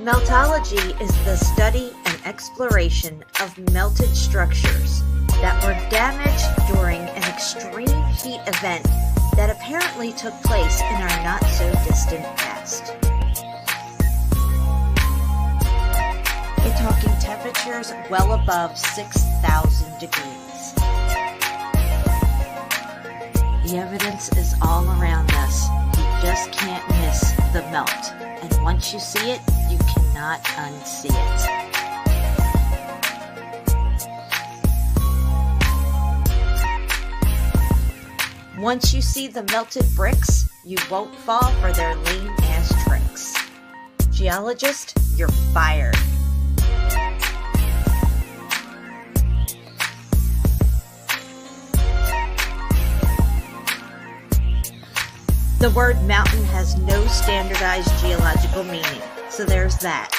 Meltology is the study and exploration of melted structures that were damaged during an extreme heat event that apparently took place in our not-so-distant past. We're talking temperatures well above 6,000 degrees. The evidence is all around us. You just can't miss the melt. And once you see it, you cannot unsee it. Once you see the melted bricks, you won't fall for their lame-ass tricks. Geologist, you're fired. The word mountain has no standardized geological meaning, so there's that.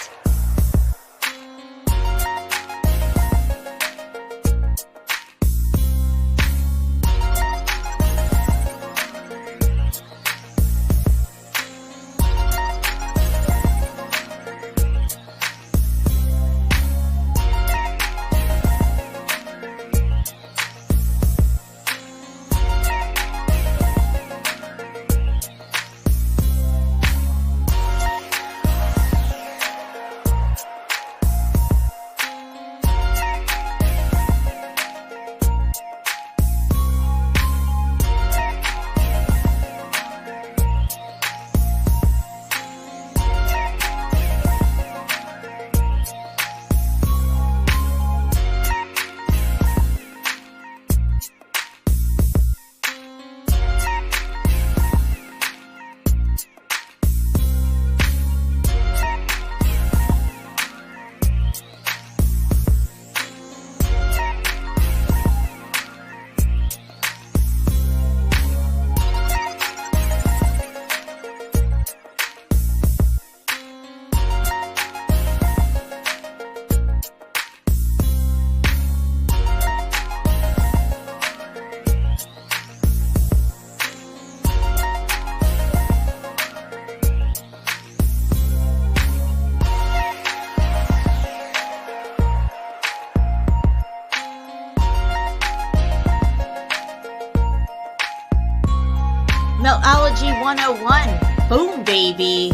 Meltology 101. Boom, baby.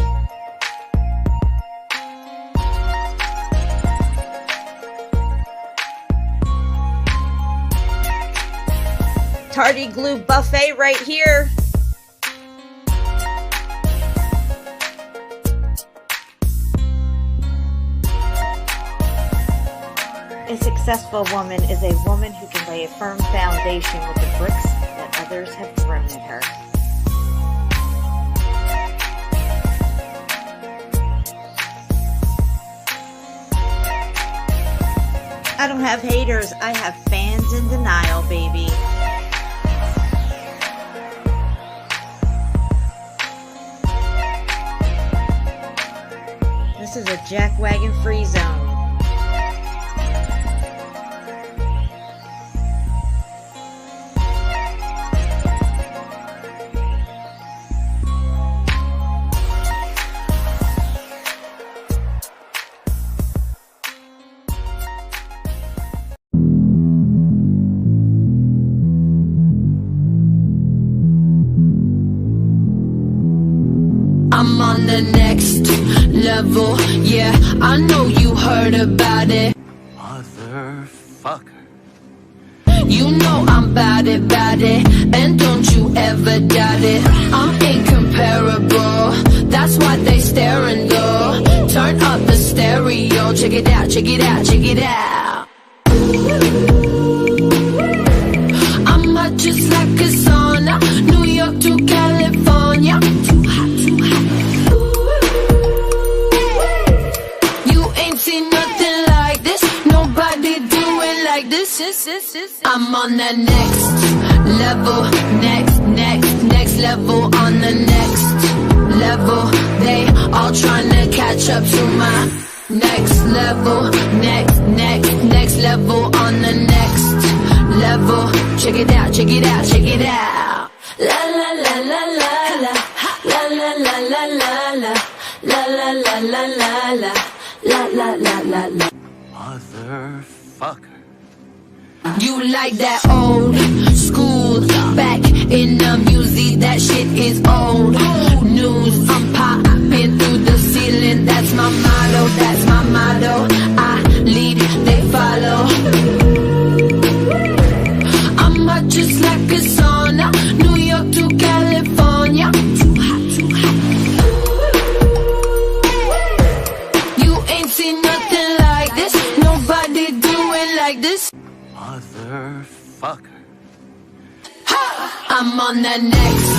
Tardy glue buffet right here. A successful woman is a woman who can lay a firm foundation with the bricks that others have thrown at her. I don't have haters, I have fans in denial, baby. This is a jackwagon free zone. I'm on the next level, yeah, I know you heard about it. Motherfucker. You know I'm bout it, and don't you ever doubt it. I'm incomparable, that's why they staring though. Turn up the stereo, check it out, check it out, check it out. I'm hot just like a sauna, New York to California. Too hot, too hot. Like this, I'm on the next level, next level, on the next level. They all trying to catch up to my next level, next level, on the next level. Check it out, check it out, check it out. La la la la la la, la la la la la la. la la la la la la la la la la. Motherfucker. You like that old school, back in the music, that shit is old news. I'm popping through the ceiling, that's my motto, that's my motto. I lead, they follow. I'm hot just like a sauna, New York to California. Too hot, too hot. You ain't seen nothing like this, nobody do it like this. Motherfucker. I'm on the next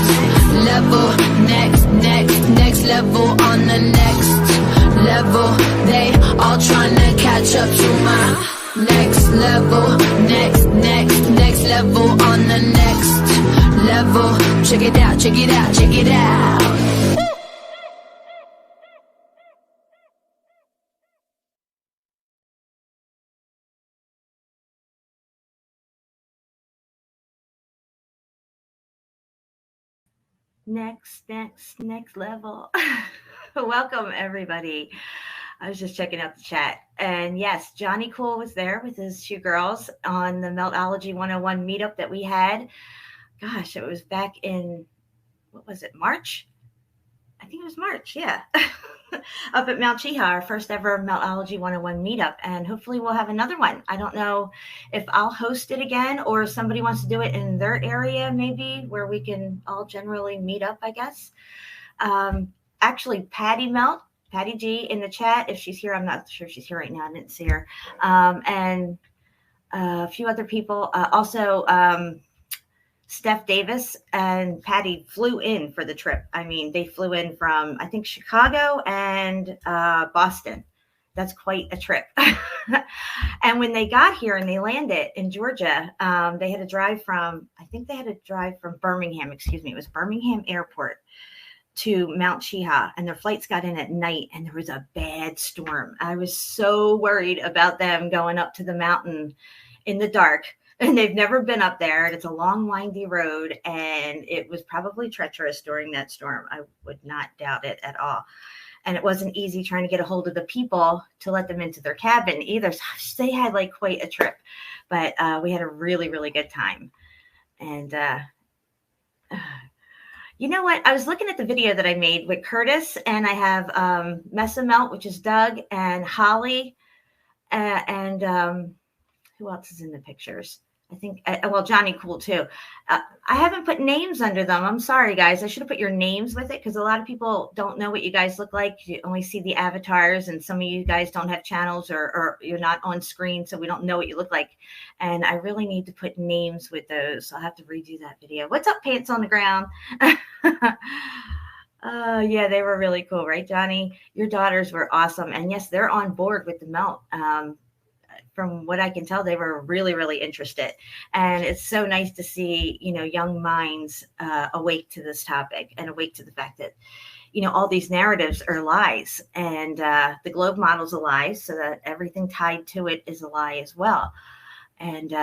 level, next level, on the next level. They all tryna catch up to my next level, next level, on the next level. Check it out, check it out, check it out. Next level. Welcome, everybody. I was just checking out the chat. And yes, Johnny Cool was there with his two girls on the Meltology 101 meetup that we had. Gosh, it was back in, what was it, March? I think it was March, yeah. Up at Mount Cheeha, our first ever Meltology 101 meetup. And hopefully we'll have another one. I don't know if I'll host it again or if somebody wants to do it in their area, maybe, where we can all generally meet up, I guess. Actually, Patty G in the chat, if she's here, I'm not sure if she's here right now. I didn't see her. And a few other people. Also, Steph Davis and Patty flew in for the trip. I mean, they flew in from, I think, Chicago and Boston. That's quite a trip. And when they got here and they landed in Georgia, they had to drive from, Birmingham, excuse me. It was Birmingham Airport to Mount Cheeha, and their flights got in at night, and there was a bad storm. I was so worried about them going up to the mountain in the dark. And they've never been up there. And it's a long, windy road. And it was probably treacherous during that storm. I would not doubt it at all. And it wasn't easy trying to get a hold of the people to let them into their cabin either. So they had like quite a trip. But we had a really, really good time. And you know what? I was looking at the video that I made with Curtis. And I have Mesa Melt, which is Doug, and Holly. And who else is in the pictures? I think, well, Johnny Cool too. I haven't put names under them. I'm sorry, guys. I should have put your names with it because a lot of people don't know what you guys look like. You only see the avatars, and some of you guys don't have channels or you're not on screen, so we don't know what you look like. And I really need to put names with those. So I'll have to redo that video. What's up, Pants on the Ground? Yeah, they were really cool, right, Johnny? Your daughters were awesome. And yes, they're on board with the melt. From what I can tell, they were really, really interested. And it's so nice to see, young minds awake to this topic and awake to the fact that, all these narratives are lies, and the globe model's a lie, so that everything tied to it is a lie as well. And,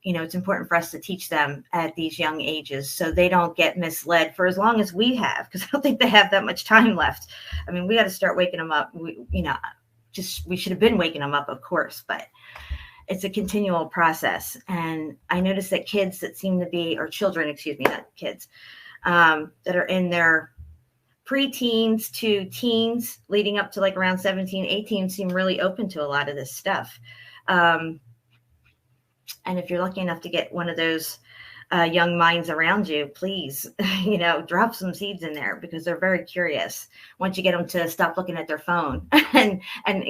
it's important for us to teach them at these young ages so they don't get misled for as long as we have, because I don't think they have that much time left. I mean, we got to start waking them up. We should have been waking them up, of course, but it's a continual process. And I noticed that kids that seem to be, or children, excuse me, not kids, that are in their preteens to teens leading up to like around 17, 18 seem really open to a lot of this stuff. And if you're lucky enough to get one of those young minds around you, please, drop some seeds in there because they're very curious once you get them to stop looking at their phone and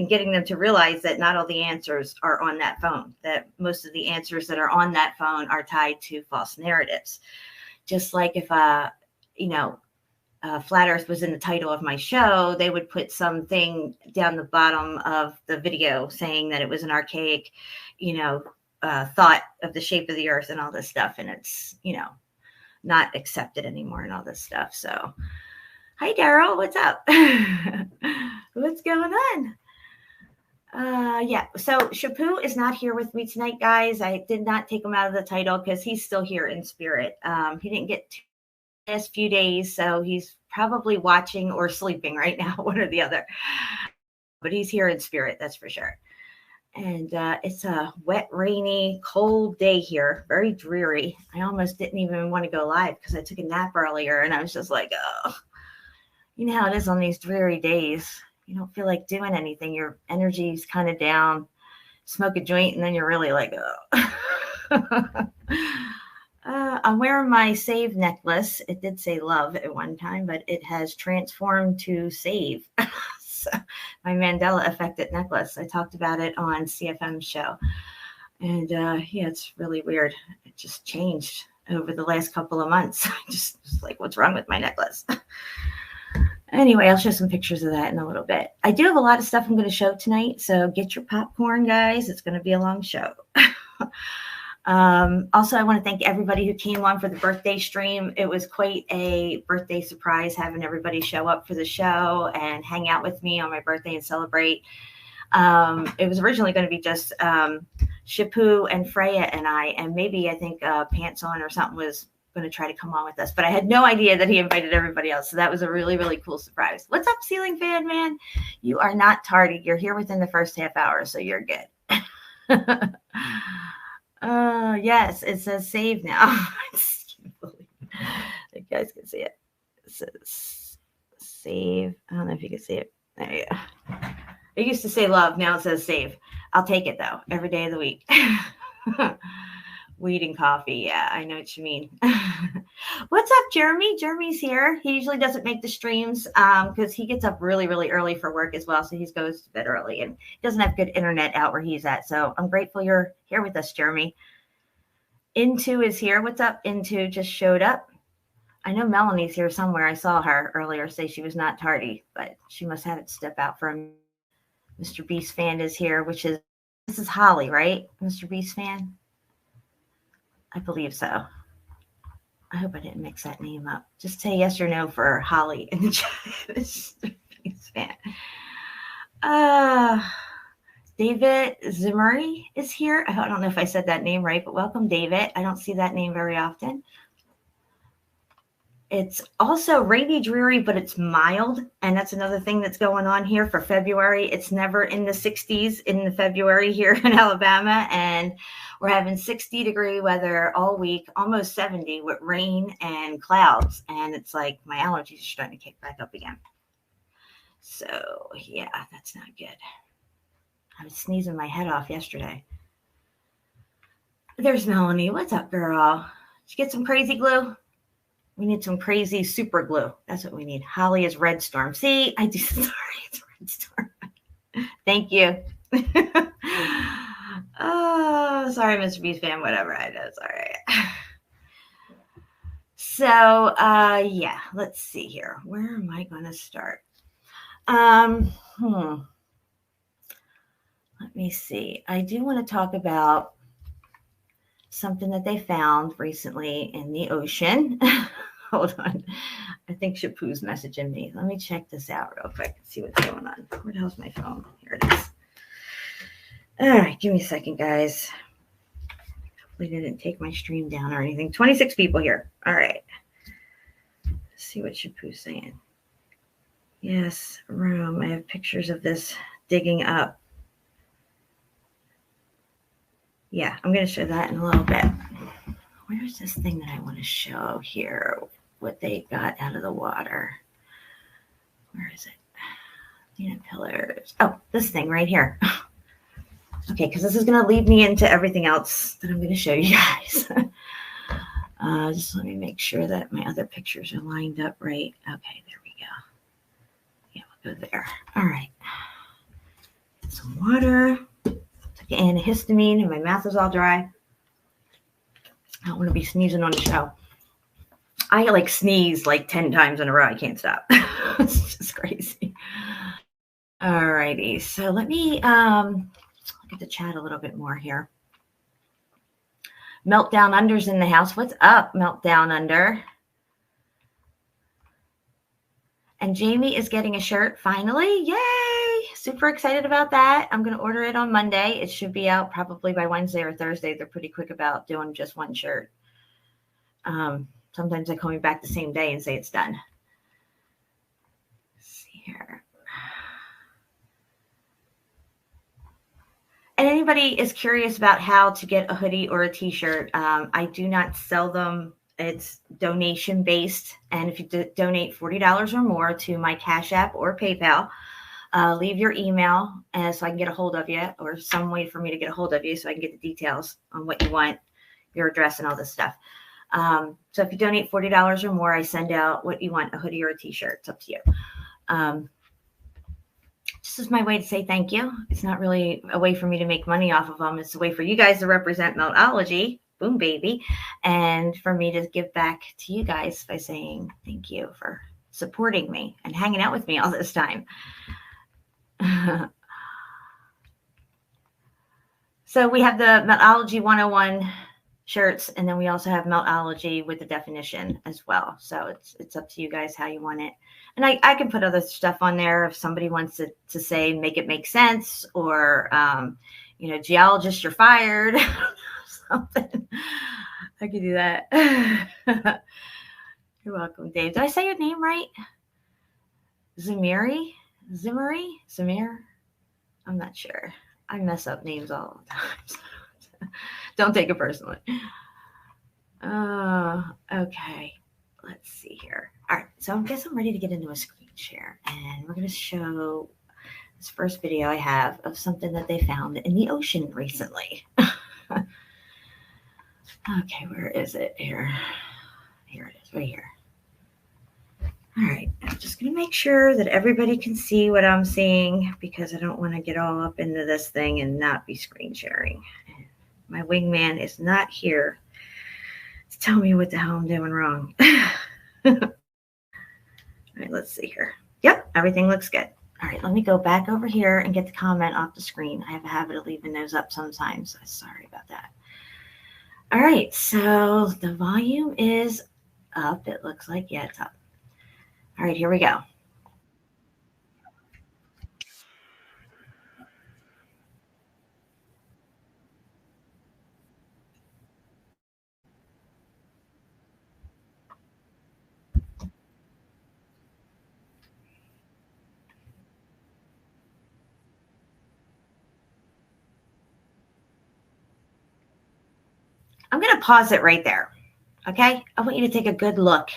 getting them to realize that not all the answers are on that phone, that most of the answers that are on that phone are tied to false narratives. Just like if, Flat Earth was in the title of my show, they would put something down the bottom of the video saying that it was an archaic, thought of the shape of the earth and all this stuff. And it's, not accepted anymore and all this stuff. So, hi, Daryl, what's up? What's going on? Yeah, so Shapu is not here with me tonight, guys. I did not take him out of the title because he's still here in spirit. He didn't get to the last few days, so he's probably watching or sleeping right now, one or the other. But he's here in spirit, that's for sure. And it's a wet, rainy, cold day here. Very dreary. I almost didn't even want to go live because I took a nap earlier and I was just like, oh, you know how it is on these dreary days. You don't feel like doing anything. Your energy's kind of down. Smoke a joint and then you're really like, oh. I'm wearing my Save necklace. It did say love at one time, but it has transformed to Save. So, my Mandela affected necklace. I talked about it on CFM's show. And yeah, it's really weird. It just changed over the last couple of months. just like, what's wrong with my necklace? Anyway, I'll show some pictures of that in a little bit. I do have a lot of stuff I'm going to show tonight. So get your popcorn, guys. It's going to be a long show. Also, I want to thank everybody who came on for the birthday stream. It was quite a birthday surprise having everybody show up for the show and hang out with me on my birthday and celebrate. It was originally going to be just Shapu and Freya and I, and maybe I think Pants On or something was going to try to come on with us, but I had no idea that he invited everybody else. So that was a really, really cool surprise. What's up, Ceiling Fan Man? You are not tardy. You're here within the first half hour, so you're good. Yes, it says save now. I just can't believe it. You guys can see it. It says save. I don't know if you can see it. There you go. It used to say love. Now it says save. I'll take it though. Every day of the week. Weed and coffee. Yeah, I know what you mean. What's up, Jeremy? Jeremy's here. He usually doesn't make the streams because he gets up really, really early for work as well. So he goes to bed early and doesn't have good internet out where he's at. So I'm grateful you're here with us, Jeremy. Into is here. What's up, Into? Just showed up. I know Melanie's here somewhere. I saw her earlier say she was not tardy, but she must have to step out for a minute. Mr. Beast Fan is here, this is Holly, right? Mr. Beast Fan? I believe so. I hope I didn't mix that name up. Just say yes or no for Holly in the chat. Mr. Beast Fan. David Zimuri is here. I don't know if I said that name right, but welcome, David. I don't see that name very often. It's also rainy, dreary, but it's mild. And that's another thing that's going on here for February. It's never in the 60s in the February here in Alabama. And we're having 60-degree weather all week, almost 70 with rain and clouds. And it's like my allergies are starting to kick back up again. So, yeah, that's not good. I was sneezing my head off yesterday. There's Melanie. What's up, girl? Did you get some crazy glue? We need some crazy super glue. That's what we need. Holly is Red Storm. See, I do. Sorry, it's Red Storm. Thank you. Oh, sorry, Mr. Beast Fan. Whatever. I know. It's all right. So, yeah. Let's see here. Where am I going to start? Let me see. I do want to talk about something that they found recently in the ocean. Hold on. I think Shapu's messaging me. Let me check this out real quick and see what's going on. Where the hell's my phone? Here it is. All right. Give me a second, guys. Hopefully they didn't take my stream down or anything. 26 people here. All right. Let's see what Shapu's saying. Yes, room. I have pictures of this digging up. Yeah, I'm going to show that in a little bit. Where's this thing that I want to show here? What they got out of the water. Where is it? Unit pillars. Oh, this thing right here. Okay, because this is going to lead me into everything else that I'm going to show you guys. Just let me make sure that my other pictures are lined up right. Okay, there we go. Yeah, we'll go there. All right. Get some water. Took an antihistamine and my mouth is all dry. I don't want to be sneezing on the show. I like sneeze like 10 times in a row. I can't stop. It's just crazy. All righty. So let me look at the chat a little bit more here. Meltdown Under's in the house. What's up, Meltdown Under? And Jamie is getting a shirt finally. Yay! Super excited about that. I'm going to order it on Monday. It should be out probably by Wednesday or Thursday. They're pretty quick about doing just one shirt. Sometimes they call me back the same day and say it's done. here. And anybody is curious about how to get a hoodie or a t-shirt, I do not sell them. It's donation based. And if you donate $40 or more to my Cash App or PayPal, leave your email so I can get a hold of you, or some way for me to get a hold of you so I can get the details on what you want, your address and all this stuff. So if you donate $40 or more, I send out what you want, a hoodie or a t-shirt. It's up to you. This is my way to say thank you. It's not really a way for me to make money off of them. It's a way for you guys to represent Meltology, boom baby, and for me to give back to you guys by saying thank you for supporting me and hanging out with me all this time. So we have the Meltology 101 shirts, and then we also have Meltology with the definition as well. So it's up to you guys how you want it. And I can put other stuff on there if somebody wants to say, make it make sense, or, geologist, you're fired, something. I could do that. You're welcome, Dave. Did I say your name right? Zimiri? Zamir? I'm not sure. I mess up names all the time. Don't take it personally. Okay. Let's see here. All right. So I guess I'm ready to get into a screen share. And we're going to show this first video I have of something that they found in the ocean recently. Okay. Where is it? Here it is. Right here. All right. I'm just going to make sure that everybody can see what I'm seeing, because I don't want to get all up into this thing and not be screen sharing. My wingman is not here to tell me what the hell I'm doing wrong. All right, let's see here. Yep, everything looks good. All right, let me go back over here and get the comment off the screen. I have a habit of leaving those up sometimes. So sorry about that. All right, so the volume is up. It looks like, yeah, it's up. All right, here we go. I'm going to pause it right there. Okay? I want you to take a good look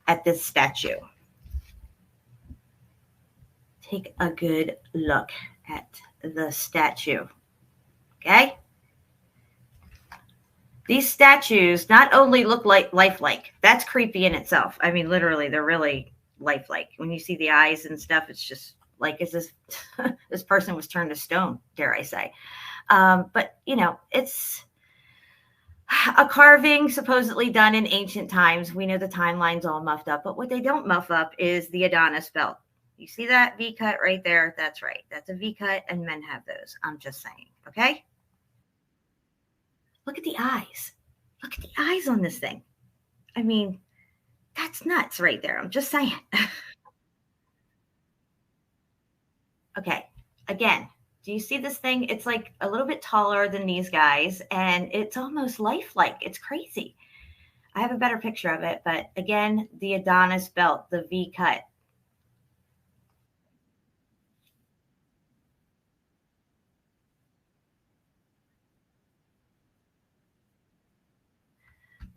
at this statue. Take a good look at the statue. Okay? These statues not only look like lifelike, that's creepy in itself. I mean, literally, they're really lifelike. When you see the eyes and stuff, it's just like, is this this person was turned to stone, dare I say. But, it's a carving supposedly done in ancient times. We know the timeline's all muffed up, but what they don't muff up is the Adonis belt. You see that V cut right there? That's right. That's a V cut, and men have those. I'm just saying. Okay? Look at the eyes. Look at the eyes on this thing. I mean, that's nuts right there. I'm just saying. Okay. Again, do you see this thing? It's like a little bit taller than these guys, and it's almost lifelike. It's crazy. I have a better picture of it, but again, the Adonis belt, the V cut.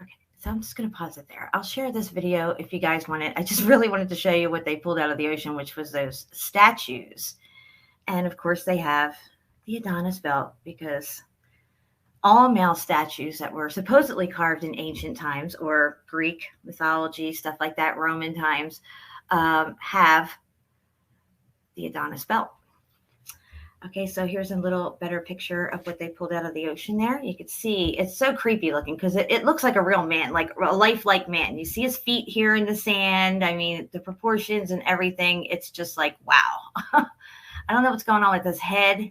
Okay, so I'm just going to pause it there. I'll share this video if you guys want it. I just really wanted to show you what they pulled out of the ocean, which was those statues. And of course, they have the Adonis belt, because all male statues that were supposedly carved in ancient times, or Greek mythology, stuff like that, Roman times, have the Adonis belt. Okay, so here's a little better picture of what they pulled out of the ocean there. You can see it's so creepy looking, because it looks like a real man, like a lifelike man. You see his feet here in the sand. I mean, the proportions and everything. It's just like, wow. I don't know what's going on with his head.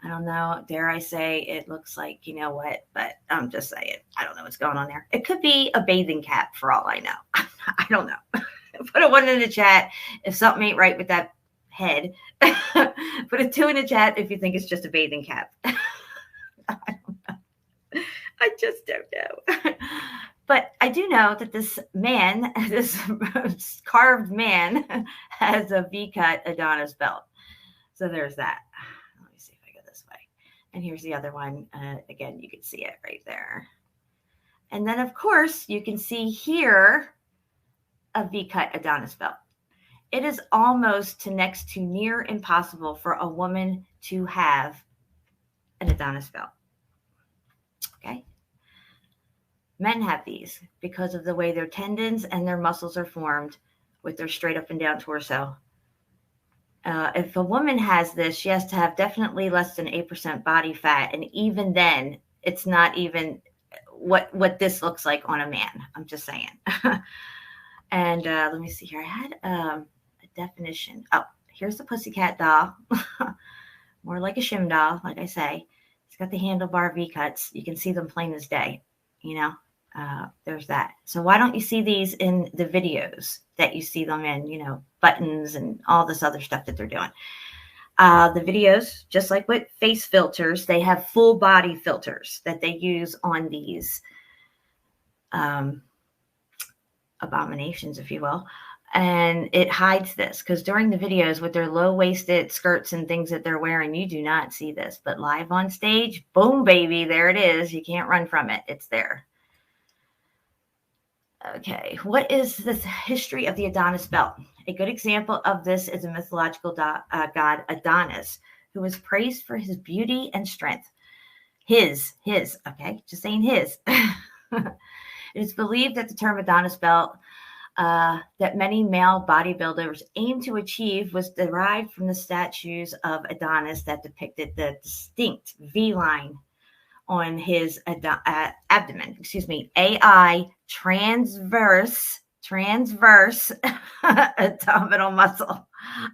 I don't know. Dare I say, it looks like, you know what, but I'm just saying, I don't know what's going on there. It could be a bathing cap for all I know. I don't know. Put a 1 in the chat if something ain't right with that head. Put a 2 in the chat if you think it's just a bathing cap. I don't know. I just don't know. But I do know that this man, this carved man, has a V-cut Adonis belt. So there's that. Let me see if I go this way. And here's the other one. Again, you can see it right there. And then, of course, you can see here a V-cut Adonis belt. It is almost to next to near impossible for a woman to have an Adonis belt. Okay? Men have these because of the way their tendons and their muscles are formed with their straight up and down torso. If a woman has this, she has to have definitely less than 8% body fat. And even then, it's not even what this looks like on a man. I'm just saying. And let me see here. I had a definition. Oh, here's the pussycat doll. More like a shim doll, like I say. It's got the handlebar V-cuts. You can see them plain as day, you know. There's that. So why don't you see these in the videos that you see them in, you know, buttons and all this other stuff that they're doing? The videos, just like with face filters, they have full body filters that they use on these abominations, if you will. And it hides this because during the videos with their low-waisted skirts and things that they're wearing, you do not see this. But live on stage, boom, baby, there it is. You can't run from it. It's there. Okay, what is the history of the Adonis belt? A good example of this is a mythological god Adonis, who was praised for his beauty and strength. His, okay, just saying his. It is believed that the term Adonis belt that many male bodybuilders aim to achieve was derived from the statues of Adonis that depicted the distinct V-line on his abdomen, AI transverse abdominal muscle.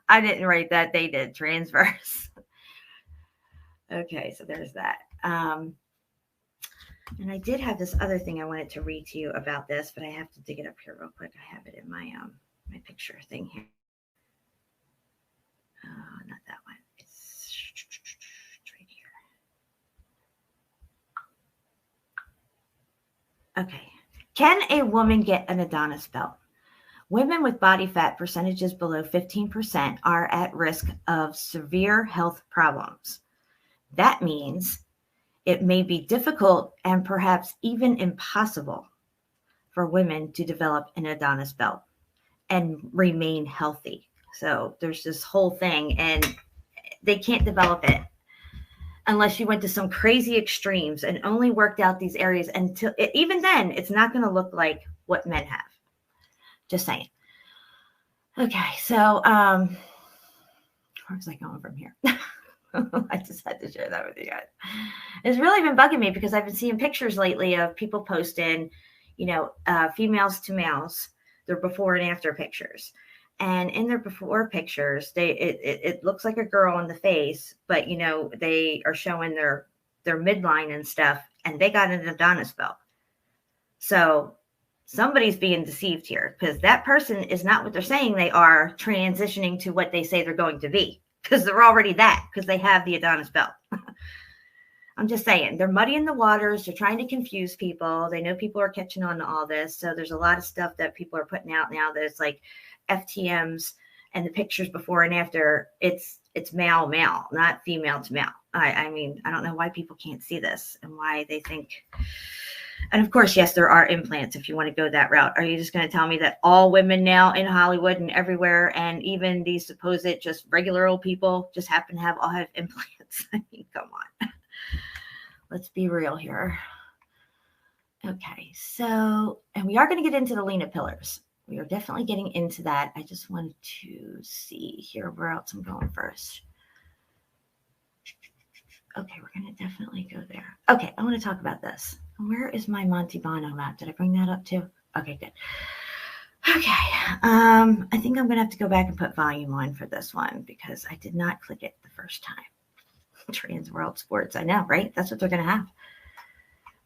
I didn't write that. They did. Transverse. Okay, so there's that. And I did have this other thing I wanted to read to you about this, but I have to dig it up here real quick. I have it in my my picture thing here. Not that one. It's right here. Okay. Can a woman get an Adonis belt? Women with body fat percentages below 15% are at risk of severe health problems. That means it may be difficult and perhaps even impossible for women to develop an Adonis belt and remain healthy. So there's this whole thing, and they can't develop it unless you went to some crazy extremes and only worked out these areas until even then, it's not going to look like what men have. Just saying. Okay, so where was I going from here? I just had to share that with you guys. It's really been bugging me because I've been seeing pictures lately of people posting, you know, females to males, their before and after pictures. And in their before pictures, it looks like a girl in the face, but, you know, they are showing their midline and stuff, and they got an Adonis belt. So somebody's being deceived here because that person is not what they're saying they are, transitioning to what they say they're going to be, because they're already that, because they have the Adonis belt. I'm just saying, they're muddying the waters. They're trying to confuse people. They know people are catching on to all this. So there's a lot of stuff that people are putting out now that it's like FTMs and the pictures before and after. It's male, not female to male. I mean, I don't know why people can't see this and why they think. And of course, yes, there are implants if you want to go that route. Are you just going to tell me that all women now in Hollywood and everywhere, and even these supposed just regular old people, just happen to all have implants? I mean, come on. Let's be real here. Okay, so, and we are going to get into the Lena pillars. We are definitely getting into that. I just wanted to see here where else I'm going first. Okay, we're going to definitely go there. Okay, I want to talk about this. Where is my Monty Bono map? Did I bring that up too? Okay, good. Okay, I think I'm going to have to go back and put volume on for this one because I did not click it the first time. Trans World Sports. I know, right? That's what they're going to have.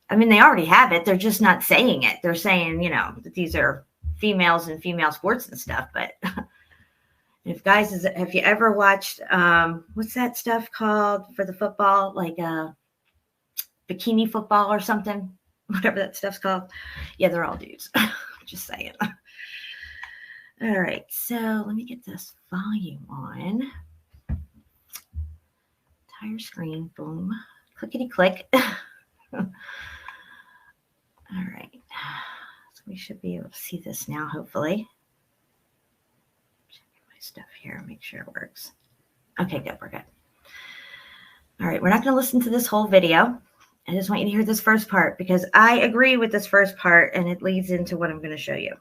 I mean, they already have it. They're just not saying it. They're saying, you know, that these are females and female sports and stuff. But if guys, have you ever watched, what's that stuff called for the football? Like bikini football or something whatever that stuff's called. Yeah, they're all dudes. Just saying. All right, so let me get this volume on. Entire screen, boom, clickety click. All right, so we should be able to see this now, hopefully. Check my stuff here, make sure it works. Okay, good, we're good. All right, we're not going to listen to this whole video. I just want you to hear this first part because I agree with this first part and it leads into what I'm going to show you.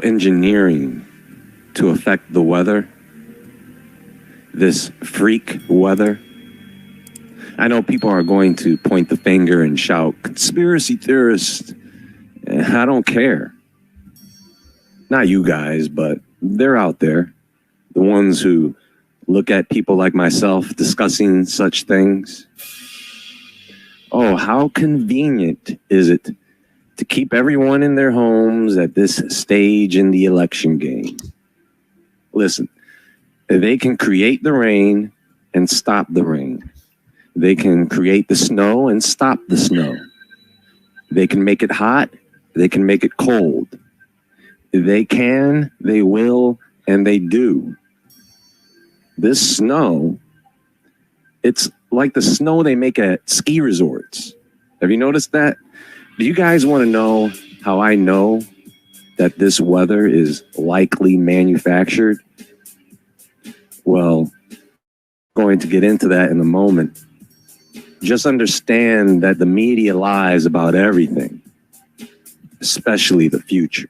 Engineering to affect the weather, this freak weather. I know people are going to point the finger and shout, conspiracy theorists. I don't care. Not you guys, but they're out there. The ones who look at people like myself discussing such things. Oh, how convenient is it to keep everyone in their homes at this stage in the election game? Listen, they can create the rain and stop the rain. They can create the snow and stop the snow. They can make it hot. They can make it cold. They can, they will, and they do. This snow, it's like the snow they make at ski resorts. Have you noticed that? Do you guys want to know how I know that this weather is likely manufactured? Well, I'm going to get into that in a moment. Just understand that the media lies about everything, especially the future.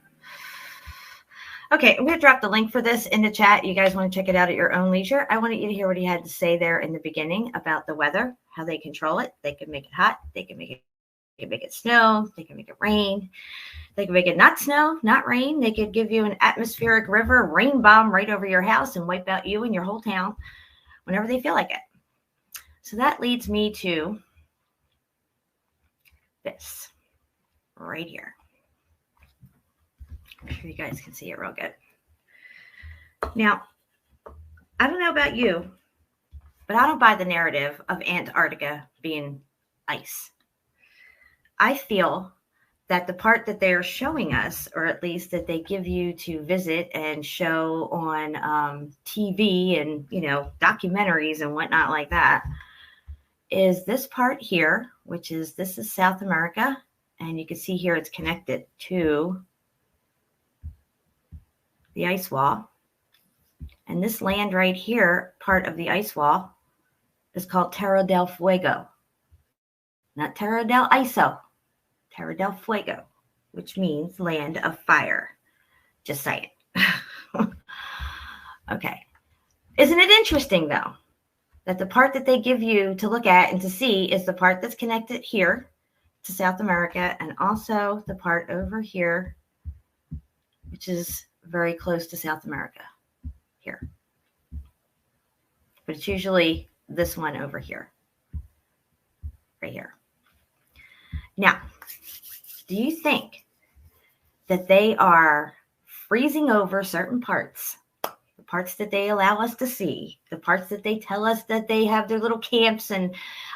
Okay, I'm going to drop the link for this in the chat. You guys want to check it out at your own leisure. I wanted you to hear what he had to say there in the beginning about the weather, how they control it. They can make it hot. They can make it snow. They can make it rain. They can make it not snow, not rain. They could give you an atmospheric river rain bomb right over your house and wipe out you and your whole town whenever they feel like it. So that leads me to this right here. I'm sure you guys can see it real good. Now, I don't know about you, but I don't buy the narrative of Antarctica being ice. I feel that the part that they're showing us, or at least that they give you to visit and show on TV and, you know, documentaries and whatnot like that, is this part here, which is, this is South America. And you can see here it's connected to the ice wall. And this land right here, part of the ice wall, is called Terra del Fuego. Not Terra del Iso, Terra del Fuego, which means land of fire. Just saying. Okay. Isn't it interesting, though, that the part that they give you to look at and to see is the part that's connected here to South America, and also the part over here, which is very close to South America here. But it's usually this one over here, right here. Now, do you think that they are freezing over certain parts, the parts that they allow us to see, the parts that they tell us that they have their little camps and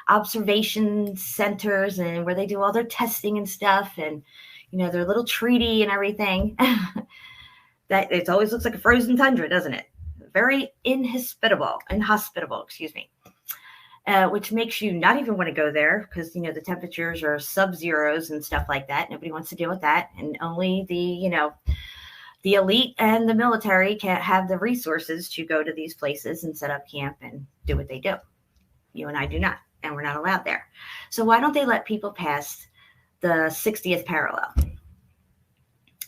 observation centers and where they do all their testing and stuff and, you know, their little treaty and everything? That it always looks like a frozen tundra, doesn't it? Very inhospitable, excuse me. Which makes you not even want to go there because, you know, the temperatures are sub-zeros and stuff like that. Nobody wants to deal with that. And only the, you know, the elite and the military can have the resources to go to these places and set up camp and do what they do. You and I do not, and we're not allowed there. So why don't they let people pass the 60th parallel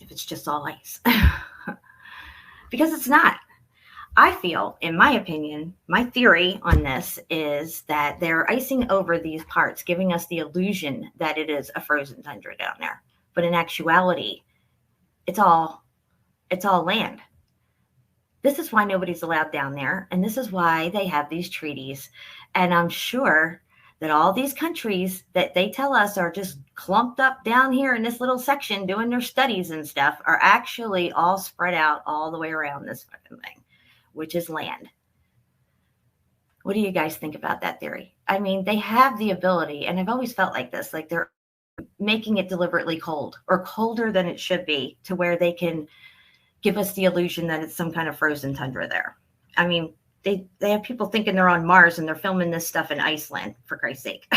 if it's just all ice? Because it's not. I feel, in my opinion, my theory on this is that they're icing over these parts, giving us the illusion that it is a frozen tundra down there. But in actuality, it's all land. This is why nobody's allowed down there. And this is why they have these treaties. And I'm sure that all these countries that they tell us are just clumped up down here in this little section doing their studies and stuff are actually all spread out all the way around this fucking thing, which is land. What do you guys think about that theory? I mean, they have the ability, and I've always felt like this, like they're making it deliberately cold or colder than it should be to where they can give us the illusion that it's some kind of frozen tundra there. I mean, they have people thinking they're on Mars and they're filming this stuff in Iceland, for Christ's sake.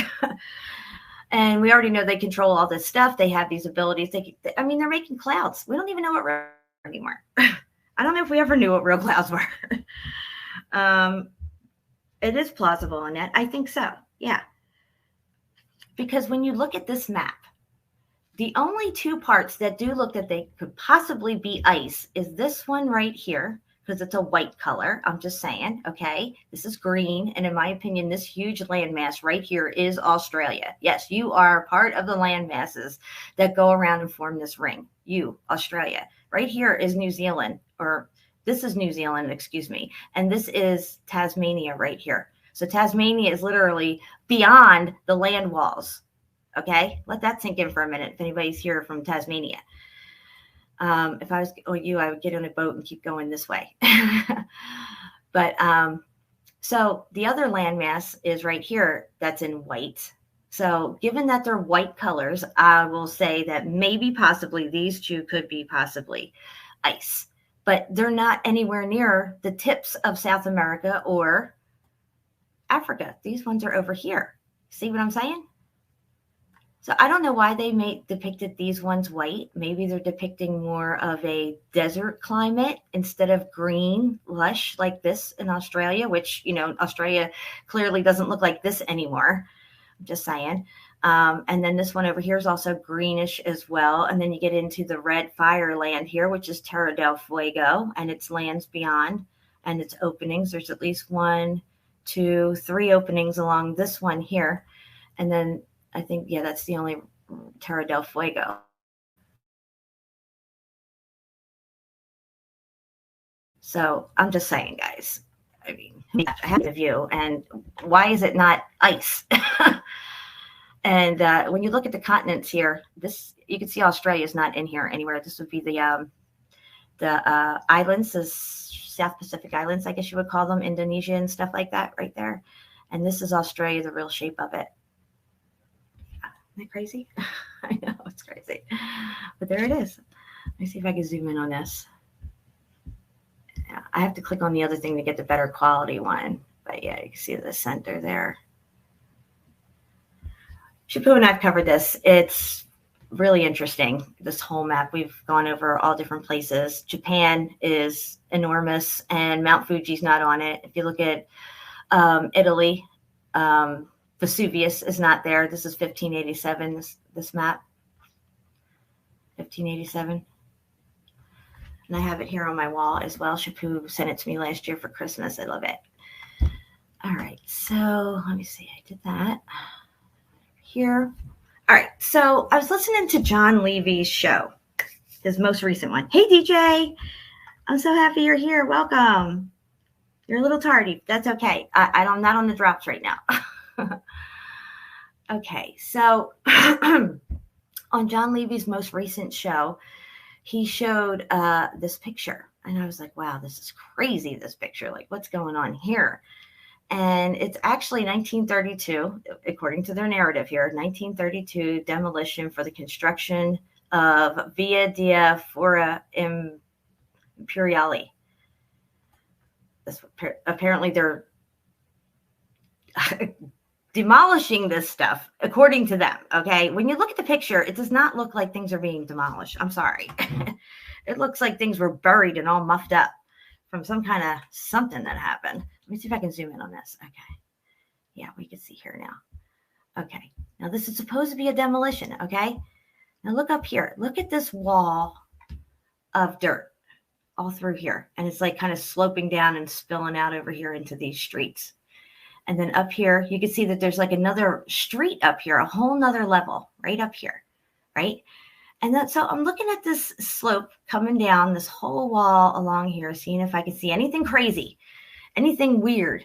And we already know they control all this stuff. They have these abilities. They're making clouds. We don't even know what real anymore. I don't know if we ever knew what real clouds were. It is plausible, Annette. I think so. Yeah. Because when you look at this map, the only two parts that do look that they could possibly be ice is this one right here, because it's a white color. I'm just saying, okay, this is green. And in my opinion, this huge landmass right here is Australia. Yes, you are part of the land masses that go around and form this ring. You, Australia. Right here is New Zealand, or this is New Zealand, excuse me. And this is Tasmania right here. So Tasmania is literally beyond the land walls. Okay, let that sink in for a minute if anybody's here from Tasmania. If I was you, I would get on a boat and keep going this way. But so the other landmass is right here that's in white. So given that they're white colors, I will say that maybe possibly these two could be possibly ice. But they're not anywhere near the tips of South America or Africa. These ones are over here. See what I'm saying? So I don't know why they depicted these ones white. Maybe they're depicting more of a desert climate instead of green, lush like this in Australia, which, Australia clearly doesn't look like this anymore. I'm just saying. And then this one over here is also greenish as well. And then you get into the red fire land here, which is Terra del Fuego, and its lands beyond and its openings. There's at least 1, 2, 3 openings along this one here. And then I think, yeah, that's the only Terra del Fuego. So I'm just saying, guys, I have the view. And why is it not ice? And when you look at the continents here, you can see Australia is not in here anywhere. This would be the islands, the South Pacific Islands, I guess you would call them, Indonesia and stuff like that right there. And this is Australia, the real shape of it. Isn't that crazy? I know, it's crazy. But there it is. Let me see if I can zoom in on this. Yeah, I have to click on the other thing to get the better quality one. But yeah, you can see the center there. Shapu and I've covered this. It's really interesting, this whole map. We've gone over all different places. Japan is enormous, and Mount Fuji's not on it. If you look at Italy, Vesuvius is not there. This is 1587, this map. 1587. And I have it here on my wall as well. Shapu sent it to me last year for Christmas. I love it. All right, so let me see. I did that here. All right, so I was listening to John Levy's show, his most recent one. Hey, DJ. I'm so happy you're here. Welcome. You're a little tardy. That's okay. I'm not on the drops right now. Okay, so on John Levy's most recent show, he showed this picture. And I was like, wow, this is crazy, this picture. Like, what's going on here? And it's actually 1932, according to their narrative here, 1932 demolition for the construction of Via della Fora Imperiale. Apparently they're demolishing this stuff, according to them, okay? When you look at the picture, it does not look like things are being demolished. I'm sorry. It looks like things were buried and all muffed up from some kind of something that happened. Let me see if I can zoom in on this. Okay. Yeah, we can see here now. Okay. Now, this is supposed to be a demolition, okay? Now, look up here. Look at this wall of dirt all through here. And it's like kind of sloping down and spilling out over here into these streets. And then up here, you can see that there's like another street up here, a whole nother level right up here, right? And then, so I'm looking at this slope coming down this whole wall along here, seeing if I can see anything crazy, anything weird.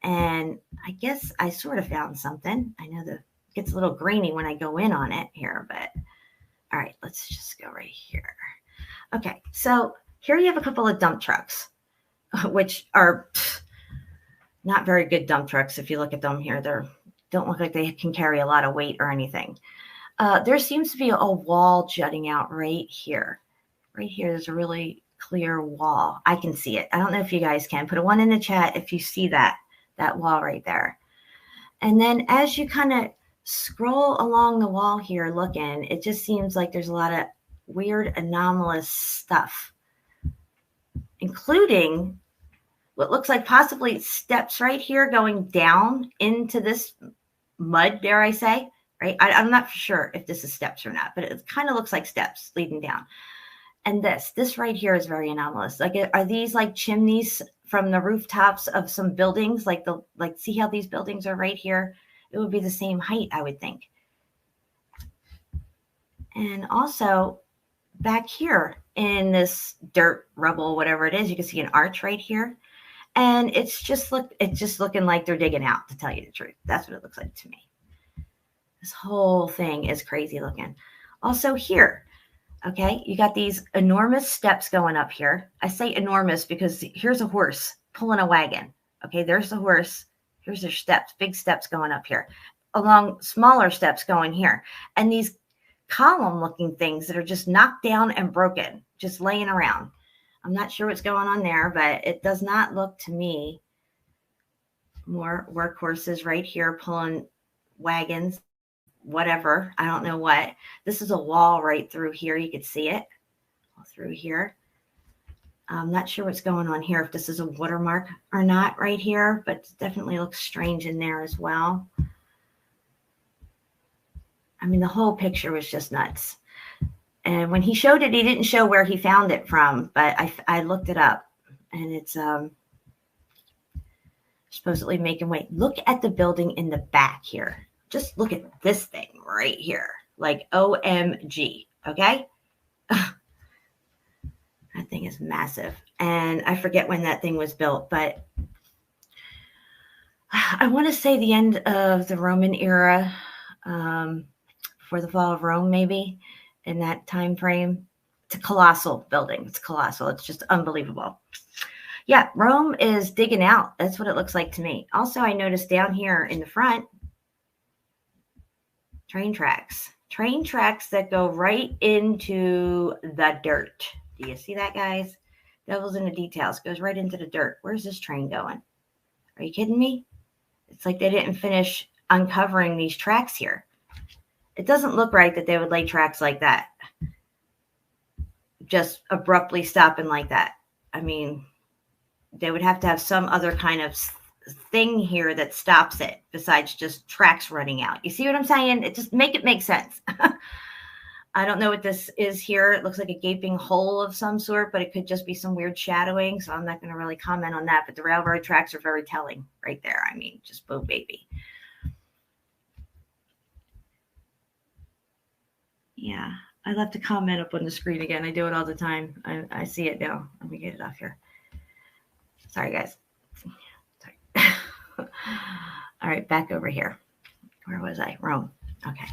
And I guess I sort of found something. I know that it gets a little grainy when I go in on it here, but all right, let's just go right here. Okay, so here you have a couple of dump trucks, which are not very good dump trucks. If you look at them here, they don't look like they can carry a lot of weight or anything. There seems to be a wall jutting out right here. Right here, there's a really clear wall. I can see it. I don't know if you guys can. Put a 1 in the chat if you see that wall right there. And then as you kind of scroll along the wall here looking, it just seems like there's a lot of weird anomalous stuff, including what looks like possibly steps right here going down into this mud, dare I say, right? I'm not for sure if this is steps or not, but it kind of looks like steps leading down. And this right here is very anomalous. Like, are these like chimneys from the rooftops of some buildings? Like see how these buildings are right here? It would be the same height, I would think. And also back here in this dirt, rubble, whatever it is, you can see an arch right here. And it's just looking like they're digging out, to tell you the truth. That's what it looks like to me. This whole thing is crazy looking. Also here, okay, you got these enormous steps going up here. I say enormous because here's a horse pulling a wagon. Okay, there's the horse. Here's their steps, big steps going up here, along smaller steps going here. And these column looking things that are just knocked down and broken, just laying around. I'm not sure what's going on there, but it does not look to me. More workhorses right here pulling wagons, whatever. I don't know what. This is a wall right through here. You could see it all through here. I'm not sure what's going on here, if this is a watermark or not right here, but it definitely looks strange in there as well. I mean, the whole picture was just nuts. And when he showed it, he didn't show where he found it from, but I looked it up, and it's supposedly making way. Look at the building in the back here. Just look at this thing right here. Like, OMG, okay? That thing is massive. And I forget when that thing was built, but I want to say the end of the Roman era, before the fall of Rome, maybe. In that time frame. It's a colossal building. It's colossal. It's just unbelievable. Yeah, Rome is digging out. That's what it looks like to me. Also, I noticed down here in the front, train tracks that go right into the dirt. Do you see that, guys? Devil's in the details. Goes right into the dirt. Where's this train going? Are you kidding me? It's like they didn't finish uncovering these tracks here. It doesn't look right that they would lay tracks like that. Just abruptly stopping like that. I mean, they would have to have some other kind of thing here that stops it besides just tracks running out. You see what I'm saying? Make it make sense. I don't know what this is here. It looks like a gaping hole of some sort, but it could just be some weird shadowing. So I'm not going to really comment on that. But the railroad tracks are very telling right there. I mean, just boom, baby. Yeah, I left a comment up on the screen again. I do it all the time. I see it now. Let me get it off here. Sorry, guys. Sorry. All right, back over here. Where was I? Rome. Okay.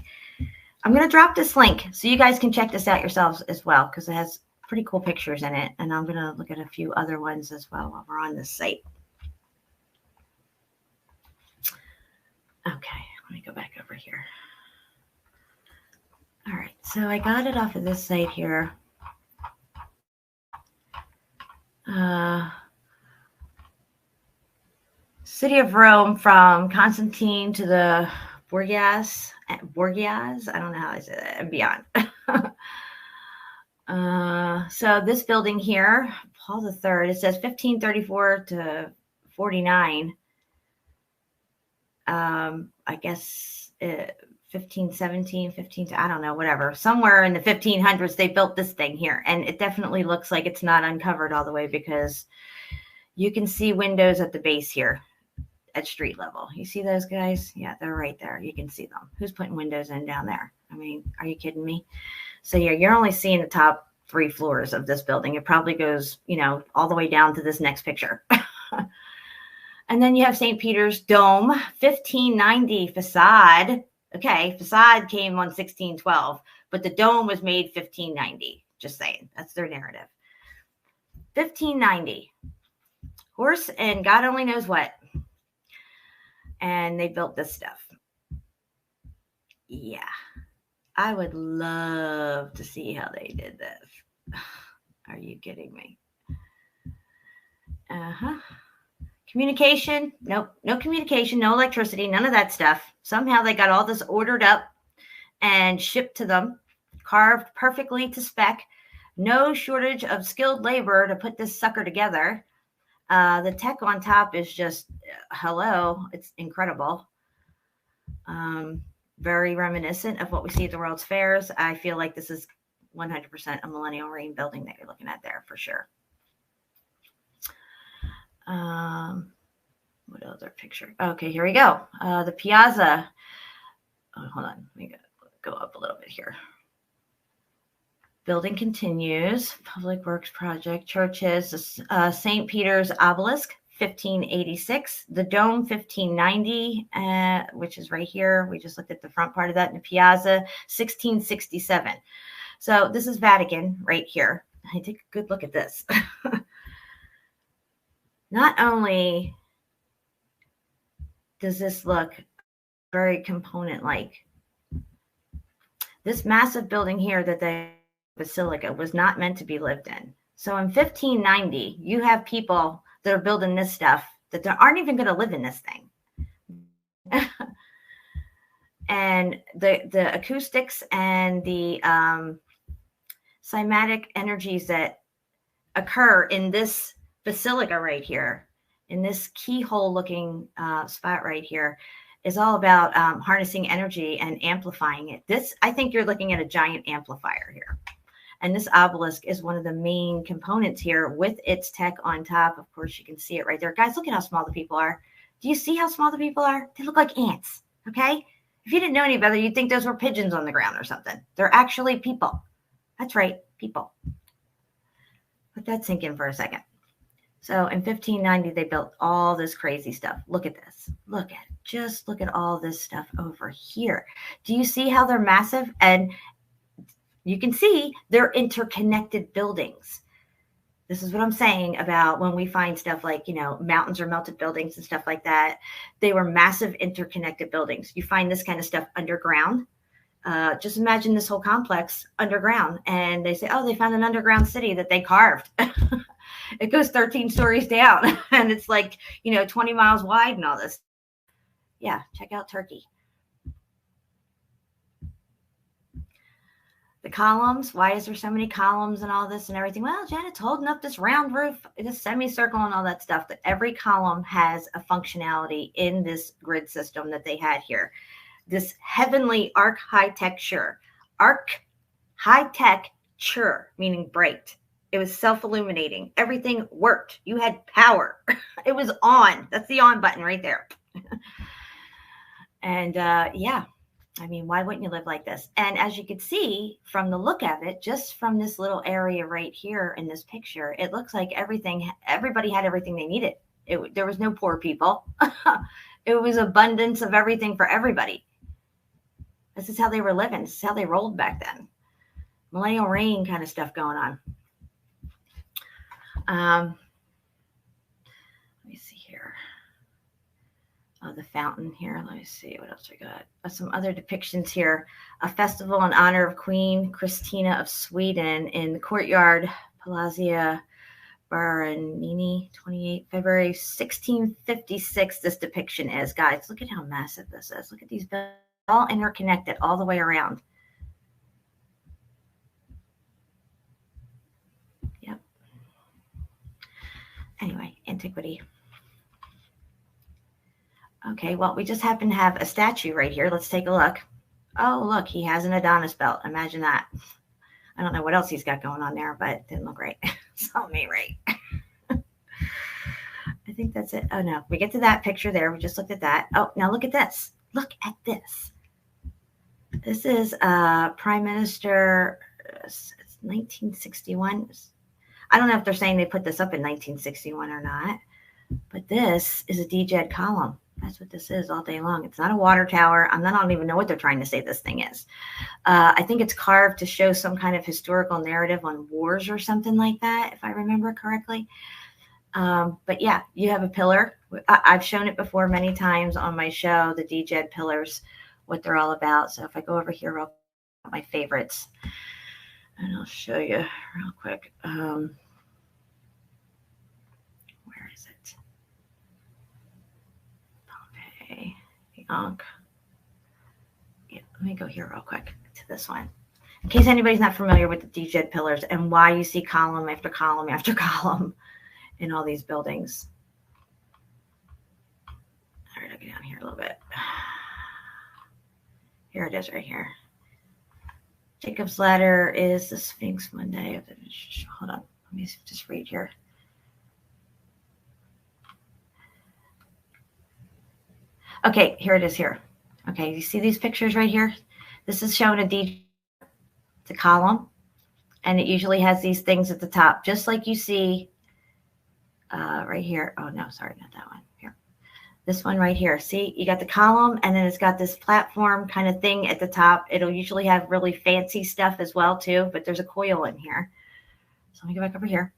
I'm going to drop this link so you guys can check this out yourselves as well, because it has pretty cool pictures in it. And I'm going to look at a few other ones as well while we're on this site. Okay, let me go back over here. All right, so I got it off of this site here. City of Rome, from Constantine to the Borgias, I don't know how I say that, and beyond. So this building here, Paul III, it says 1534 to 49. I guess 1517, I don't know, whatever. Somewhere in the 1500s, they built this thing here. And it definitely looks like it's not uncovered all the way, because you can see windows at the base here at street level. You see those guys? Yeah, they're right there. You can see them. Who's putting windows in down there? I mean, are you kidding me? So yeah, you're only seeing the top 3 floors of this building. It probably goes, all the way down to this next picture. And then you have St. Peter's Dome, 1590 facade. Okay, facade came on 1612, but the dome was made 1590. Just saying. That's their narrative. 1590. Horse and God only knows what. And they built this stuff. Yeah. I would love to see how they did this. Are you kidding me? Communication? Nope. No communication, no electricity, none of that stuff. Somehow they got all this ordered up and shipped to them, carved perfectly to spec. No shortage of skilled labor to put this sucker together. The tech on top is just, hello, it's incredible. Very reminiscent of what we see at the World's Fairs. I feel like this is 100% a Millennial Reign building that you're looking at there for sure. What other picture? Okay, here we go. The Piazza. Oh, hold on. Let me go up a little bit here. Building continues. Public Works Project. Churches. St. Peter's Obelisk, 1586. The Dome, 1590, which is right here. We just looked at the front part of that in the Piazza, 1667. So this is Vatican right here. I take a good look at this. Not only does this look very component-like, this massive building here that the Basilica was not meant to be lived in. So in 1590, you have people that are building this stuff that aren't even going to live in this thing. And the acoustics and the cymatic energies that occur in this basilica right here, in this keyhole looking spot right here, is all about harnessing energy and amplifying it. This, I think you're looking at a giant amplifier here. And this obelisk is one of the main components here with its tech on top. Of course, you can see it right there. Guys, look at how small the people are. Do you see how small the people are? They look like ants, okay? If you didn't know any better, you'd think those were pigeons on the ground or something. They're actually people. That's right, people. Let that sink in for a second. So in 1590, they built all this crazy stuff. Look at this. Look at it. Just look at all this stuff over here. Do you see how they're massive? And you can see they're interconnected buildings. This is what I'm saying about when we find stuff like, you know, mountains or melted buildings and stuff like that. They were massive interconnected buildings. You find this kind of stuff underground. Just imagine this whole complex underground. And they say, oh, they found an underground city that they carved. It goes 13 stories down and it's like, you know, 20 miles wide and all this. Yeah, check out Turkey. The columns, why is there so many columns and all this and everything? Well, Janet's holding up this round roof, this semicircle and all that stuff. That every column has a functionality in this grid system that they had here. This heavenly architecture, architecture, meaning bright. It was self-illuminating. Everything worked. You had power. It was on. That's the on button right there. And yeah, I mean, why wouldn't you live like this? And as you could see from the look of it, just from this little area right here in this picture, it looks like everybody had everything they needed. There was no poor people. It was abundance of everything for everybody. This is how they were living. This is how they rolled back then. Millennial Reign kind of stuff going on. Let me see here. Oh, the fountain here. Let me see what else we got. Some other depictions here. A festival in honor of Queen Christina of Sweden in the courtyard, Palazzo Baronini, 28 February 1656. This depiction is, guys. Look at how massive this is. Look at these buildings, all interconnected all the way around. Yep. Anyway, antiquity. Okay, well, we just happen to have a statue right here. Let's take a look. Oh, look, he has an Adonis belt. Imagine that. I don't know what else he's got going on there, but it didn't look right. Saw me right. I think that's it. Oh, no, we get to that picture there. We just looked at that. Oh, now look at this. Look at this. This is Prime Minister, it's 1961. I don't know if they're saying they put this up in 1961 or not, but this is a DJed column. That's what this is all day long. It's not a water tower. I don't even know what they're trying to say this thing is. I think it's carved to show some kind of historical narrative on wars or something like that, if I remember correctly. But yeah, you have a pillar. I've shown it before many times on my show, the DJed pillars, what they're all about. So if I go over here real my favorites. And I'll show you real quick. Where is it? Pompeii, the Ankh. Yeah, let me go here real quick to this one. In case anybody's not familiar with the DJED pillars and why you see column after column after column in all these buildings. All right, I'll get down here a little bit. Here it is right here. Jacob's Ladder is the Sphinx Monday. Hold on, let me just read here. Okay, here it is here. Okay, you see these pictures right here? This is showing it's a column, and it usually has these things at the top, just like you see right here. Oh, no, sorry, not that one. Here. This one right here. See, you got the column, and then it's got this platform kind of thing at the top. It'll usually have really fancy stuff as well, too, but there's a coil in here. So let me go back over here.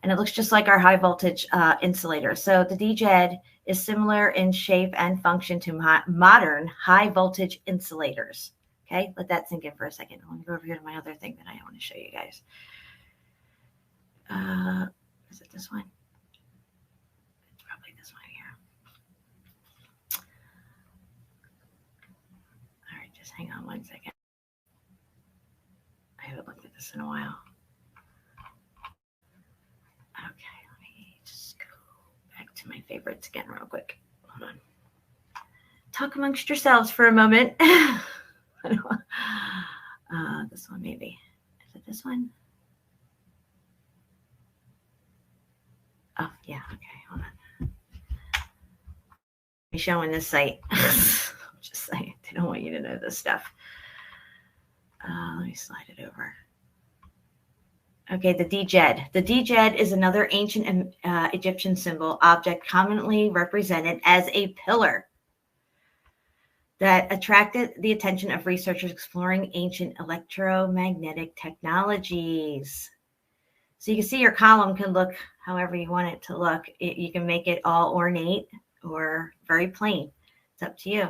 And it looks just like our high voltage insulator. So the DJED is similar in shape and function to modern high voltage insulators. Okay, let that sink in for a second. Let me go over here to my other thing that I want to show you guys. Is it this one? It's probably this one here. All right, just hang on one second. I haven't looked at this in a while. Okay, let me just go back to my favorites again real quick. Hold on. Talk amongst yourselves for a moment. This one maybe. Is it this one? Oh, yeah. Okay, hold on. I'm showing this site. I'm just saying, they don't want you to know this stuff. Let me slide it over. Okay, the DJED. The DJED is another ancient Egyptian symbol object commonly represented as a pillar that attracted the attention of researchers exploring ancient electromagnetic technologies. So you can see your column can look however you want it to look. You can make it all ornate or very plain. It's up to you.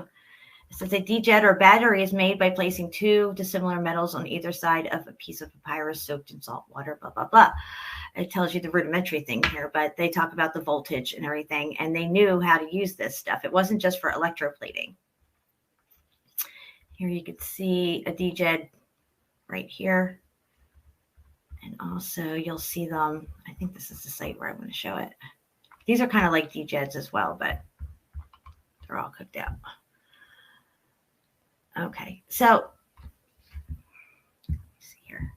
It says a DJED or battery is made by placing two dissimilar metals on either side of a piece of papyrus soaked in salt water, blah, blah, blah. It tells you the rudimentary thing here, but they talk about the voltage and everything, and they knew how to use this stuff. It wasn't just for electroplating. Here you can see a DJED right here. And also you'll see them. I think this is the site where I'm going to show it. These are kind of like DJEDs as well, but they're all cooked out. Okay, so let's see here.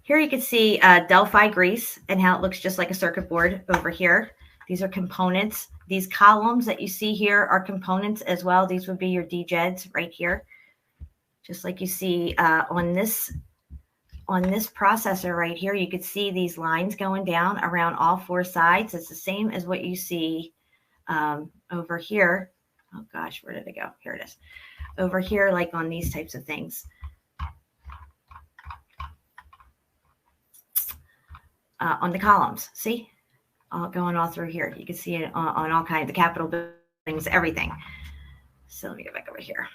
Here you can see Delphi grease and how it looks just like a circuit board over here. These are components. These columns that you see here are components as well. These would be your DJEDs right here. Just like you see on this processor right here, you could see these lines going down around all four sides. It's the same as what you see over here. Oh gosh, where did it go? Here it is. Over here, like on these types of things. On the columns, see? All going all through here. You can see it on all kinds of Capitol buildings, everything. So let me go back over here.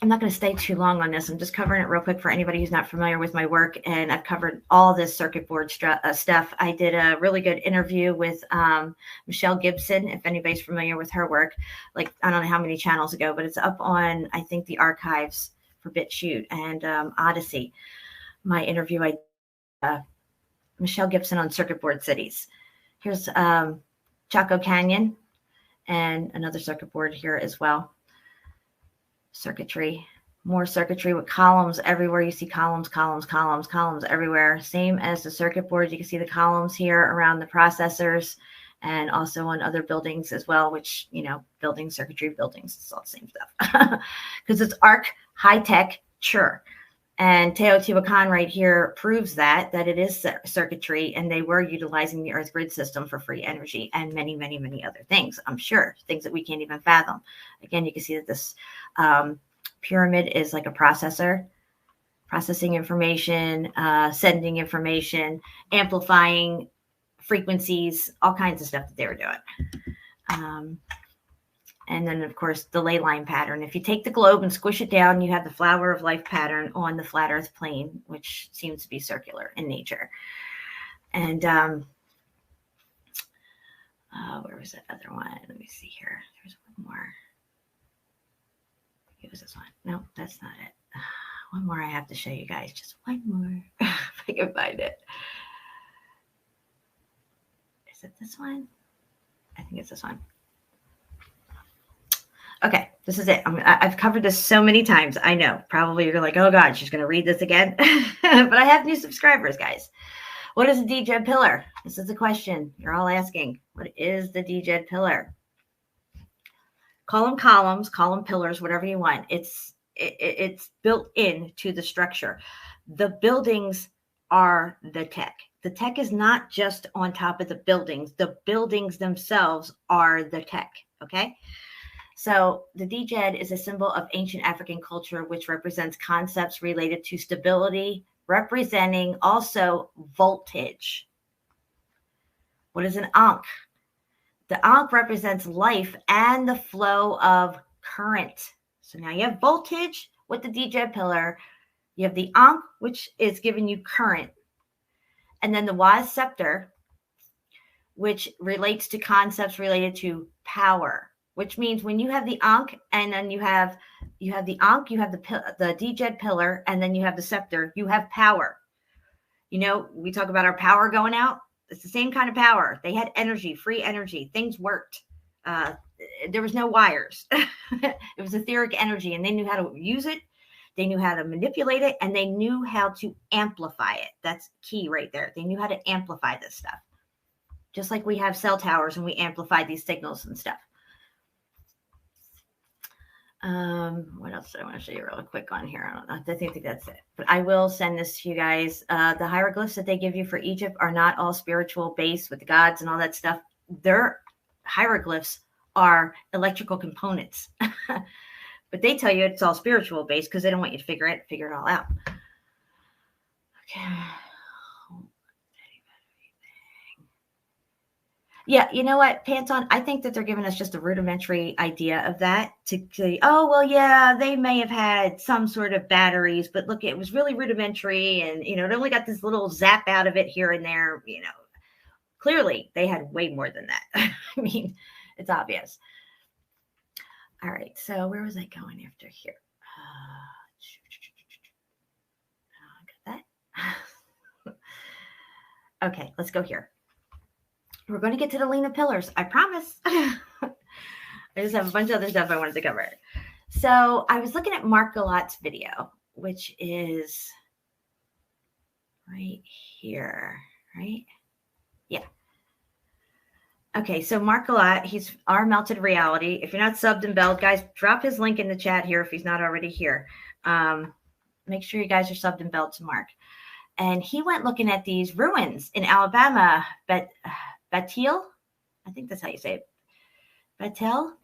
I'm not going to stay too long on this. I'm just covering it real quick for anybody who's not familiar with my work. And I've covered all this circuit board stuff. I did a really good interview with Michelle Gibson, if anybody's familiar with her work. Like, I don't know how many channels ago, but it's up on, I think, the archives for BitChute and Odyssey. My interview, Michelle Gibson on circuit board cities. Here's Chaco Canyon and another circuit board here as well. Circuitry, more circuitry with columns everywhere. You see columns, columns, columns, columns everywhere. Same as the circuit board. You can see the columns here around the processors and also on other buildings as well, which, you know, building circuitry, buildings, it's all the same stuff because it's ARC high-tech sure. And Teotihuacan right here proves that it is circuitry, and they were utilizing the Earth grid system for free energy and many, many, many other things. I'm sure things that we can't even fathom. Again, you can see that this pyramid is like a processor, processing information, sending information, amplifying frequencies, all kinds of stuff that they were doing. And then, of course, the ley line pattern. If you take the globe and squish it down, you have the flower of life pattern on the flat earth plane, which seems to be circular in nature. And where was that other one? Let me see here. There's one more. It was this one. No, that's not it. One more I have to show you guys. Just one more. If I can find it. Is it this one? I think it's this one. Okay, this is it. I've covered this so many times. I know. Probably you're like, oh, God, she's going to read this again. But I have new subscribers, guys. What is a DJed pillar? This is the question you're all asking. What is the DJed pillar? Call them columns, call them pillars, whatever you want. It's built into the structure. The buildings are the tech. The tech is not just on top of the buildings. The buildings themselves are the tech, okay? So the DJed is a symbol of ancient African culture, which represents concepts related to stability, representing also voltage. What is an Ankh? The Ankh represents life and the flow of current. So now you have voltage with the DJed pillar. You have the Ankh, which is giving you current. And then the Waz scepter, which relates to concepts related to power, which means when you have the Ankh and then you have the Ankh, you have the DJed pillar, and then you have the scepter, you have power. You know, we talk about our power going out. It's the same kind of power. They had energy, free energy. Things worked. There was no wires. It was etheric energy, and they knew how to use it. They knew how to manipulate it, and they knew how to amplify it. That's key right there. They knew how to amplify this stuff. Just like we have cell towers and we amplify these signals and stuff. What else do I want to show you real quick on here? I think that's it. But I will send this to you guys. The hieroglyphs that they give you for Egypt are not all spiritual based with the gods and all that stuff. Their hieroglyphs are electrical components. But they tell you it's all spiritual based because they don't want you to figure it all out. Okay. Yeah, you know what, Panton? I think that they're giving us just a rudimentary idea of that to say, oh, well, yeah, they may have had some sort of batteries, but look, it was really rudimentary and, it only got this little zap out of it here and there, Clearly, they had way more than that. I mean, it's obvious. All right, so where was I going after here? Got that. Okay, let's go here. We're going to get to the Lena pillars. I promise. I just have a bunch of other stuff I wanted to cover. So I was looking at Mark Galat's video, which is right here, right? Yeah. Okay, so Mark Galat, he's our Melted Reality. If you're not subbed and belled, guys, drop his link in the chat here if he's not already here. Make sure you guys are subbed and belled to Mark. And he went looking at these ruins in Alabama, Bethel, I think that's how you say it. Bethel,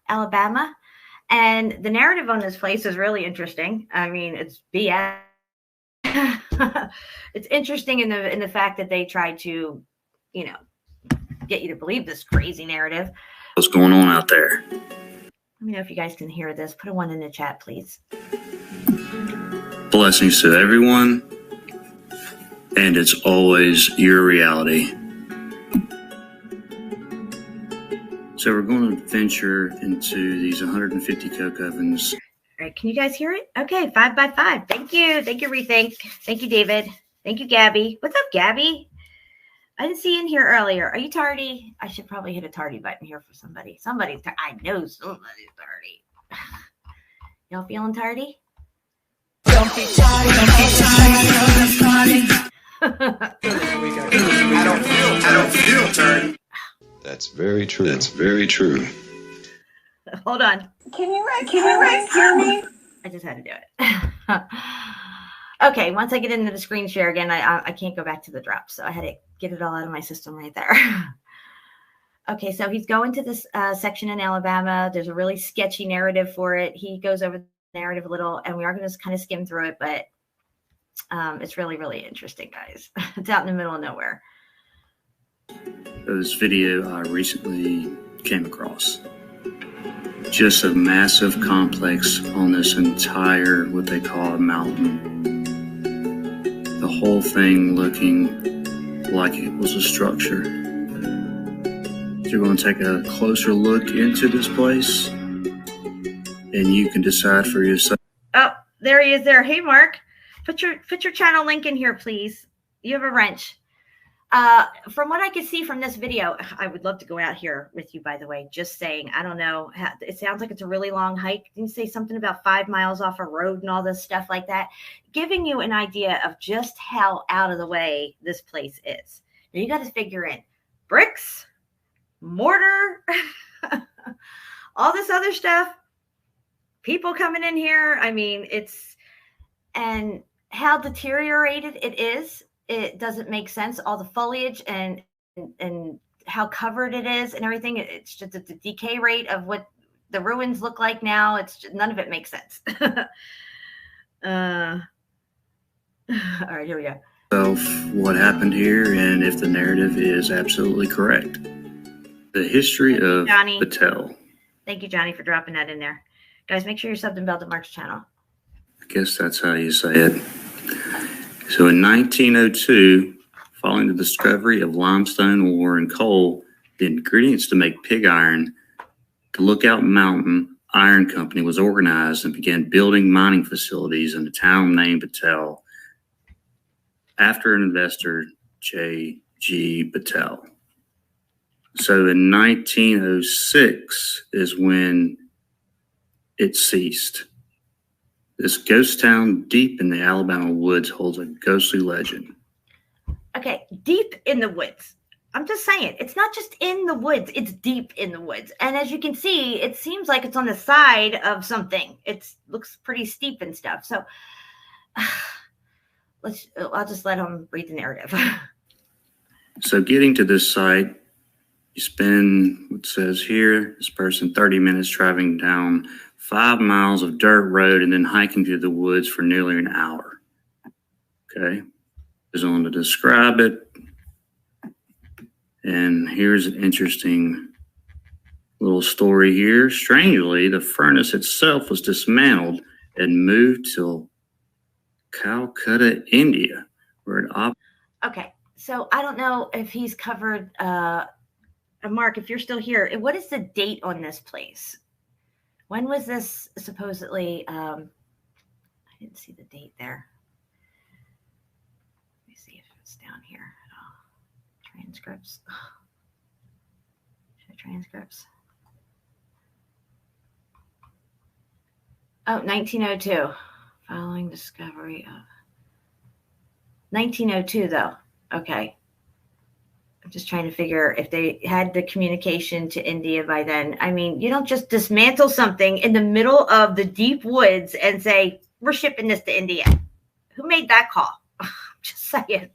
Alabama. And the narrative on this place is really interesting. I mean, it's BS. It's interesting in the fact that they try to, get you to believe this crazy narrative. What's going on out there? Let me know if you guys can hear this. Put a 1 in the chat, please. Blessings to everyone. And it's always your reality. So we're going to venture into these 150 coke ovens. All right, can you guys hear it? Okay, 5 by 5. Thank you, Rethink. Thank you, David. Thank you, Gabby. What's up, Gabby? I didn't see you in here earlier. Are you tardy? I should probably hit a tardy button here for somebody. I know somebody's tardy. Y'all feeling tardy? Don't be tardy, I don't feel tardy. That's very true. Hold on. Can you hear me? I just had to do it. Okay, once I get into the screen share again, I can't go back to the drop. So I had to get it all out of my system right there. Okay, so he's going to this section in Alabama. There's a really sketchy narrative for it. He goes over the narrative a little, and we are going to kind of skim through it, but it's really, really interesting, guys. It's out in the middle of nowhere. This video I recently came across. just a massive complex on this entire, what they call a mountain. The whole thing looking like it was a structure. So you're going to take a closer look into this place, and you can decide for yourself. Oh, there he is there. Hey, Mark, put your channel link in here, please. You have a wrench. From what I could see from this video, I would love to go out here with you, by the way, just saying, I don't know. It sounds like it's a really long hike. Didn't you say something about 5 miles off a road and all this stuff like that? Giving you an idea of just how out of the way this place is. Now you got to figure in bricks, mortar, all this other stuff, people coming in here. I mean, and how deteriorated it is. It doesn't make sense. All the foliage and how covered it is and everything. It's just the decay rate of what the ruins look like now. It's just, none of it makes sense. All right, here we go. What happened here, and if the narrative is absolutely correct. The history of Johnny. Battelle. Thank you, Johnny, for dropping that in there. Guys, make sure you're subbed and belled to Mark's channel. I guess that's how you say it. So in 1902, following the discovery of limestone ore and coal, the ingredients to make pig iron, the Lookout Mountain Iron Company was organized and began building mining facilities in a town named Battelle after an investor, J.G. Battelle. So in 1906 is when it ceased. This ghost town deep in the Alabama woods holds a ghostly legend. Okay, deep in the woods. I'm just saying, it's not just in the woods, it's deep in the woods. And as you can see, it seems like it's on the side of something. It looks pretty steep and stuff. So I'll just let him read the narrative. So getting to this site, you spend, what says here, this person 30 minutes driving down 5 miles of dirt road and then hiking through the woods for nearly an hour. Okay. Goes on to describe it. And here's an interesting little story here. Strangely, the furnace itself was dismantled and moved to Calcutta, India, where it Okay. So I don't know if he's covered, Mark, if you're still here, what is the date on this place? When was this supposedly? I didn't see the date there. Let me see if it's down here at all. Transcripts. Show transcripts. Oh, 1902. Following discovery of 1902, though. Okay. I'm just trying to figure if they had the communication to India by then. I mean, you don't just dismantle something in the middle of the deep woods and say, we're shipping this to India. Who made that call? Just saying.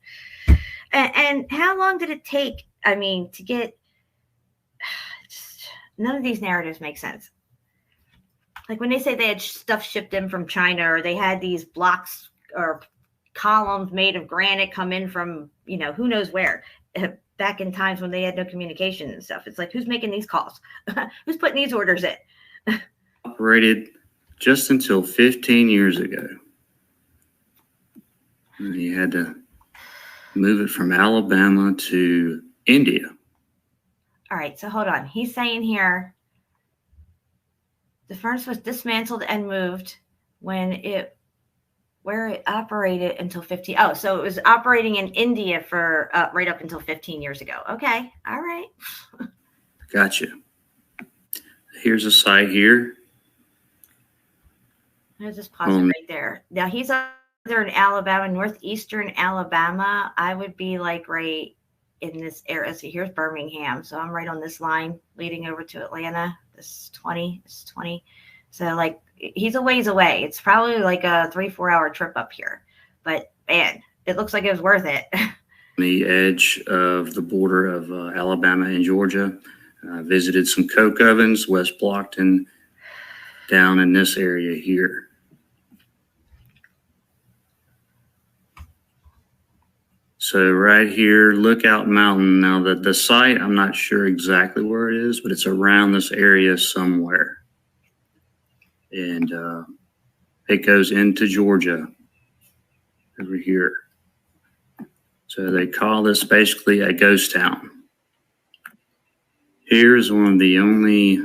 And how long did it take, I mean, to get, none of these narratives make sense. Like when they say they had stuff shipped in from China, or they had these blocks or columns made of granite come in from, who knows where. Back in times when they had no communication and stuff. It's like, who's making these calls? Who's putting these orders in? operated just until 15 years ago. And he had to move it from Alabama to India. All right, so hold on. He's saying here, the furnace was dismantled and moved where it operated until 15. Oh, so it was operating in India for right up until 15 years ago. Okay. All right. Gotcha. Here's a site here. There's this pause right there. Now he's either in Alabama, northeastern Alabama. I would be like right in this area. So here's Birmingham. So I'm right on this line leading over to Atlanta. This is 20. This is 20. So like he's a ways away. It's probably like a 3-4 hour trip up here. But man, it looks like it was worth it. The edge of the border of Alabama and Georgia. Visited some coke ovens, West Blockton, down in this area here. So right here, Lookout Mountain. Now the site, I'm not sure exactly where it is, but it's around this area somewhere. And it goes into Georgia over here. So they call this basically a ghost town. Here's one of the only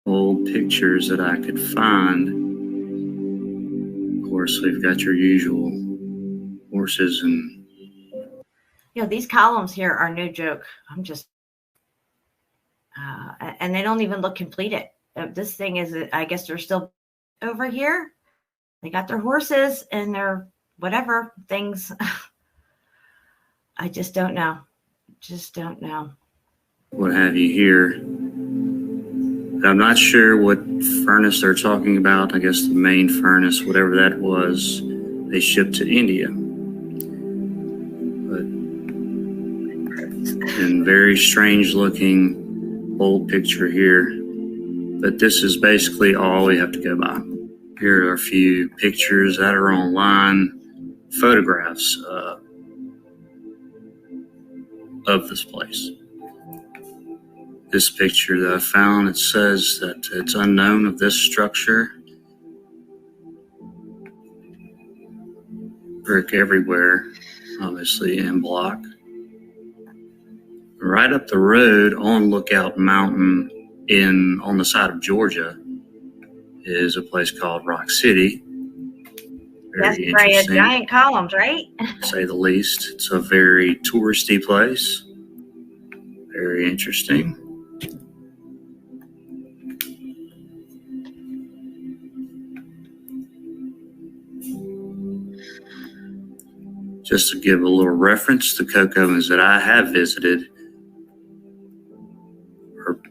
old pictures that I could find. Of course, we've got your usual horses and these columns here are no joke. I'm just and they don't even look completed. This thing is, I guess they're still over here. They got their horses and their whatever things. I just don't know. What have you here. I'm not sure what furnace they're talking about. I guess the main furnace, whatever that was, they shipped to India. But and very strange looking old picture here. But this is basically all we have to go by. Here are a few pictures that are online, photographs of this place. This picture that I found, it says that it's unknown of this structure. Brick everywhere, obviously, and block. Right up the road on Lookout Mountain on the side of Georgia is a place called Rock City. That's right, giant columns, right? To say the least. It's a very touristy place. Very interesting. Just to give a little reference, the coke ovens that I have visited are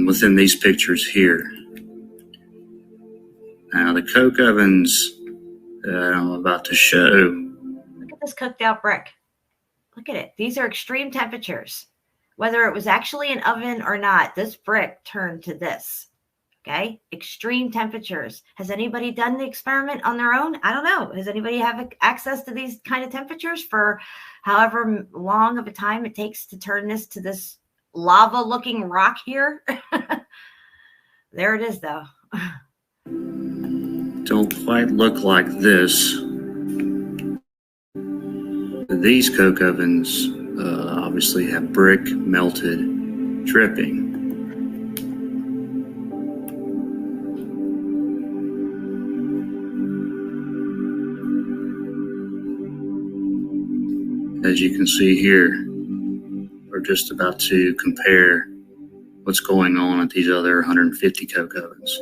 within these pictures here. Now, the coke ovens that I'm about to show. Look at this cooked out brick. Look at it. These are extreme temperatures. Whether it was actually an oven or not, this brick turned to this. Okay, extreme temperatures. Has anybody done the experiment on their own? I don't know. Does anybody have access to these kind of temperatures for however long of a time it takes to turn this to this lava-looking rock here? There it is, though. Don't quite look like this. These coke ovens obviously have brick melted dripping. As you can see here, we're just about to compare what's going on at these other 150 coke ovens.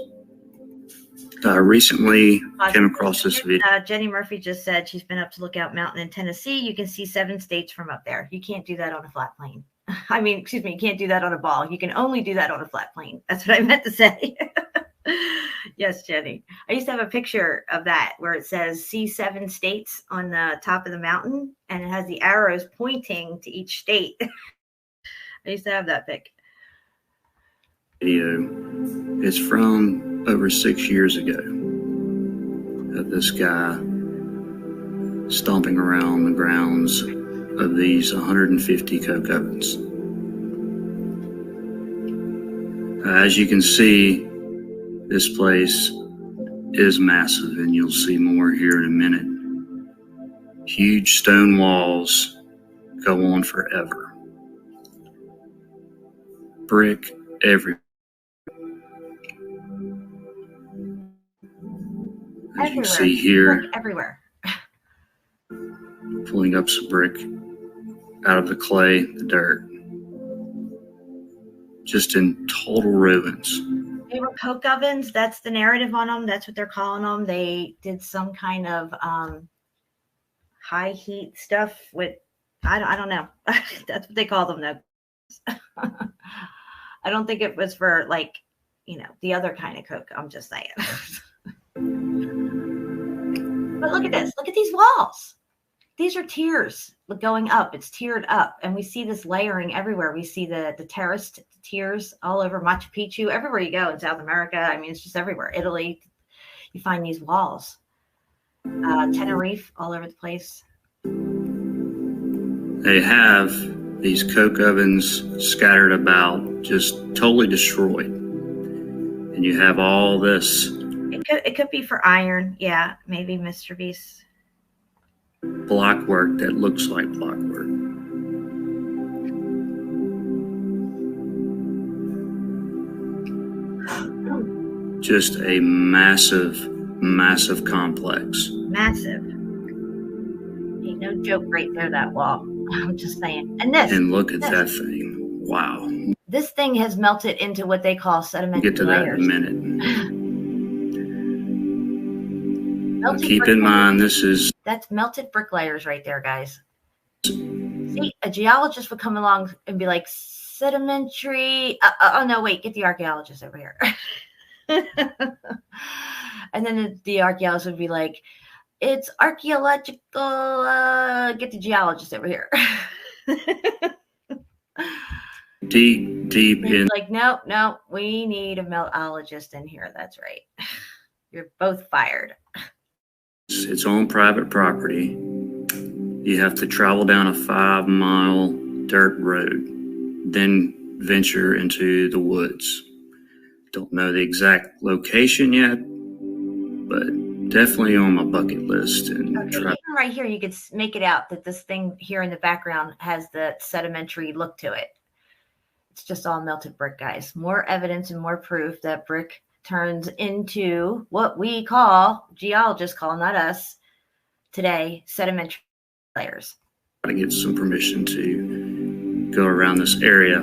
I recently came across this video. Jenny Murphy just said she's been up to Lookout Mountain in Tennessee. You can see 7 states from up there. You can't do that on a flat plane. I mean, excuse me, you can't do that on a ball. You can only do that on a flat plane. That's what I meant to say. Yes, Jenny. I used to have a picture of that where it says see 7 states on the top of the mountain, and it has the arrows pointing to each state. I used to have that pic. Video. It's from over 6 years ago of this guy stomping around the grounds of these 150 coke ovens. As you can see, this place is massive, and you'll see more here in a minute. Huge stone walls go on forever. Brick everywhere. As you can see here, everywhere. pulling up some brick out of the clay, the dirt. Just in total ruins. They were coke ovens. That's the narrative on them. That's what they're calling them. They did some kind of high heat stuff with, I don't know. That's what they call them though. I don't think it was for like, the other kind of coke. I'm just saying. But look at this. Look at these walls. These are tiers going up. It's tiered up. And we see this layering everywhere. We see the terraced tiers all over Machu Picchu. Everywhere you go in South America. I mean, it's just everywhere. Italy, you find these walls. Tenerife, all over the place. they have these coke ovens scattered about, just totally destroyed. And you have all this. It could be for iron. Yeah, maybe Mr. Beast. Blockwork that looks like blockwork. Just a massive, massive complex. Massive. Ain't no joke right there, that wall. I'm just saying. And look at that thing. Wow. This thing has melted into what they call sedimentary We'll get to that layers. in a minute. Keep in mind, that's melted brick layers right there, guys. See, a geologist would come along and be like, sedimentary. Oh, no, wait, get the archaeologist over here. And then the archaeologist would be like, it's archaeological. Get the geologist over here. deep in. Like, no, we need a meltologist in here. That's right. You're both fired. It's on private property. You have to travel down a 5-mile dirt road, then venture into the woods. Don't know the exact location yet, but definitely on my bucket list. And even right here, you could make it out that this thing here in the background has the sedimentary look to it. It's just all melted brick, guys. More evidence and more proof that brick turns into what we call, geologists call, not us, today, sedimentary layers. Got to get some permission to go around this area.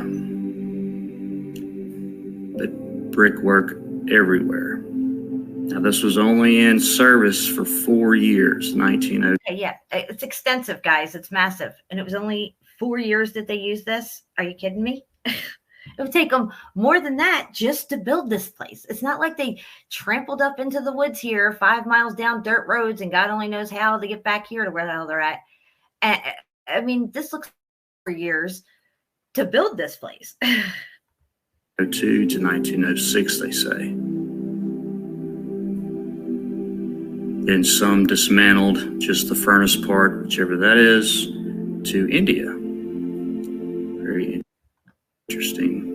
But brickwork everywhere. Now, this was only in service for 4 years, 1902. Okay, yeah, it's extensive, guys. It's massive. And it was only 4 years that they used this. Are you kidding me? It would take them more than that just to build this place. It's not like they trampled up into the woods here, 5 miles down dirt roads, and God only knows how to get back here to where the hell they're at. And, I mean, this looks for years to build this place. 1902 to 1906, they say. Then some dismantled just the furnace part, whichever that is, to India. Very interesting.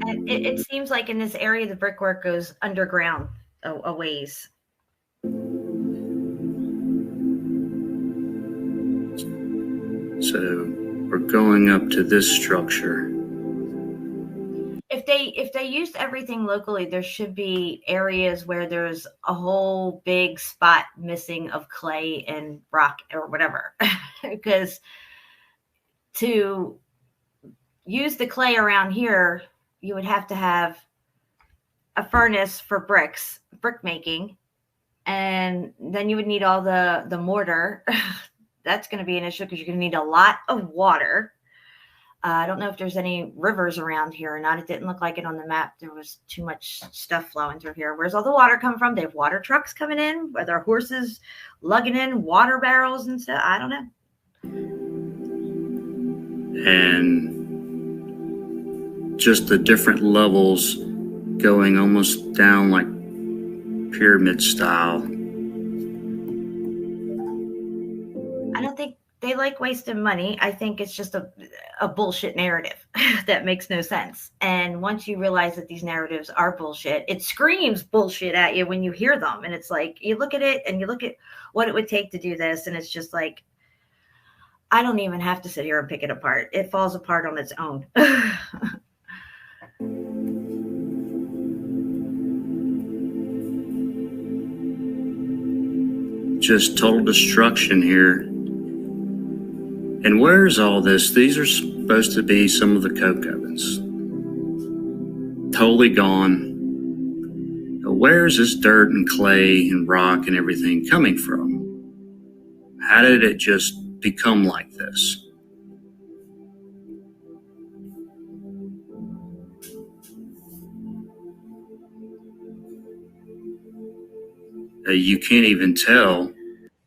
And it seems like in this area, the brickwork goes underground a ways. So we're going up to this structure. If they used everything locally, there should be areas where there's a whole big spot missing of clay and rock or whatever. Because to use the clay around here, you would have to have a furnace for brick making, and then you would need all the mortar. That's going to be an issue because you're going to need a lot of water. I don't know if there's any rivers around here or not. It didn't look like it on the map. There was too much stuff flowing through here. Where's all the water come from? They have water trucks coming in, where there are horses lugging in water barrels and stuff. I don't know. And just the different levels going almost down like pyramid style. I don't think they like wasting money. I think it's just a bullshit narrative that makes no sense. And once you realize that these narratives are bullshit, it screams bullshit at you when you hear them. And it's like, you look at it and you look at what it would take to do this. And it's just like, I don't even have to sit here and pick it apart. It falls apart on its own. Just total destruction here. And where's all this? These are supposed to be some of the coke ovens. Totally gone. Where's this dirt and clay and rock and everything coming from? How did it just become like this? You can't even tell.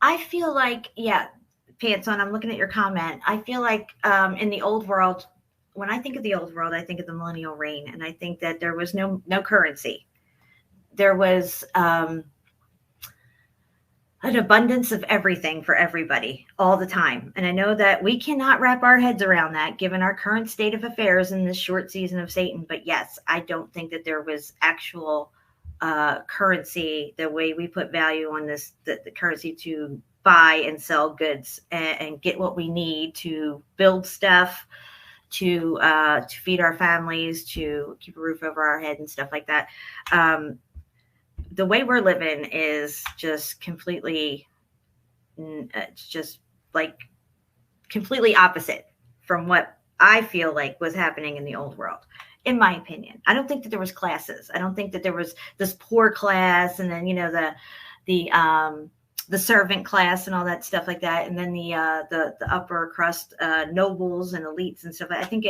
I feel like, yeah, Pants on, I'm looking at your comment. I feel like in the old world, when I think of the old world, I think of the millennial reign, and I think that there was no currency. There was an abundance of everything for everybody all the time. And I know that we cannot wrap our heads around that given our current state of affairs in this short season of Satan. But yes, I don't think that there was actual currency, the way we put value on this, the currency to buy and sell goods and get what we need to build stuff, to feed our families, to keep a roof over our head and stuff like that. The way we're living is just completely, it's just like completely opposite from what I feel like was happening in the old world, in my opinion. I don't think that there was classes. I don't think that there was this poor class and then, you know, the servant class and all that stuff like that. And then the upper crust nobles and elites and stuff. I think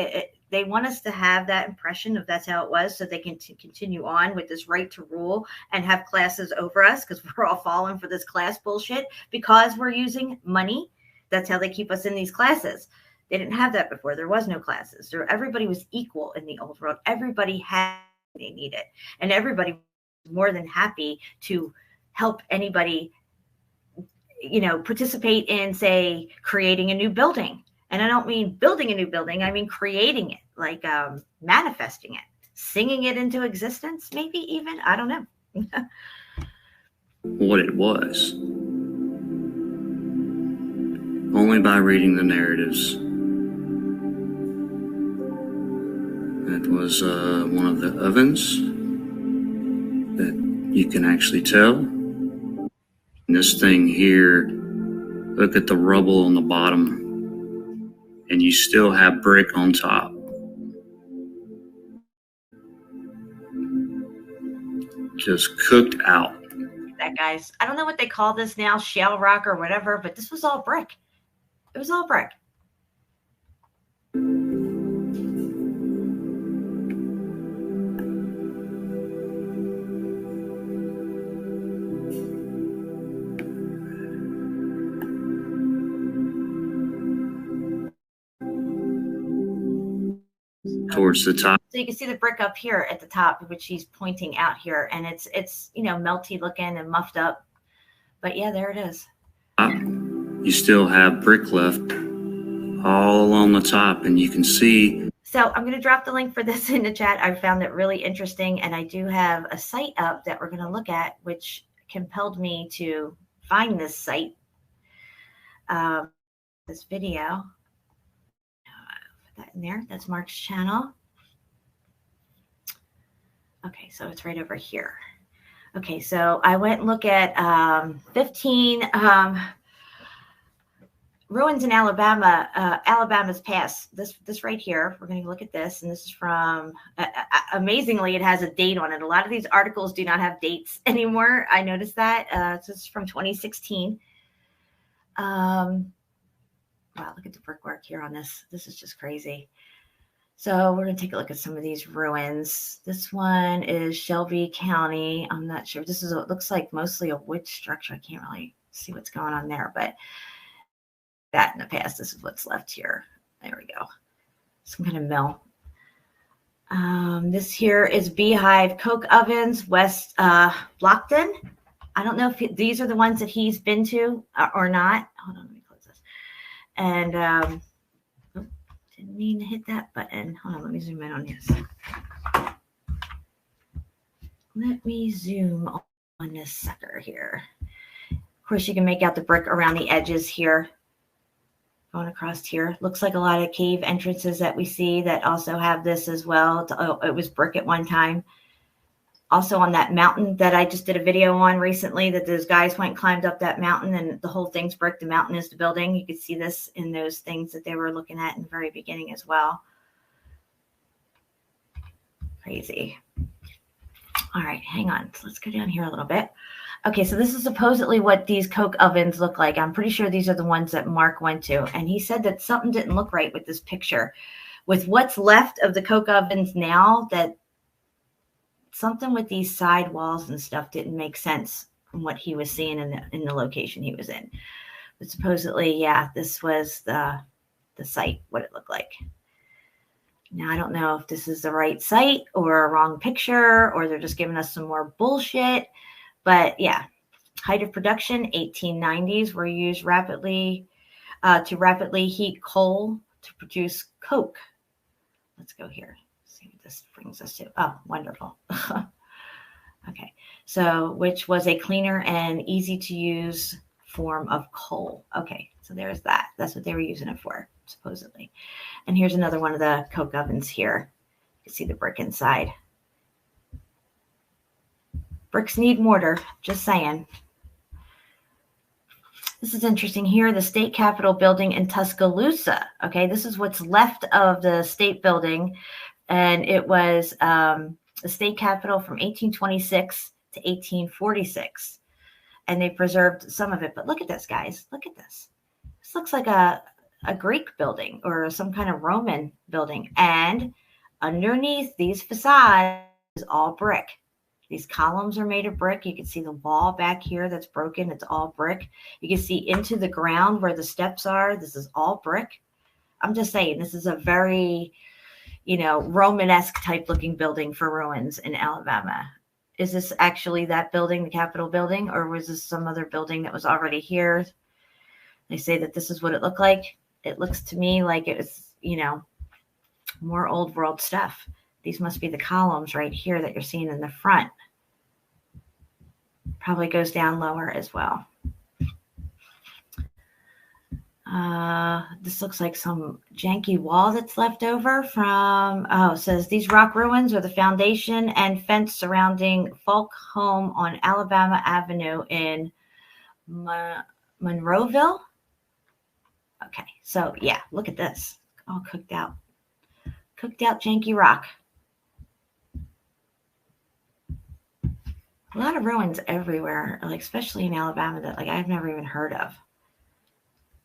they want us to have that impression of that's how it was so they can continue on with this right to rule and have classes over us because we're all falling for this class bullshit because we're using money. That's how they keep us in these classes. They didn't have that before. There was no classes. Everybody was equal in the old world. Everybody had what they needed. And everybody was more than happy to help anybody, you know, participate in, say, creating a new building. And I don't mean building a new building. I mean creating it, like manifesting it, singing it into existence, maybe even. I don't know. What it was. Only by reading the narratives. It was one of the ovens that you can actually tell. And this thing here, look at the rubble on the bottom. And you still have brick on top. Just cooked out. That, guys, I don't know what they call this now, shell rock or whatever, but this was all brick. It was all brick. Towards the top. So you can see the brick up here at the top, which he's pointing out here, and it's you know, melty looking and muffed up. But yeah, there it is. You still have brick left all along the top, and you can see. So I'm going to drop the link for this in the chat. I found it really interesting, and I do have a site up that we're going to look at, which compelled me to find this site, this video. That in there. That's Mark's channel. Okay, so it's right over here. Okay, so I went and looked at 15 ruins in Alabama, Alabama's past. This right here, we're going to look at this, and this is from, amazingly, it has a date on it. A lot of these articles do not have dates anymore. I noticed that. This is from 2016. Wow, look at the brickwork here on this. This is just crazy. So we're going to take a look at some of these ruins. This one is Shelby County. I'm not sure. This is, it looks like mostly a wood structure. I can't really see what's going on there, but that in the past, this is what's left here. There we go. Some kind of mill. This here is Beehive Coke Ovens, West Blockton. I don't know if these are the ones that he's been to or not. Hold on. And didn't mean to hit that button. Hold on, let me zoom in on this. Let me zoom on this sucker here. Of course, you can make out the brick around the edges here. Going across here. Looks like a lot of cave entrances that we see that also have this as well. Oh, it was brick at one time. Also on that mountain that I just did a video on recently, that those guys went and climbed up that mountain and the whole thing's brick. The mountain is the building. You could see this in those things that they were looking at in the very beginning as well. Crazy. All right, hang on. So let's go down here a little bit. Okay, so this is supposedly what these coke ovens look like. I'm pretty sure these are the ones that Mark went to. And he said that something didn't look right with this picture. With what's left of the coke ovens now, that something with these side walls and stuff didn't make sense from what he was seeing in the location he was in. But supposedly, yeah, this was the site, what it looked like. Now, I don't know if this is the right site or a wrong picture, or they're just giving us some more bullshit. But yeah, Height of production, 1890s, were used to rapidly heat coal to produce coke. Let's go here. See what this brings us to. Oh, wonderful. Okay, so which was a cleaner and easy to use form of coal. Okay, so there's that. That's what they were using it for, supposedly. And here's another one of the coke ovens here. You see the brick inside. Bricks need mortar, just saying. This is interesting here, the state capitol building in Tuscaloosa. Okay, this is what's left of the state building. And it was the state capitol from 1826 to 1846. And they preserved some of it. But look at this, guys. Look at this. This looks like a Greek building or some kind of Roman building. And underneath these facades is all brick. These columns are made of brick. You can see the wall back here that's broken. It's all brick. You can see into the ground where the steps are. This is all brick. I'm just saying, this is a very, Romanesque type looking building for ruins in Alabama. Is this actually that building, the Capitol building, or was this some other building that was already here? They say that this is what it looked like. It looks to me like it was, more old world stuff. These must be the columns right here that you're seeing in the front. Probably goes down lower as well. This looks like some janky wall that's left over from, it says these rock ruins are the foundation and fence surrounding Falk Home on Alabama Avenue in Monroeville. Okay, so yeah, look at this. All cooked out janky rock. A lot of ruins everywhere, like especially in Alabama that like I've never even heard of.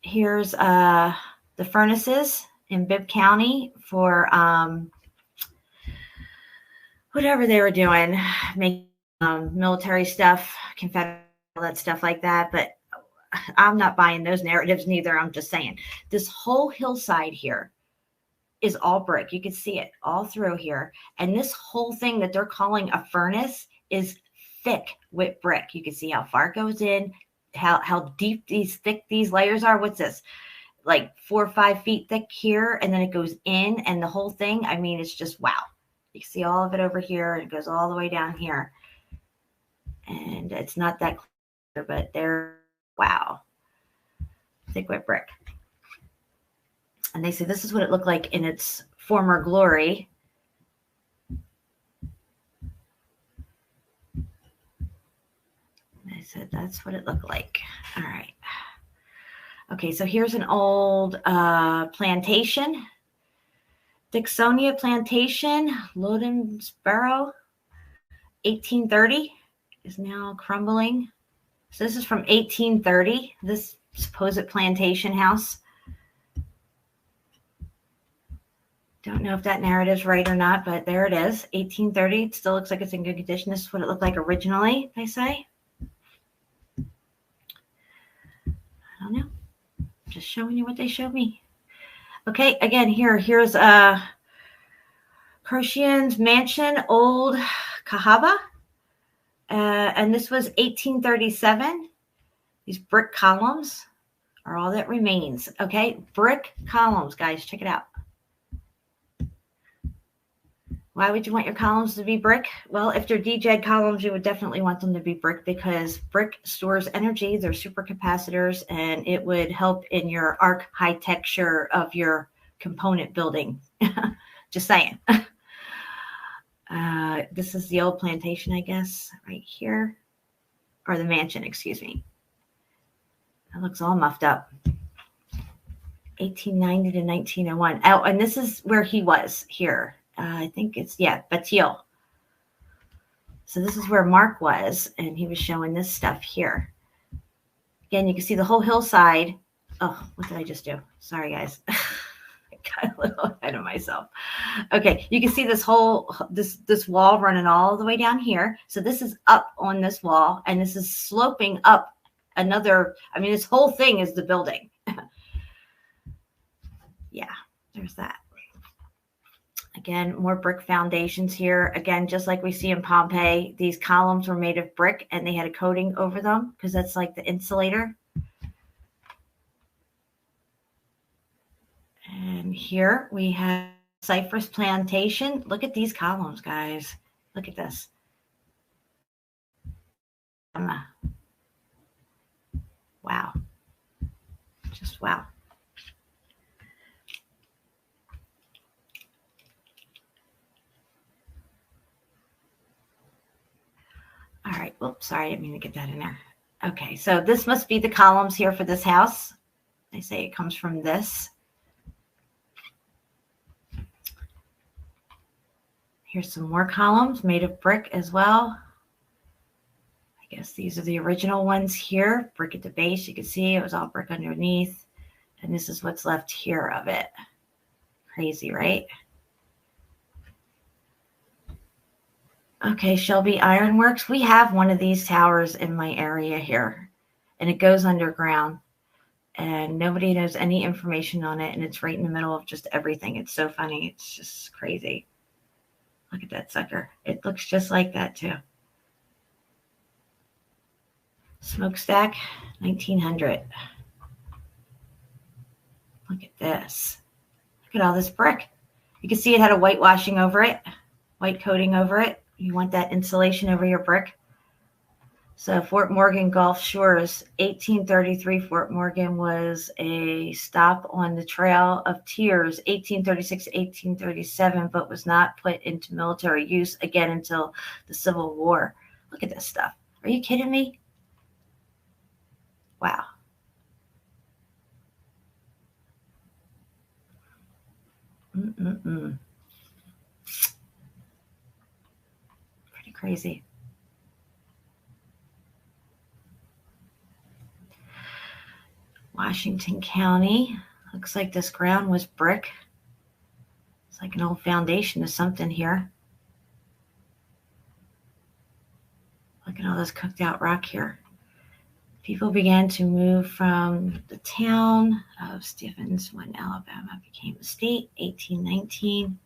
Here's the furnaces in Bibb County for whatever they were doing, making military stuff, Confederate, all that stuff like that. But I'm not buying those narratives neither. I'm just saying this whole hillside here is all brick. You can see it all through here. And this whole thing that they're calling a furnace is thick with brick. You can see how far it goes in, how deep thick these layers are. What's this? Like 4 or 5 feet thick here, and then it goes in, and the whole thing, I mean, it's just wow. You can see all of it over here, and it goes all the way down here. And it's not that clear, but they're wow. Thick wet brick. And they say this is what it looked like in its former glory. I said that's what it looked like. All right. Okay, so here's an old plantation. Dicksonia Plantation, Loudonsboro, 1830, is now crumbling. So this is from 1830, this supposed plantation house. Don't know if that narrative's right or not, but there it is, 1830. It still looks like it's in good condition. This is what it looked like originally, they say. I don't know. Just showing you what they showed me. Okay, again, here's Croshian's Mansion, Old Cahaba. And this was 1837. These brick columns are all that remains. Okay, brick columns, guys, check it out. Why would you want your columns to be brick? Well, if they're DJed columns, you would definitely want them to be brick because brick stores energy. They're supercapacitors, and it would help in your architecture of your component building. Just saying. This is the old plantation, I guess, right here. Or the mansion, excuse me. That looks all muffed up. 1890 to 1901. Oh, and this is where he was here. I think it's, Batille. So this is where Mark was, and he was showing this stuff here. Again, you can see the whole hillside. Oh, what did I just do? Sorry, guys. I got a little ahead of myself. Okay, you can see this whole, this wall running all the way down here. So this is up on this wall, and this is sloping up another, I mean, this whole thing is the building. Yeah, there's that. Again, more brick foundations here. Again, just like we see in Pompeii, these columns were made of brick and they had a coating over them because that's like the insulator. And here we have cypress plantation. Look at these columns, guys. Look at this. Wow. Just wow. All right. Whoops, sorry, I didn't mean to get that in there. Okay, so this must be the columns here for this house. They say it comes from this. Here's some more columns made of brick as well. I guess these are the original ones here. Brick at the base. You can see it was all brick underneath. And this is what's left here of it. Crazy, right? Okay, Shelby Ironworks. We have one of these towers in my area here. And it goes underground. And nobody knows any information on it. And it's right in the middle of just everything. It's so funny. It's just crazy. Look at that sucker. It looks just like that too. Smokestack, 1900. Look at this. Look at all this brick. You can see it had a whitewashing over it, white coating over it. You want that insulation over your brick. So Fort Morgan Gulf Shores, 1833. Fort Morgan was a stop on the Trail of Tears, 1836 to 1837, but was not put into military use again until the Civil War. Look at this stuff. Are you kidding me? Wow. Pretty crazy. Washington County. Looks like this ground was brick. It's like an old foundation of something here. Look at all this cooked out rock here. People began to move from the town of Stephens when Alabama became a state, 1819.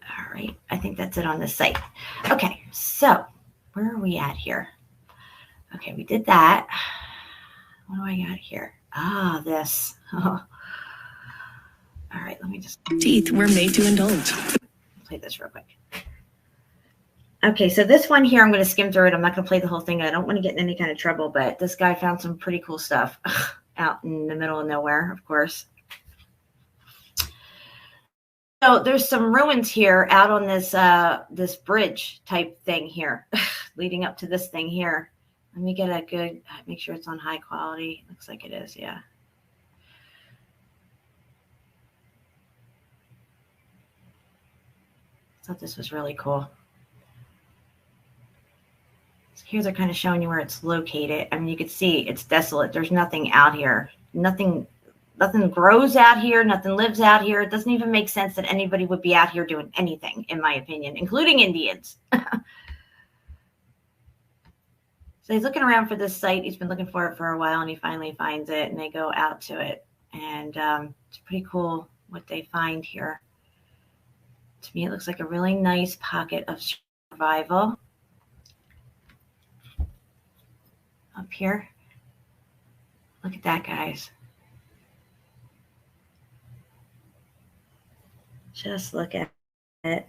All right, I think that's it on this site. Okay, so where are we at here? Okay, we did that. What do I got here? Ah, this. Oh. All right, let me just... Teeth were made to indulge. Play this real quick. Okay, so this one here, I'm going to skim through it. I'm not going to play the whole thing. I don't want to get in any kind of trouble, but this guy found some pretty cool stuff out in the middle of nowhere, of course. So there's some ruins here out on this this bridge type thing here, leading up to this thing here. Let me get a good, make sure it's on high quality. Looks like it is, yeah. I thought this was really cool. So here they're kind of showing you where it's located. I mean, you can see it's desolate. There's nothing out here. Nothing grows out here. Nothing lives out here. It doesn't even make sense that anybody would be out here doing anything, in my opinion, including Indians. So he's looking around for this site. He's been looking for it for a while, and he finally finds it, and they go out to it. And it's pretty cool what they find here. To me, it looks like a really nice pocket of survival. Up here. Look at that, guys. Just look at it.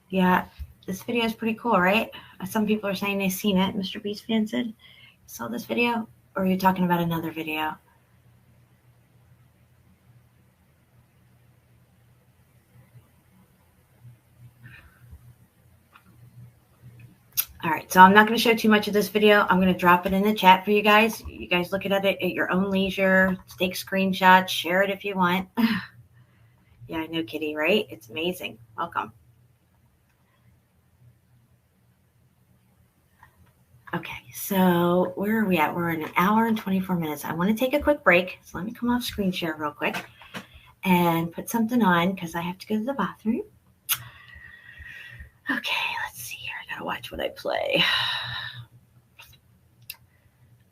Yeah, this video is pretty cool, right? Some people are saying they've seen it. Mr. Beast fan said, saw this video? Or are you talking about another video? All right, so I'm not going to show too much of this video. I'm going to drop it in the chat for you guys. You guys look at it at your own leisure. Take screenshots. Share it if you want. Yeah, I know, Kitty, right? It's amazing. Welcome. Okay, so where are we at? We're in 1 hour and 24 minutes. I want to take a quick break. So let me come off screen share real quick and put something on because I have to go to the bathroom. Okay, let's see here. I gotta watch what I play.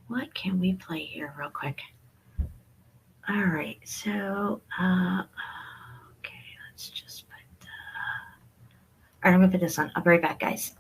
what can we play here real quick? All right, so, okay, let's just put, all right, I'm gonna put this on. I'll be right back, guys.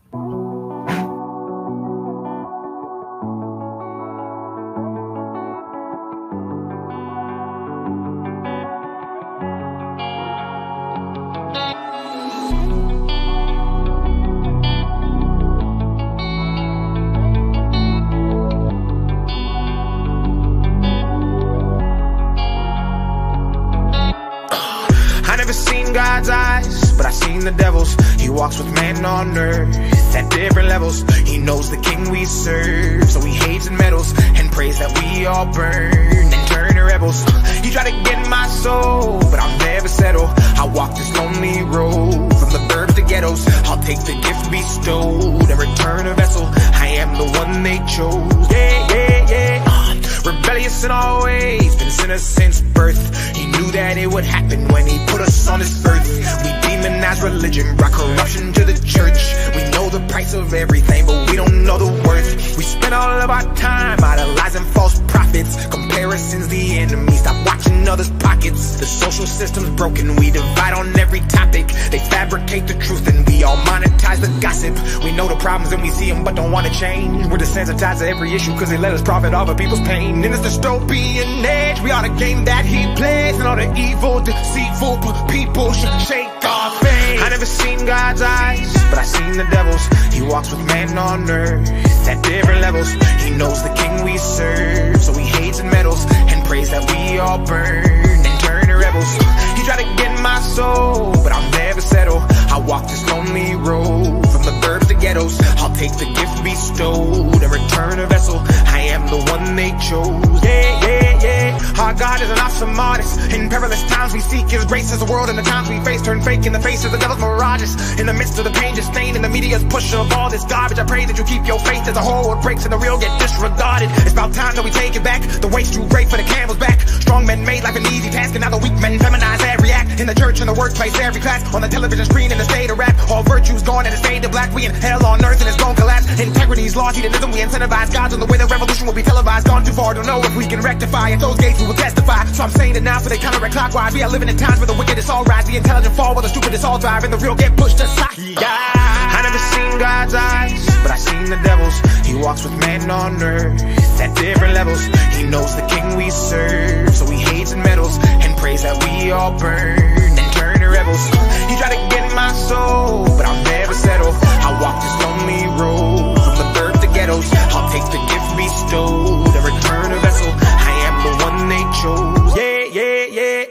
God's eyes, but I seen the devil's. He walks with man on earth at different levels. He knows the king we serve, so he hates and meddles and prays that we all burn and turn to rebels. He tried to get my soul, but I'll never settle. I walk this lonely road from the burbs to ghettos. I'll take the gift bestowed and return a vessel. I am the one they chose. Yeah, yeah, yeah. Rebellious in all ways, been sinners since birth. He knew that it would happen when he put us on this earth. We demonize religion, brought corruption to the church. We know the price of everything, but we don't know the worth. We spend all of our time idolizing false prophets. Comparison's the enemy, stop watching others' pockets. The social system's broken, we divide on every topic. They fabricate the truth and we all monetize the gossip. We know the problems and we see them but don't want to change. We're desensitized to every issue cause they let us profit off of people's pain. In this dystopian age, we are the game that he plays, and all the evil, deceitful people should shake our faith. I never seen God's eyes, but I seen the devil's. He walks with man on earth at different levels. He knows the king we serve, so he hates and meddles and prays that we all burn and turn to rebels. He tried to get my soul, but I'll never settle. I walk this lonely road from the burbs to ghettos. I'll take the gift bestowed and return a vessel. I am the one they chose. Yeah, yeah, yeah. Our God is an awesome artist. In perilous times we seek his grace as the world and the times we face turn fake in the face of the devil's mirages. In the midst of the pain just stained in the media's push of all this garbage, I pray that you keep your faith as the whole world breaks and the real get disregarded. It's about time that we take it back. The wait's too great for the camel's back. Strong men made life an easy task, and now the weak men feminize every act. In the church, in the workplace, every class, on the television screen, in the state of rap. All virtues gone and it's fade to black. We in hell on earth and it's gon' collapse. Integrity's lost, hedonism, we incentivize gods on the way the revolution will be televised. Gone too far, don't know if we can rectify. At those gates we will testify. So I'm saying it now so they counteract clockwise. We are living in times where the wickedest all rise, the intelligent fall while the stupidest all thrive, and the real get pushed aside. I never seen God's eyes, but I seen the devil's. He walks with man on earth at different levels. He knows the king we serve, so he hates and meddles and prays that we all burn and turn to rebels. He tried to get my soul, but I'll never settle. I walk this lonely road from the burbs to ghettos. I'll take the gift bestowed and return a vessel. I am the one they chose. Yeah, yeah, yeah.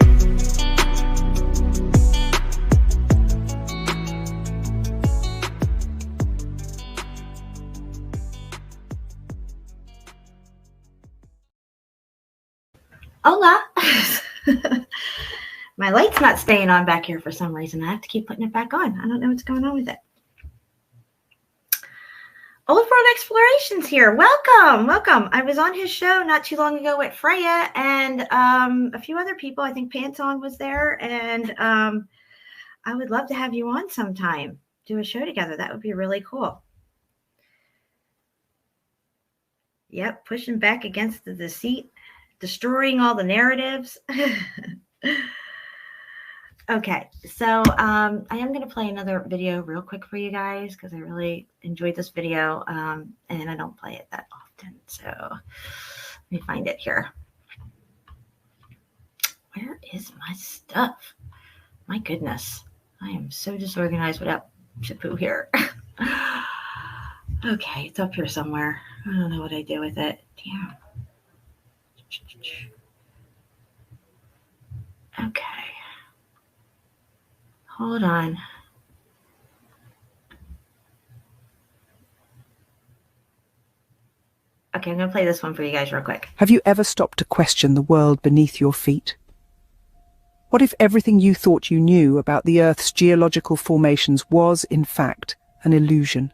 Hola. My light's not staying on back here for some reason. I have to keep putting it back on. I don't know what's going on with it. Old World Explorations here. Welcome. Welcome. I was on his show not too long ago with Freya and a few other people. I think Panton was there. And I would love to have you on sometime. Do a show together. That would be really cool. Yep. Pushing back against the deceit. Destroying all the narratives. Okay, so I am going to play another video real quick for you guys because I really enjoyed this video and I don't play it that often. So let me find it here. Where is my stuff? My goodness, I am so disorganized without Shapu here. Okay, it's up here somewhere. I don't know what I did with it. Damn. Okay. Hold on. Okay, I'm going to play this one for you guys real quick. Have you ever stopped to question the world beneath your feet? What if everything you thought you knew about the Earth's geological formations was, in fact, an illusion?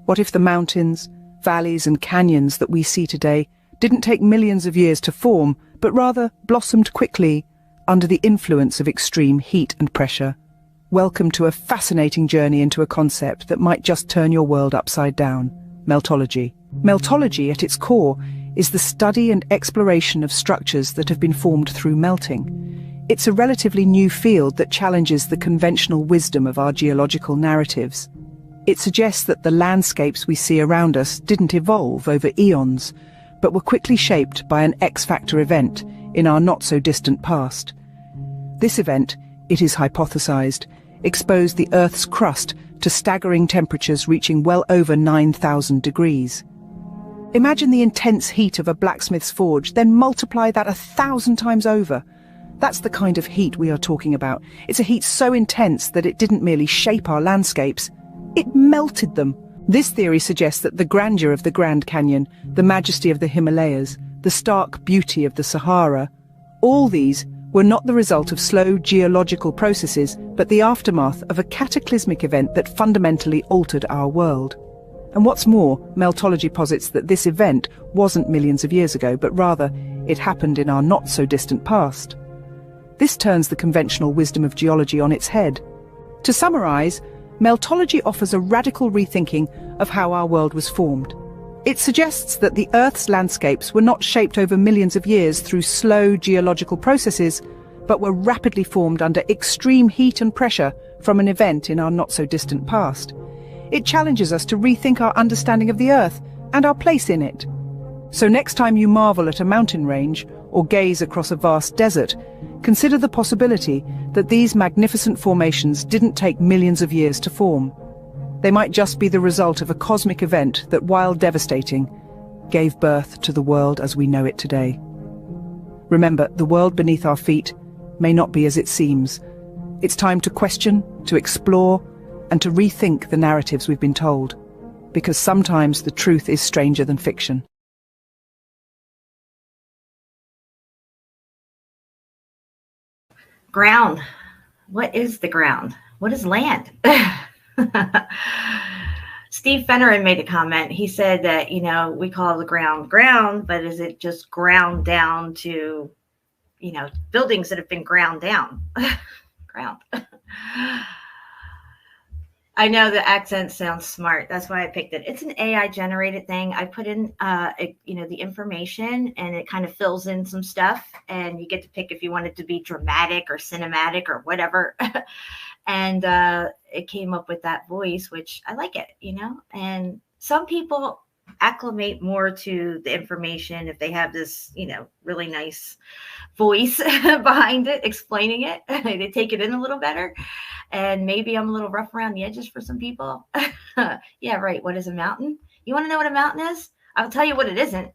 What if the mountains, valleys and canyons that we see today didn't take millions of years to form, but rather blossomed quickly under the influence of extreme heat and pressure? Welcome to a fascinating journey into a concept that might just turn your world upside down: meltology. Meltology, at its core, is the study and exploration of structures that have been formed through melting. It's a relatively new field that challenges the conventional wisdom of our geological narratives. It suggests that the landscapes we see around us didn't evolve over eons, but were quickly shaped by an X-factor event in our not-so-distant past. This event, it is hypothesized, exposed the Earth's crust to staggering temperatures reaching well over 9,000 degrees. Imagine the intense heat of a blacksmith's forge, then multiply that 1,000 times over. That's the kind of heat we are talking about. It's a heat so intense that it didn't merely shape our landscapes, it melted them. This theory suggests that the grandeur of the Grand Canyon, the majesty of the Himalayas, the stark beauty of the Sahara, all these were not the result of slow geological processes, but the aftermath of a cataclysmic event that fundamentally altered our world. And what's more, meltology posits that this event wasn't millions of years ago, but rather it happened in our not-so-distant past. This turns the conventional wisdom of geology on its head. To summarize, meltology offers a radical rethinking of how our world was formed. It suggests that the Earth's landscapes were not shaped over millions of years through slow geological processes, but were rapidly formed under extreme heat and pressure from an event in our not-so-distant past. It challenges us to rethink our understanding of the Earth and our place in it. So next time you marvel at a mountain range or gaze across a vast desert, consider the possibility that these magnificent formations didn't take millions of years to form. They might just be the result of a cosmic event that, while devastating, gave birth to the world as we know it today. Remember, the world beneath our feet may not be as it seems. It's time to question, to explore, and to rethink the narratives we've been told, because sometimes the truth is stranger than fiction. Ground. What is the ground? What is land? Steve Fennerin made a comment. He said that, we call the ground ground, but is it just ground down to, buildings that have been ground down? Ground. I know the accent sounds smart. That's why I picked it. It's an AI generated thing. I put in, the information, and it kind of fills in some stuff, and you get to pick if you want it to be dramatic or cinematic or whatever. And it came up with that voice, which I like it, and some people acclimate more to the information if they have this, really nice voice behind it, explaining it. They take it in a little better. And maybe I'm a little rough around the edges for some people. Yeah, right. What is a mountain? You want to know what a mountain is? I'll tell you what it isn't.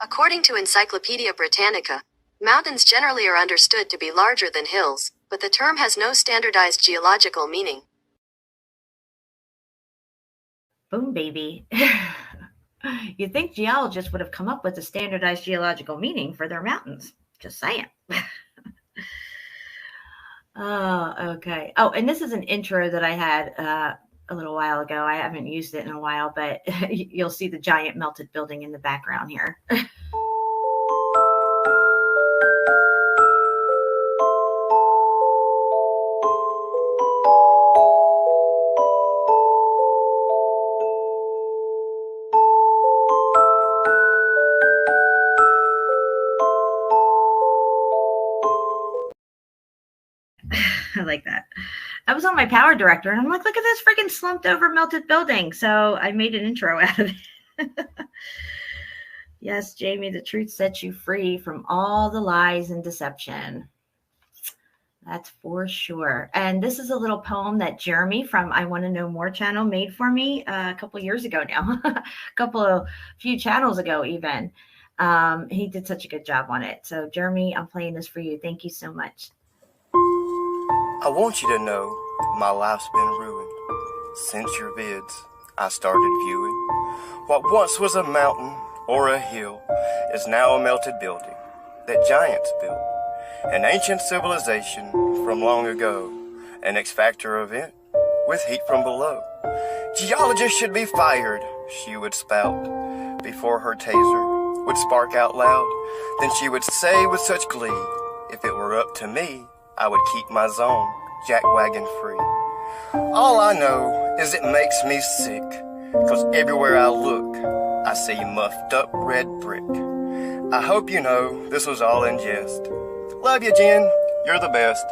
According to Encyclopedia Britannica, mountains generally are understood to be larger than hills, but the term has no standardized geological meaning. Boom, baby. You'd think geologists would have come up with a standardized geological meaning for their mountains. Just saying. Oh, okay. Oh, and this is an intro that I had a little while ago. I haven't used it in a while, but you'll see the giant melted building in the background here. I like that. I was on my power director, and I'm like, look at this freaking slumped over melted building. So I made an intro out of it. Yes, Jamie, the truth sets you free from all the lies and deception. That's for sure. And this is a little poem that Jeremy from I Want to Know More channel made for me a couple years ago now, few channels ago even. He did such a good job on it. So Jeremy, I'm playing this for you. Thank you so much. I want you to know my life's been ruined. Since your vids, I started viewing. What once was a mountain or a hill is now a melted building that giants built. An ancient civilization from long ago. An X-factor event with heat from below. Geologists should be fired, she would spout, before her taser would spark out loud. Then she would say with such glee, if it were up to me, I would keep my zone jackwagon free. All I know is it makes me sick. 'Cause everywhere I look, I see muffed up red brick. I hope you know this was all in jest. Love you, Jen. You're the best.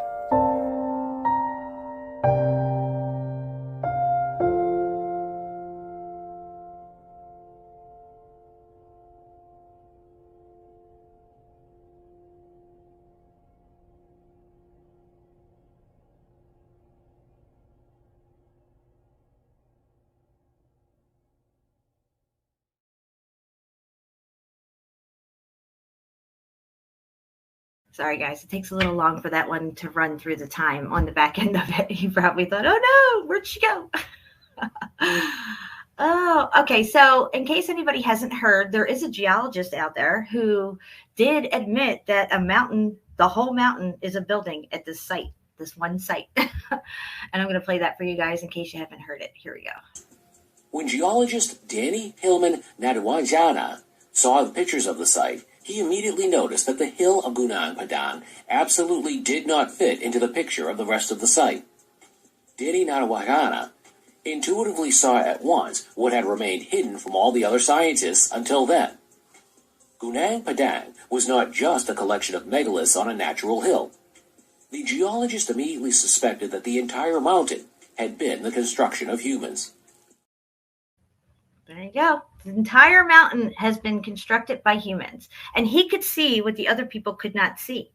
Sorry, guys. It takes a little long for that one to run through the time on the back end of it. You probably thought, oh no, where'd she go? Oh, okay. So in case anybody hasn't heard, there is a geologist out there who did admit that a mountain, the whole mountain, is a building at this site, this one site. And I'm going to play that for you guys in case you haven't heard it. Here we go. When geologist Danny Hillman Nadiwajana saw the pictures of the site, he immediately noticed that the hill of Gunung Padang absolutely did not fit into the picture of the rest of the site. Danny Nadiwajana intuitively saw at once what had remained hidden from all the other scientists until then. Gunung Padang was not just a collection of megaliths on a natural hill. The geologist immediately suspected that the entire mountain had been the construction of humans. There you go. The entire mountain has been constructed by humans. And he could see what the other people could not see.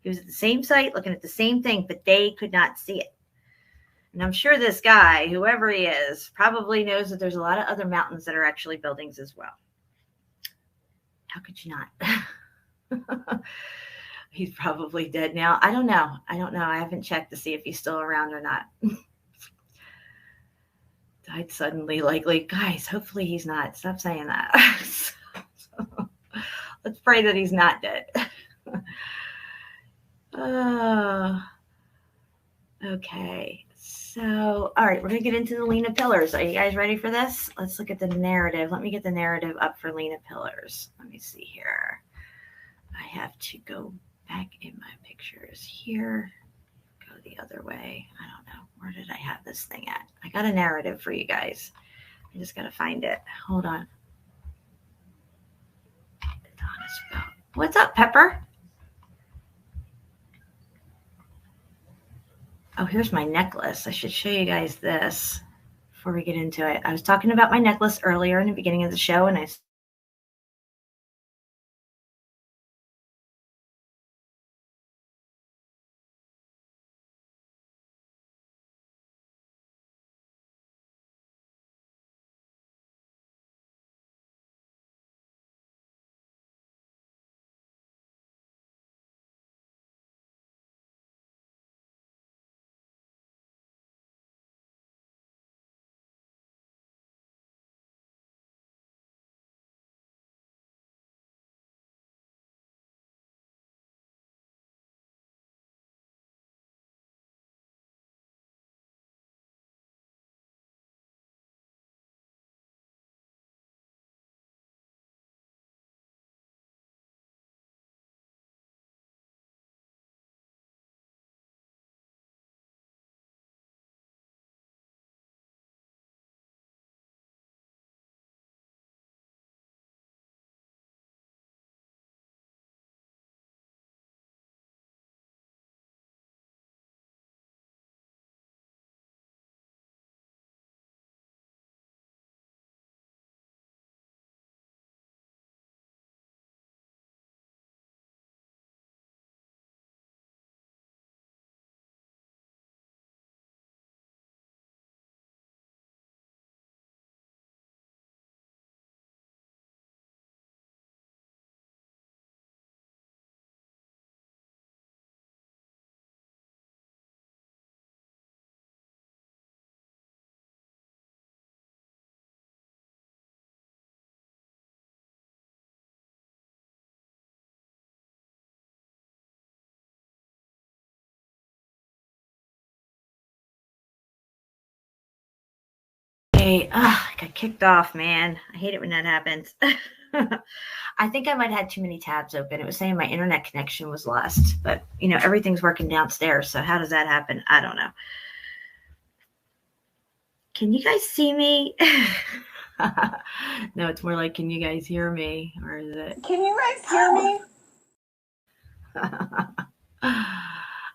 He was at the same site looking at the same thing, but they could not see it. And I'm sure this guy, whoever he is, probably knows that there's a lot of other mountains that are actually buildings as well. How could you not? He's probably dead now. I don't know. I haven't checked to see if he's still around or not. Died suddenly, likely. Guys, hopefully he's not. Stop saying that. Let's pray that he's not dead. Okay. So, all right, we're going to get into the Lena Pillars. Are you guys ready for this? Let's look at the narrative. Let me get the narrative up for Lena Pillars. Let me see here. I have to go back in my pictures here. Go the other way. I don't know. Where did I have this thing at? I got a narrative for you guys. I just got to find it. Hold on. What's up, Pepper? Oh, here's my necklace. I should show you guys this before we get into it. I was talking about my necklace earlier in the beginning of the show, and I got kicked off, man. I hate it when that happens. I think I might have had too many tabs open. It was saying my internet connection was lost, but everything's working downstairs. So how does that happen? I don't know. Can you guys see me? No, it's more like, can you guys hear me? Or is it? Can you guys hear me?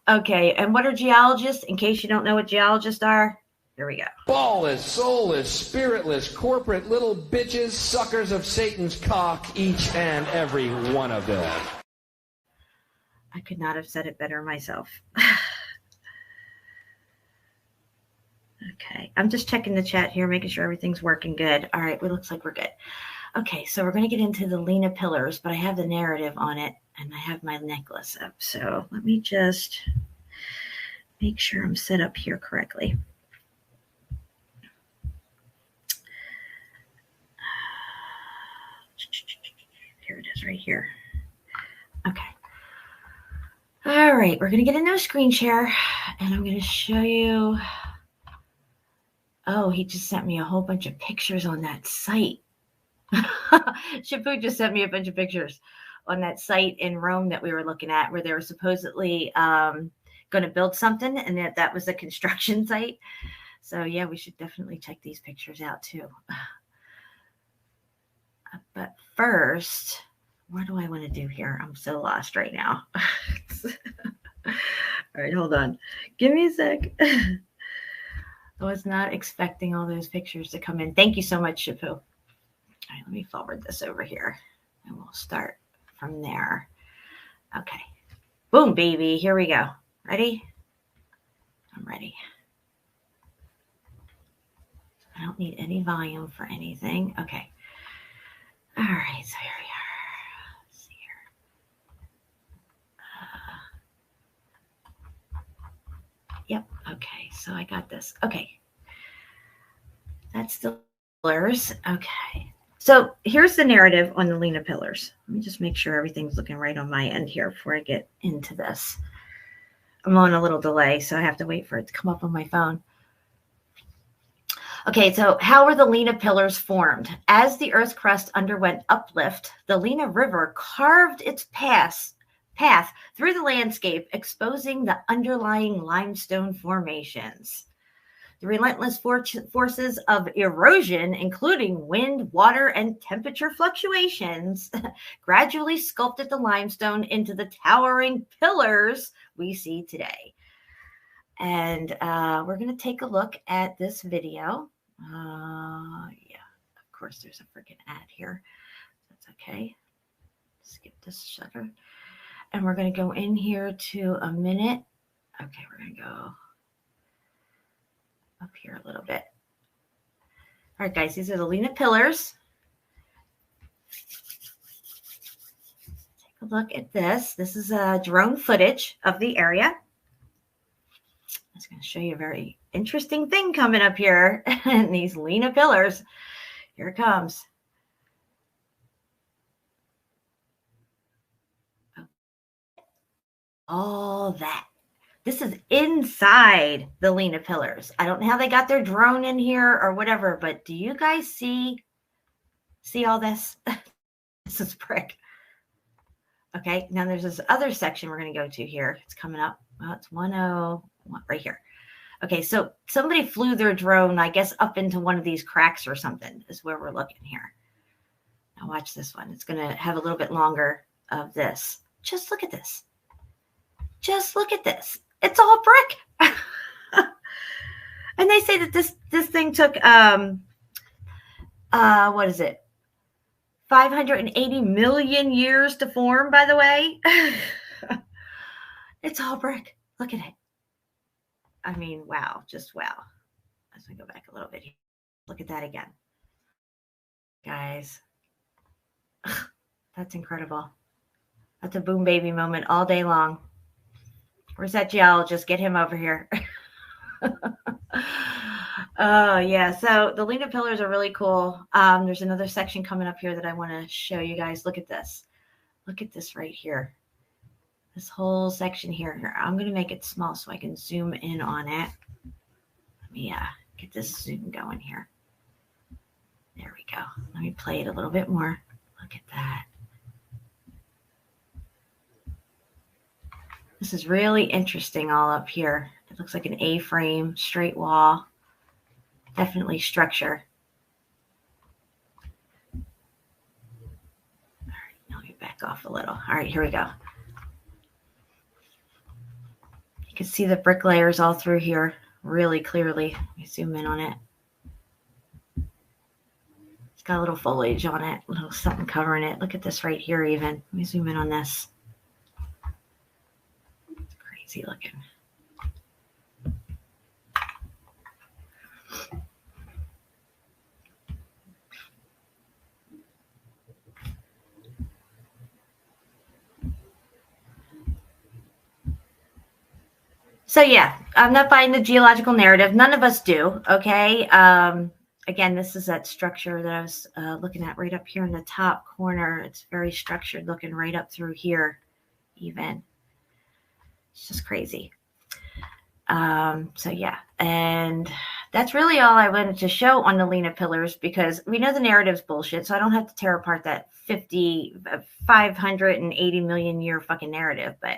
Okay, and what are geologists? In case you don't know what geologists are, here we go. Ballless, soulless, spiritless, corporate little bitches, suckers of Satan's cock, each and every one of them. I could not have said it better myself. Okay, I'm just checking the chat here, making sure everything's working good. All right, it looks like we're good. Okay, so we're going to get into the Lena pillars, but I have the narrative on it, and I have my necklace up. So let me just make sure I'm set up here correctly. Here it is right here. Okay. All right, we're going to get into a screen share, and I'm going to show you. Oh, he just sent me a whole bunch of pictures on that site. Shapu just sent me a bunch of pictures on that site in Rome that we were looking at, where they were supposedly going to build something, and that was a construction site. So yeah, we should definitely check these pictures out too. But first, what do I want to do here? I'm so lost right now. All right, hold on. Give me a sec. I was not expecting all those pictures to come in. Thank you so much, Shapu. All right, let me forward this over here, and we'll start from there. Okay. Boom, baby. Here we go. Ready? I'm ready. I don't need any volume for anything. Okay. All right, so here we are. Let's see here. Yep. Okay, so I got this. Okay. That's the pillars. Okay. So here's the narrative on the Lena pillars. Let me just make sure everything's looking right on my end here before I get into this. I'm on a little delay, so I have to wait for it to come up on my phone. Okay, so how were the Lena pillars formed? As the Earth's crust underwent uplift, the Lena River carved its path through the landscape, exposing the underlying limestone formations. The relentless forces of erosion, including wind, water, and temperature fluctuations, gradually sculpted the limestone into the towering pillars we see today. And we're going to take a look at this video. Yeah, of course, there's a freaking ad here. That's okay. Skip this shutter. And we're going to go in here to a minute. Okay, we're going to go up here a little bit. All right, guys, these are the Lena pillars. Take a look at this. This is drone footage of the area. It's going to show you a very interesting thing coming up here. And these Lena pillars. Here it comes. All that. This is inside the Lena pillars. I don't know how they got their drone in here or whatever, but do you guys see all this? This is brick. Okay, now there's this other section we're going to go to here. It's coming up. Well, it's 101 right here. Okay, so somebody flew their drone, I guess, up into one of these cracks or something is where we're looking here. Now watch this one. It's going to have a little bit longer of this. Just look at this. Just look at this. It's all brick. And they say that this thing took, what is it? 580 million years to form, by the way. It's all brick. Look at it. I mean, wow. Just wow. Let's go back a little bit here. Look at that again. Guys. That's incredible. That's a boom baby moment all day long. Where's that geologist? Get him over here. Oh, yeah. So the Lena pillars are really cool. There's another section coming up here that I want to show you guys. Look at this. Look at this right here. This whole section here. I'm going to make it small so I can zoom in on it. Let me get this zoom going here. There we go. Let me play it a little bit more. Look at that. This is really interesting all up here. It looks like an A-frame, straight wall. definitely structure. All right, let me back off a little. All right, here we go. You can see the brick layers all through here really clearly. Let me zoom in on it. It's got a little foliage on it, a little something covering it. Look at this right here even. Let me zoom in on this. It's crazy looking. So yeah, I'm not buying the geological narrative. None of us do. Okay. Again, this is that structure that I was looking at right up here in the top corner. It's very structured, looking right up through here. Even it's just crazy. So yeah, and that's really all I wanted to show on the Lena pillars, because we know the narrative's bullshit, so I don't have to tear apart that 580 million year fucking narrative. But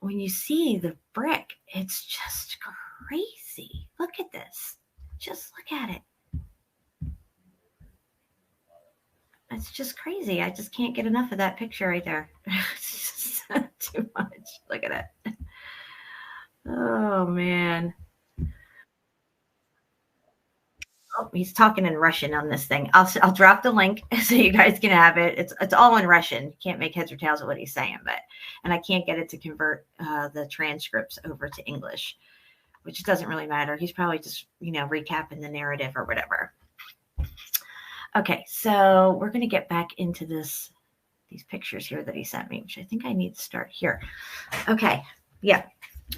when you see the brick, it's just crazy. Look at this. Just look at it. It's just crazy. I just can't get enough of that picture right there. It's just too much. Look at it. Oh, man. Oh, he's talking in Russian on this thing. I'll drop the link so you guys can have it. It's all in Russian. You can't make heads or tails of what he's saying, and I can't get it to convert the transcripts over to English, which doesn't really matter. He's probably just, recapping the narrative or whatever. Okay, so we're going to get back into these pictures here that he sent me, which I think I need to start here. Okay, yeah.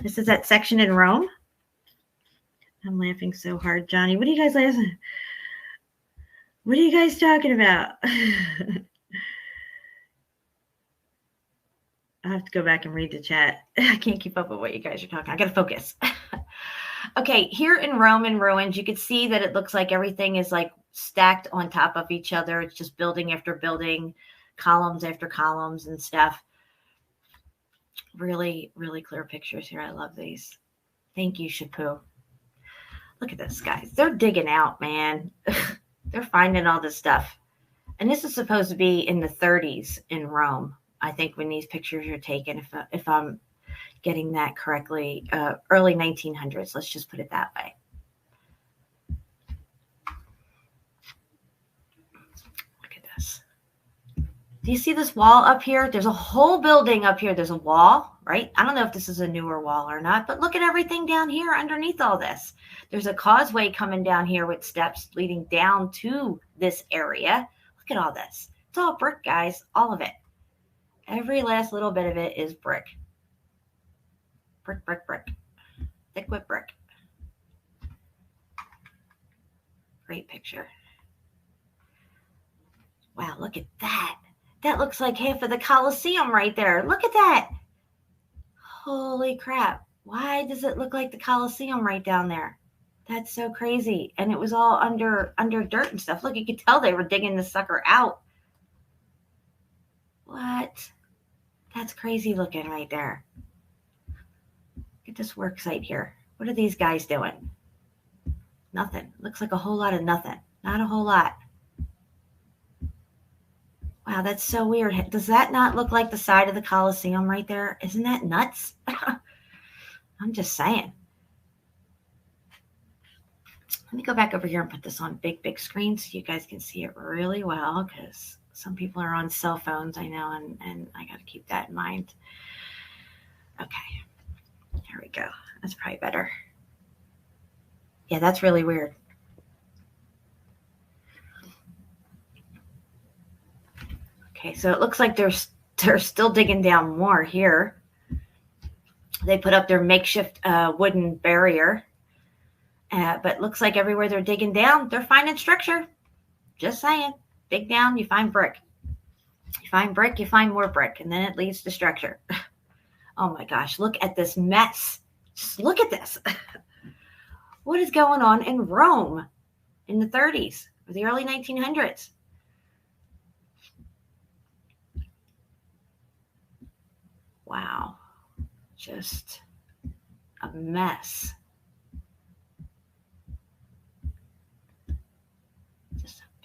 This is that section in Rome. I'm laughing so hard, Johnny. What are you guys laughing? What are you guys talking about? I have to go back and read the chat. I can't keep up with what you guys are talking. I got to focus. Okay, here in Rome in ruins, you can see that it looks like everything is like stacked on top of each other. It's just building after building, columns after columns and stuff. Really, really clear pictures here. I love these. Thank you, Shapu. Look at this, guys. They're digging out, man. They're finding all this stuff. And this is supposed to be in the 30s in Rome, I think, when these pictures are taken, if I'm getting that correctly. Early 1900s. Let's just put it that way. Look at this. Do you see this wall up here? There's a whole building up here. There's a wall, right? I don't know if this is a newer wall or not, but look at everything down here underneath all this. There's a causeway coming down here with steps leading down to this area. Look at all this. It's all brick, guys. All of it. Every last little bit of it is brick. Brick, brick, brick. Thick with brick. Great picture. Wow, look at that. That looks like half of the Colosseum right there. Look at that. Holy crap. Why does it look like the Colosseum right down there? That's so crazy. And it was all under dirt and stuff. Look, you could tell they were digging the sucker out. What? That's crazy looking right there. Look at this work site here. What are these guys doing? Nothing. Looks like a whole lot of nothing. Not a whole lot. Wow, that's so weird. Does that not look like the side of the Colosseum right there? Isn't that nuts? I'm just saying. Let me go back over here and put this on big screen so you guys can see it really well, because some people are on cell phones, I know, and I got to keep that in mind. Okay, here we go. That's probably better. Yeah, that's really weird. Okay, so it looks like they're still digging down more here. They put up their makeshift wooden barrier. But looks like everywhere they're digging down, they're finding structure. Just saying. Dig down, you find brick. You find brick, you find more brick. And then it leads to structure. Oh my gosh, look at this mess. Just look at this. What is going on in Rome in the 30s or the early 1900s? Wow. Just a mess.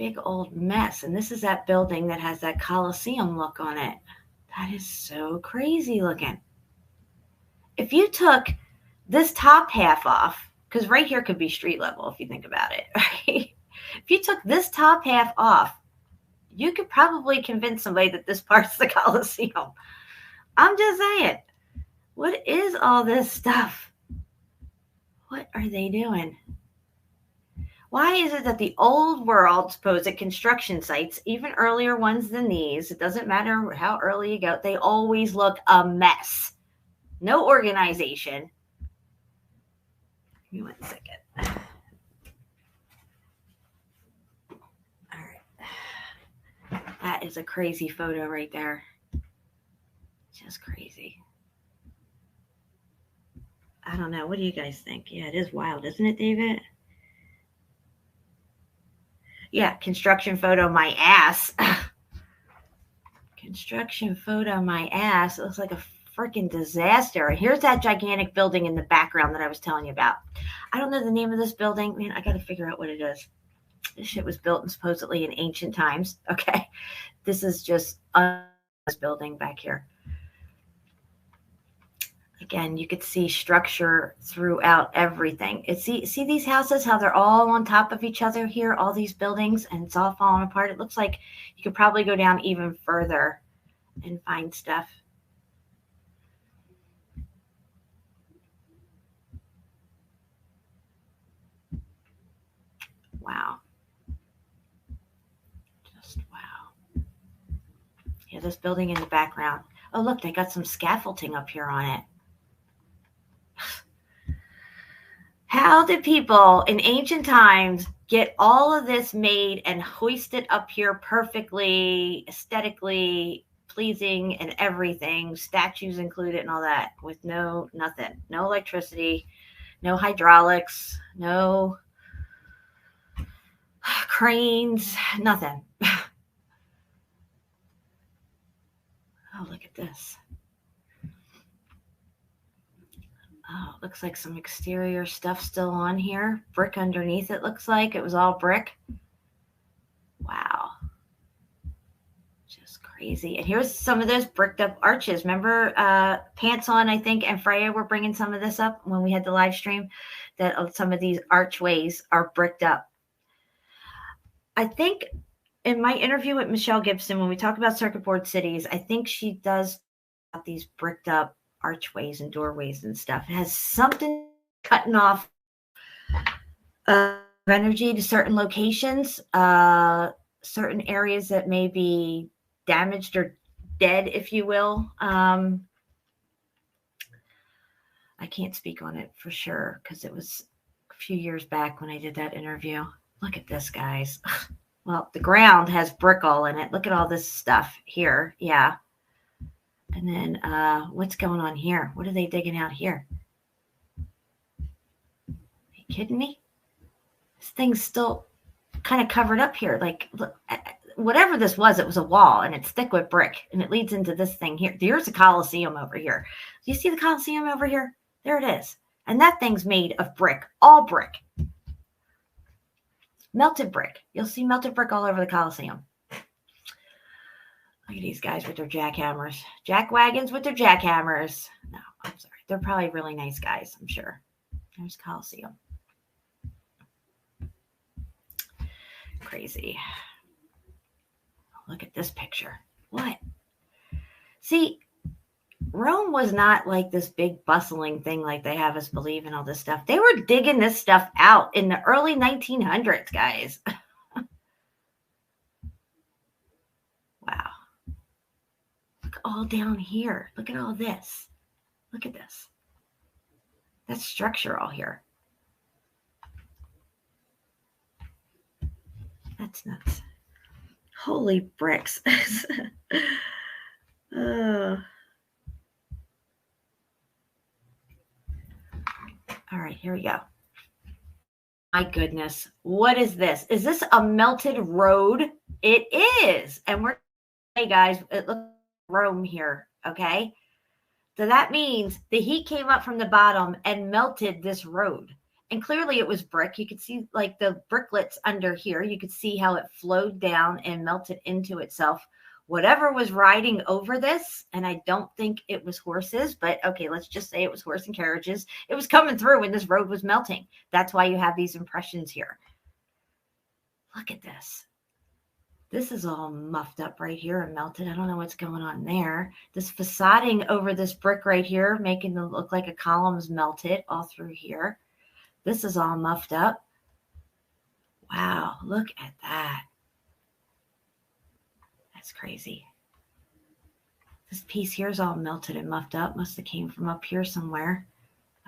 big old mess. And this is that building that has that Colosseum look on it. That is so crazy looking. If you took this top half off, because right here could be street level if you think about it, right? If you took this top half off, you could probably convince somebody that this part's the Colosseum. I'm just saying. What is all this stuff? What are they doing? Why is it that the old world supposed construction sites, even earlier ones than these, it doesn't matter how early you go, they always look a mess. No organization. Give me 1 second. All right. That is a crazy photo right there. Just crazy. I don't know. What do you guys think? Yeah, it is wild, isn't it, David? Yeah, construction photo, my ass. Construction photo, my ass. It looks like a freaking disaster. And here's that gigantic building in the background that I was telling you about. I don't know the name of this building. Man, I got to figure out what it is. This shit was built supposedly in ancient times. Okay. This is just this building back here. Again, you could see structure throughout everything. See these houses, how they're all on top of each other here, all these buildings, and it's all falling apart. It looks like you could probably go down even further and find stuff. Wow. Just wow. Yeah, this building in the background. Oh, look, they got some scaffolding up here on it. How did people in ancient times get all of this made and hoisted up here perfectly, aesthetically pleasing and everything, statues included and all that, with nothing, no electricity, no hydraulics, no cranes, nothing. Oh, look at this. Oh, looks like some exterior stuff still on here. Brick underneath it looks like. It was all brick. Wow. Just crazy. And here's some of those bricked up arches. Remember Pants On, I think, and Freya were bringing some of this up when we had the live stream, that some of these archways are bricked up. I think in my interview with Michelle Gibson, when we talk about circuit board cities, I think she does have these bricked up archways and doorways and stuff. It has something cutting off energy to certain locations, certain areas that may be damaged or dead, if you will. I can't speak on it for sure because it was a few years back when I did that interview. Look at this, guys. Well, the ground has brick all in it. Look at all this stuff here. Yeah. And then what's going on here? What are they digging out here? Are you kidding me? This thing's still kind of covered up here. Like, look, whatever this was, it was a wall, and it's thick with brick, and it leads into this thing here. There's a Colosseum over here. Do you see the Colosseum over here? There it is. And that thing's made of brick, all brick. Melted brick. You'll see melted brick all over the Colosseum. Look at these guys with their jackhammers. Jack wagons with their jackhammers. No, I'm sorry. They're probably really nice guys, I'm sure. There's Colosseum. Crazy. Look at this picture. What? See, Rome was not like this big bustling thing like they have us believe in all this stuff. They were digging this stuff out in the early 1900s, guys. Wow. Look all down here. Look at all this. Look at this. That's structure all here. That's nuts. Holy bricks. All right, here we go. My goodness. What is this? Is this a melted road? It is. And we're, hey guys, it looks like Rome here. Okay. So that means the heat came up from the bottom and melted this road. And clearly it was brick. You could see like the bricklets under here. You could see how it flowed down and melted into itself. Whatever was riding over this, and I don't think it was horses, but okay, let's just say it was horse and carriages. It was coming through when this road was melting. That's why you have these impressions here. Look at this. This is all muffed up right here and melted. I don't know what's going on there. This facading over this brick right here, making it look like a column's melted all through here. This is all muffed up. Wow, look at that. That's crazy. This piece here is all melted and muffed up. Must have came from up here somewhere.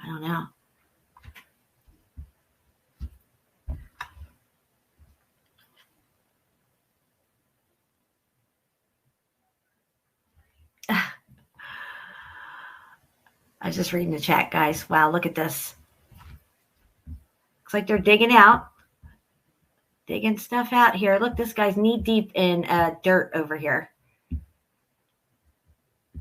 I don't know. I was just reading the chat, guys. Wow, look at this. Looks like they're digging out. Digging stuff out here. Look, this guy's knee deep in dirt over here.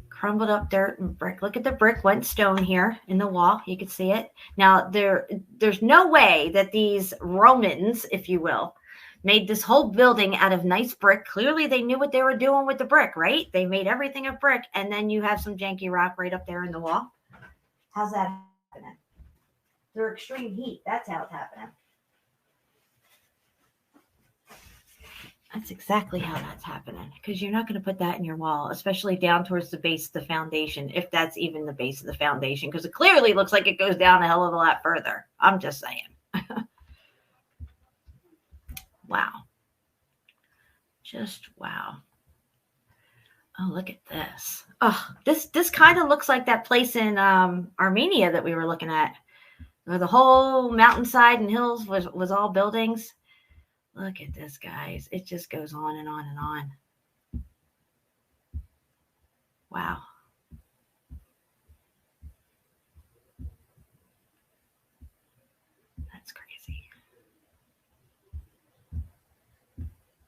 Crumbled up dirt and brick. Look at the brick, went stone here in the wall. You can see it. Now, there's no way that these Romans, if you will, made this whole building out of nice brick. Clearly, they knew what they were doing with the brick, right? They made everything of brick, and then you have some janky rock right up there in the wall. How's that happening? Through extreme heat. That's how it's happening. That's exactly how that's happening, because you're not going to put that in your wall, especially down towards the base of the foundation, if that's even the base of the foundation, because it clearly looks like it goes down a hell of a lot further. I'm just saying. Wow. Just wow. Oh, look at this. Oh, this kind of looks like that place in Armenia that we were looking at, where the whole mountainside and hills was all buildings. Look at this, guys. It just goes on and on and on. Wow. That's crazy.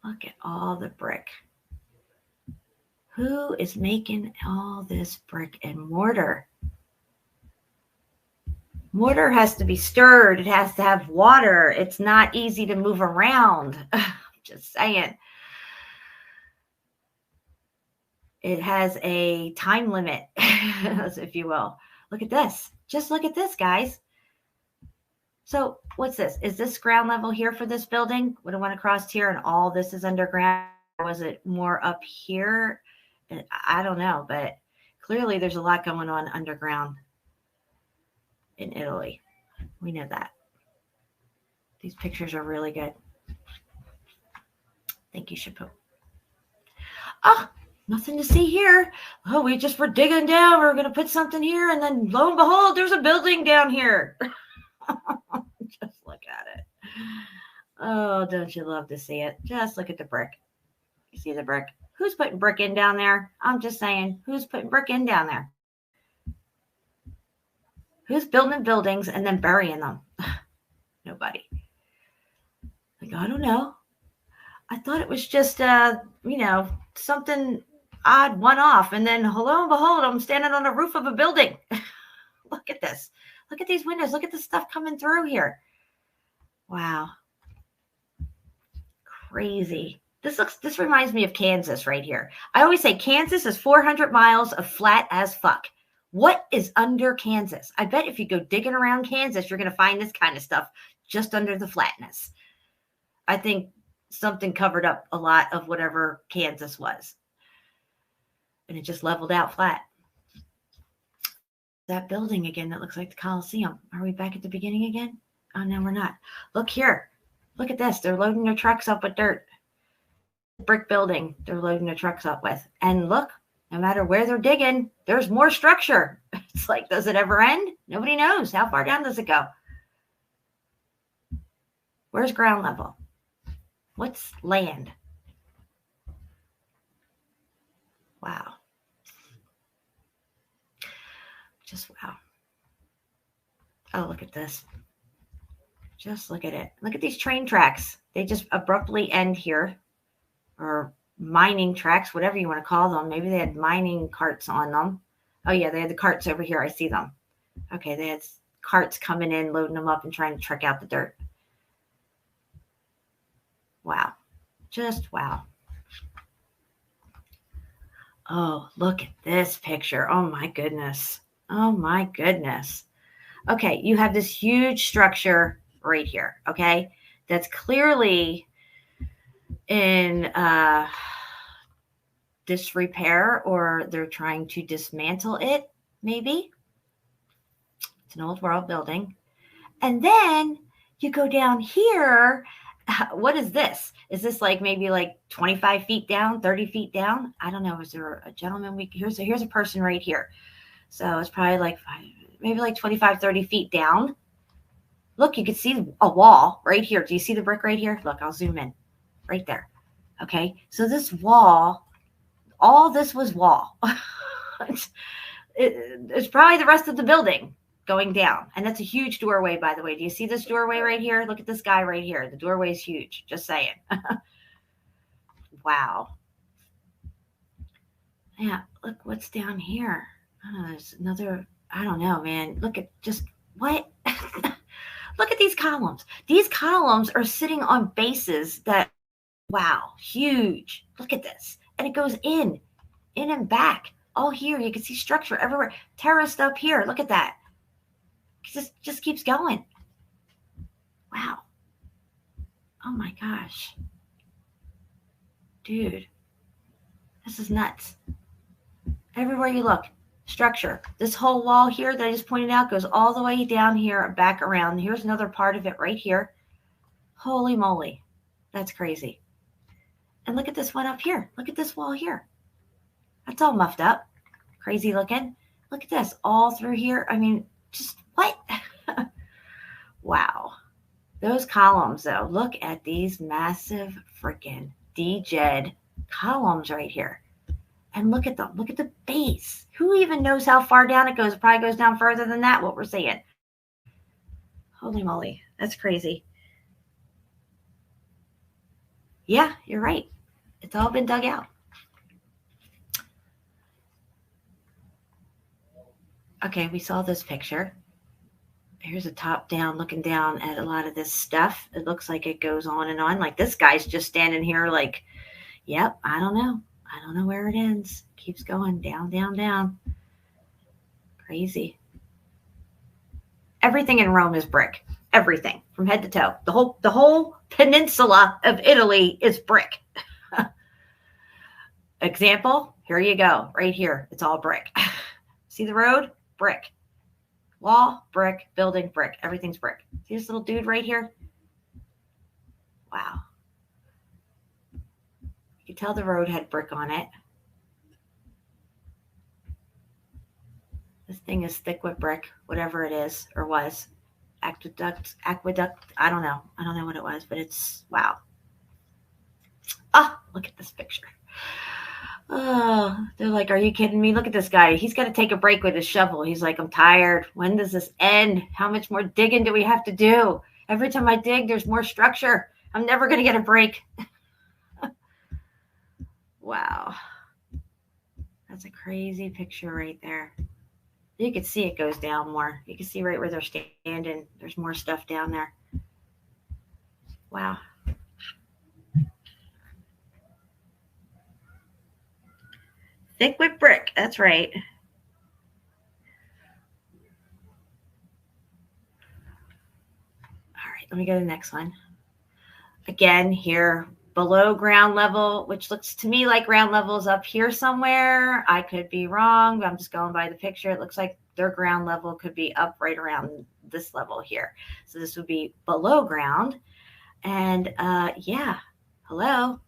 Look at all the brick. Who is making all this brick and mortar? Mortar has to be stirred. It has to have water. It's not easy to move around. Just saying. It has a time limit, if you will. Look at this. Just look at this, guys. So what's this? Is this ground level here for this building? Would it went across here and all this is underground? Or was it more up here? I don't know, but clearly there's a lot going on underground in Italy. We know that. These pictures are really good. Thank you, Chapeau. Oh, nothing to see here. Oh, we just were digging down. We're going to put something here, and then lo and behold, there's a building down here. Just look at it. Oh, don't you love to see it? Just look at the brick. You see the brick? Who's putting brick in down there? I'm just saying, who's putting brick in down there? Who's building buildings and then burying them? Nobody. Like, I don't know. I thought it was just, something odd one-off. And then, lo and behold, I'm standing on the roof of a building. Look at this. Look at these windows. Look at the stuff coming through here. Wow. Crazy. This reminds me of Kansas right here. I always say Kansas is 400 miles of flat as fuck. What is under Kansas? I bet if you go digging around Kansas, you're going to find this kind of stuff just under the flatness. I think something covered up a lot of whatever Kansas was. And it just leveled out flat. That building again that looks like the Coliseum. Are we back at the beginning again? Oh, no, we're not. Look here. Look at this. They're loading their trucks up with dirt. Brick building they're loading their trucks up with. And look, no matter where they're digging, there's more structure. It's like, does it ever end? Nobody knows. How far down does it go? Where's ground level? What's land? Wow. Just wow. Oh, look at this. Just look at it. Look at these train tracks. They just abruptly end here. Or mining tracks, whatever you want to call them. Maybe they had mining carts on them. Oh, yeah, they had the carts over here. I see them. Okay, they had carts coming in, loading them up and trying to truck out the dirt. Wow. Just wow. Oh, look at this picture. Oh my goodness. Oh my goodness. Okay, you have this huge structure right here, okay? That's clearly in disrepair, or they're trying to dismantle it, maybe. It's an old world building. And then you go down here. What is this? Is this like maybe like 25 feet down, 30 feet down? I don't know. Is there a gentleman? Here's a person right here. So it's probably like maybe like 25, 30 feet down. Look, you can see a wall right here. Do you see the brick right here? Look, I'll zoom in right there. Okay. So this wall, all this was wall. It's probably the rest of the building going down. And that's a huge doorway, by the way. Do you see this doorway right here? Look at this guy right here. The doorway is huge. Just saying. Wow. Yeah. Look what's down here. Oh, there's another, I don't know, man. Look at just what? Look at these columns. These columns are sitting on bases that, wow, huge. Look at this. And it goes in and back. All here. You can see structure everywhere. Terraced up here. Look at that. It just keeps going. Wow. Oh my gosh. Dude. This is nuts. Everywhere you look. Structure. This whole wall here that I just pointed out goes all the way down here and back around. Here's another part of it right here. Holy moly. That's crazy. And look at this one up here. Look at this wall here. That's all muffed up. Crazy looking. Look at this. All through here. I mean, just what? Wow. Those columns, though. Look at these massive freaking DJed columns right here. And look at them. Look at the base. Who even knows how far down it goes? It probably goes down further than that, what we're seeing. Holy moly. That's crazy. Yeah, you're right. It's all been dug out. Okay, we saw this picture. Here's a top down looking down at a lot of this stuff. It looks like it goes on and on. Like this guy's just standing here like, yep, I don't know. I don't know where it ends. Keeps going down, down, down. Crazy. Everything in Rome is brick. Everything from head to toe. The whole peninsula of Italy is brick. Example, here you go. Right here. It's all brick. See the road? Brick. Wall, brick. Building, brick. Everything's brick. See this little dude right here? Wow. You could tell the road had brick on it. This thing is thick with brick, whatever it is or was. Aqueduct. I don't know. I don't know what it was, but it's wow. Ah, look at this picture. Oh, they're like, are you kidding me? Look at this guy. He's got to take a break with his shovel. He's like, I'm tired. When does this end? How much more digging do we have to do? Every time I dig, there's more structure. I'm never going to get a break. Wow. That's a crazy picture right there. You can see it goes down more. You can see right where they're standing. There's more stuff down there. Wow. Thick with brick. That's right. All right, let me go to the next one. Again, here below ground level, which looks to me like ground level is up here somewhere. I could be wrong, but I'm just going by the picture. It looks like their ground level could be up right around this level here. So this would be below ground. And yeah, hello.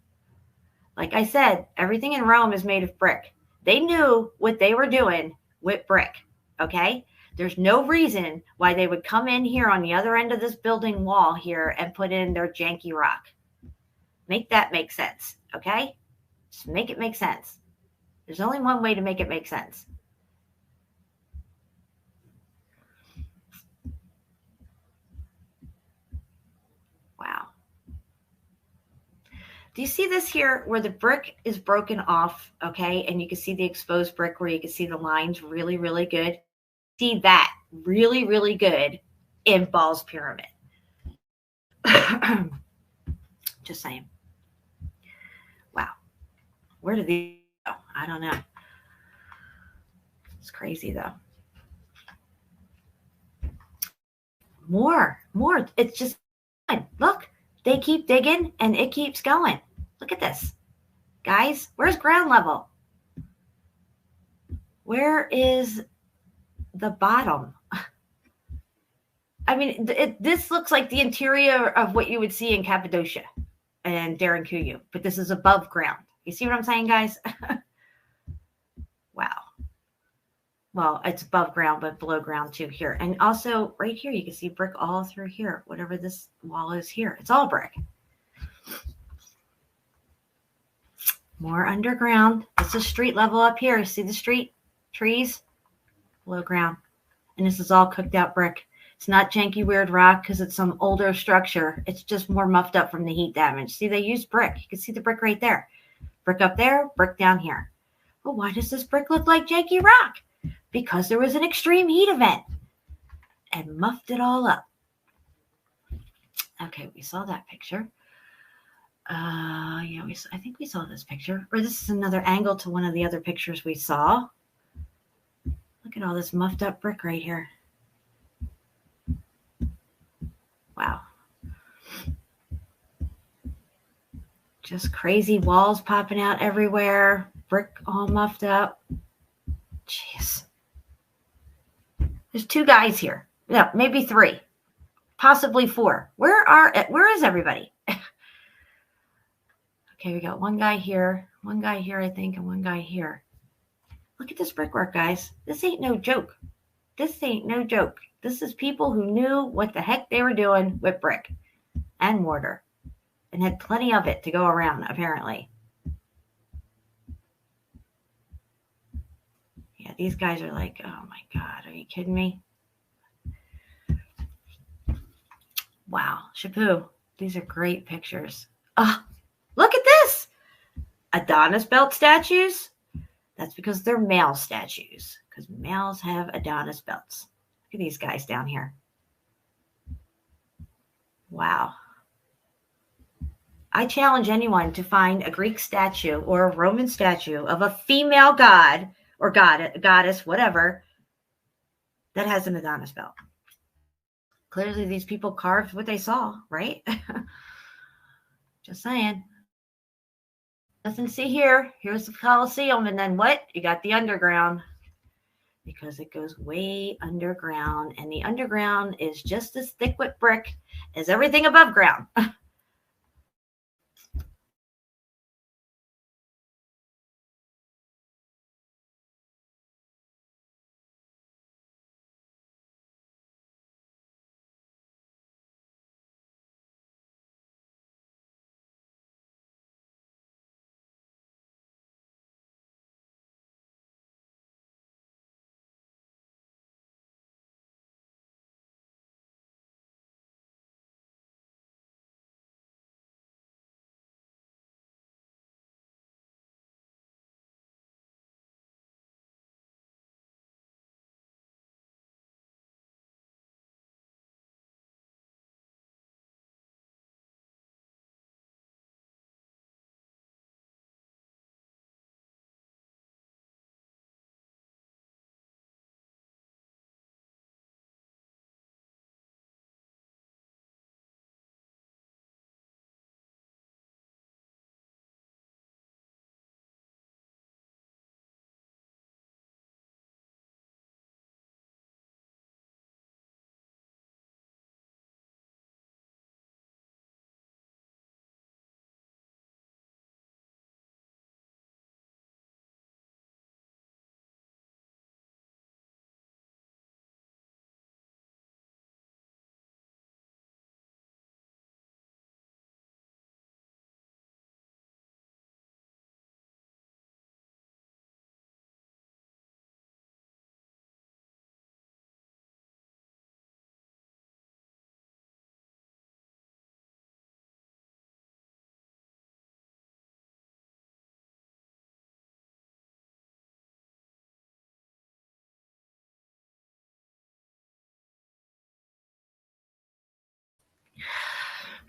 Like I said, everything in Rome is made of brick. They knew what they were doing with brick, okay? There's no reason why they would come in here on the other end of this building wall here and put in their janky rock. Make that make sense, okay? Just make it make sense. There's only one way to make it make sense. Wow. Do you see this here where the brick is broken off, okay? And you can see the exposed brick where you can see the lines really, really good. See that really, really good in Ball's Pyramid. Just saying. Wow. Where did these go? I don't know. It's crazy, though. More. It's just, look, they keep digging and it keeps going. Look at this. Guys, where's ground level? Where is the bottom? I mean, this looks like the interior of what you would see in Cappadocia and Derinkuyu, but this is above ground. You see what I'm saying, guys? Wow. Well, it's above ground, but below ground too here. And also right here, you can see brick all through here, whatever this wall is here. It's all brick. More underground. This is street level up here. See the street trees? Below ground. And this is all cooked out brick. It's not janky, weird rock because it's some older structure. It's just more muffed up from the heat damage. See, they use brick. You can see the brick right there. Brick up there, brick down here. Well, why does this brick look like janky rock? Because there was an extreme heat event and muffed it all up. Okay, we saw that picture. Yeah, I think we saw this picture. Or this is another angle to one of the other pictures we saw. Look at all this muffed up brick right here. Wow. Just crazy walls popping out everywhere. Brick all muffed up. Jeez. There's 2 guys here. No, maybe 3. Possibly 4. Where is everybody? Okay, we got one guy here, I think, and one guy here. Look at this brickwork, guys. This ain't no joke. This ain't no joke. This is people who knew what the heck they were doing with brick and mortar and had plenty of it to go around, apparently. Yeah, these guys are like, oh my God, are you kidding me? Wow, Shapu, these are great pictures. Oh, look at this. Adonis belt statues. That's because they're male statues, because males have Adonis belts. Look at these guys down here. Wow. I challenge anyone to find a Greek statue or a Roman statue of a female god or goddess, whatever, that has an Adonis belt. Clearly, these people carved what they saw, right? Just saying. Nothing to see here. Here's the Colosseum, and then what? You got the underground, because it goes way underground, and the underground is just as thick with brick as everything above ground.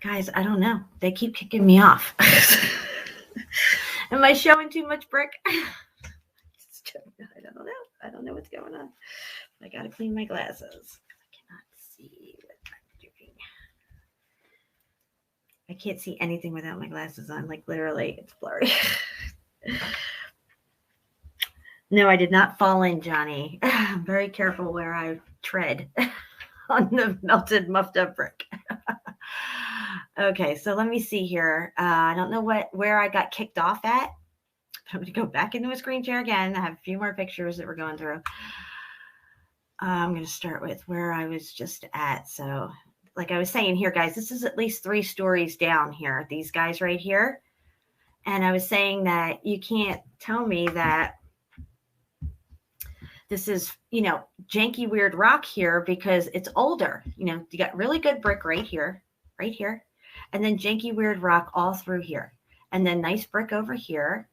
Guys, I don't know. They keep kicking me off. Am I showing too much brick? I don't know. I don't know what's going on. I got to clean my glasses. I cannot see what I'm doing. I can't see anything without my glasses on. Like literally, it's blurry. No, I did not fall in, Johnny. I'm very careful where I tread on the melted, muffed up brick. Okay, so let me see here. I don't know where I got kicked off at. I'm going to go back into a screen share again. I have a few more pictures that we're going through. I'm going to start with where I was just at. So like I was saying here, guys, this is at least 3 stories down here. These guys right here. And I was saying that you can't tell me that this is, you know, janky, weird rock here because it's older. You know, you got really good brick right here, and then janky, weird rock all through here, and then nice brick over here,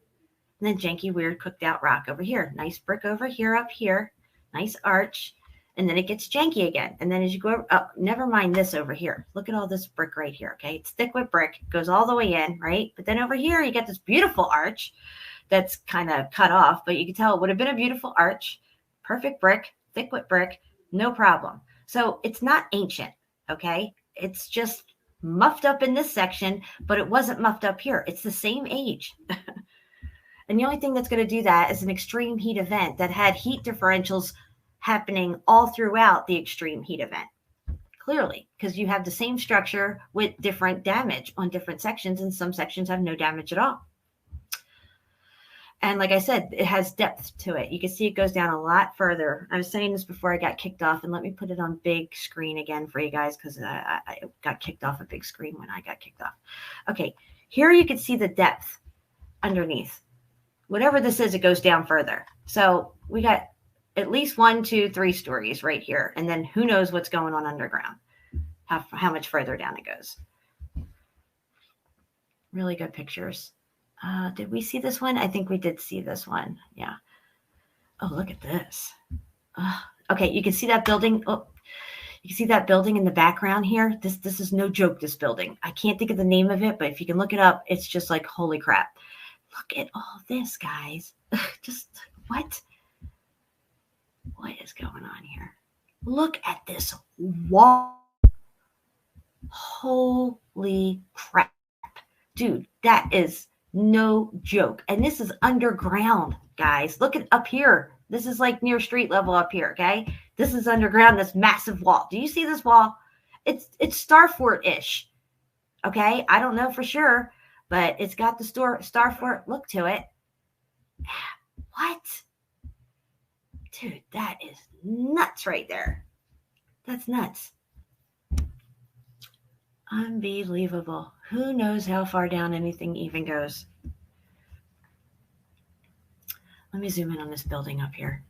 and then janky, weird cooked out rock over here. Nice brick over here, up here, nice arch, and then it gets janky again. And then as you go up, never mind this over here. Look at all this brick right here, okay? It's thick with brick, goes all the way in, right? But then over here, you get this beautiful arch that's kind of cut off, but you can tell it would have been a beautiful arch. Perfect brick, thick with brick, no problem. So it's not ancient, okay? It's just muffed up in this section, but it wasn't muffed up here. It's the same age. And the only thing that's going to do that is an extreme heat event that had heat differentials happening all throughout the extreme heat event. Clearly, because you have the same structure with different damage on different sections, and some sections have no damage at all. And like I said, it has depth to it. You can see it goes down a lot further. I was saying this before I got kicked off, and let me put it on big screen again for you guys because I got kicked off a big screen when I got kicked off. Okay, here you can see the depth underneath. Whatever this is, it goes down further. So we got at least 1, 2, 3 stories right here. And then who knows what's going on underground, how much further down it goes. Really good pictures. Did we see this one? I think we did see this one. Yeah. Oh, look at this. Okay, you can see that building. Oh, you can see that building in the background here. This is no joke, this building. I can't think of the name of it, but if you can look it up, it's just like, holy crap. Look at all this, guys. Just what? What is going on here? Look at this wall. Holy crap. Dude, that is no joke. And this is underground, guys. Look at up here. This is like near street level up here, okay? This is underground, this massive wall. Do you see this wall? It's Starfort-ish, okay? I don't know for sure, but it's got the Starfort look to it. What? Dude, that is nuts right there. That's nuts. Unbelievable. Who knows how far down anything even goes? Let me zoom in on this building up here.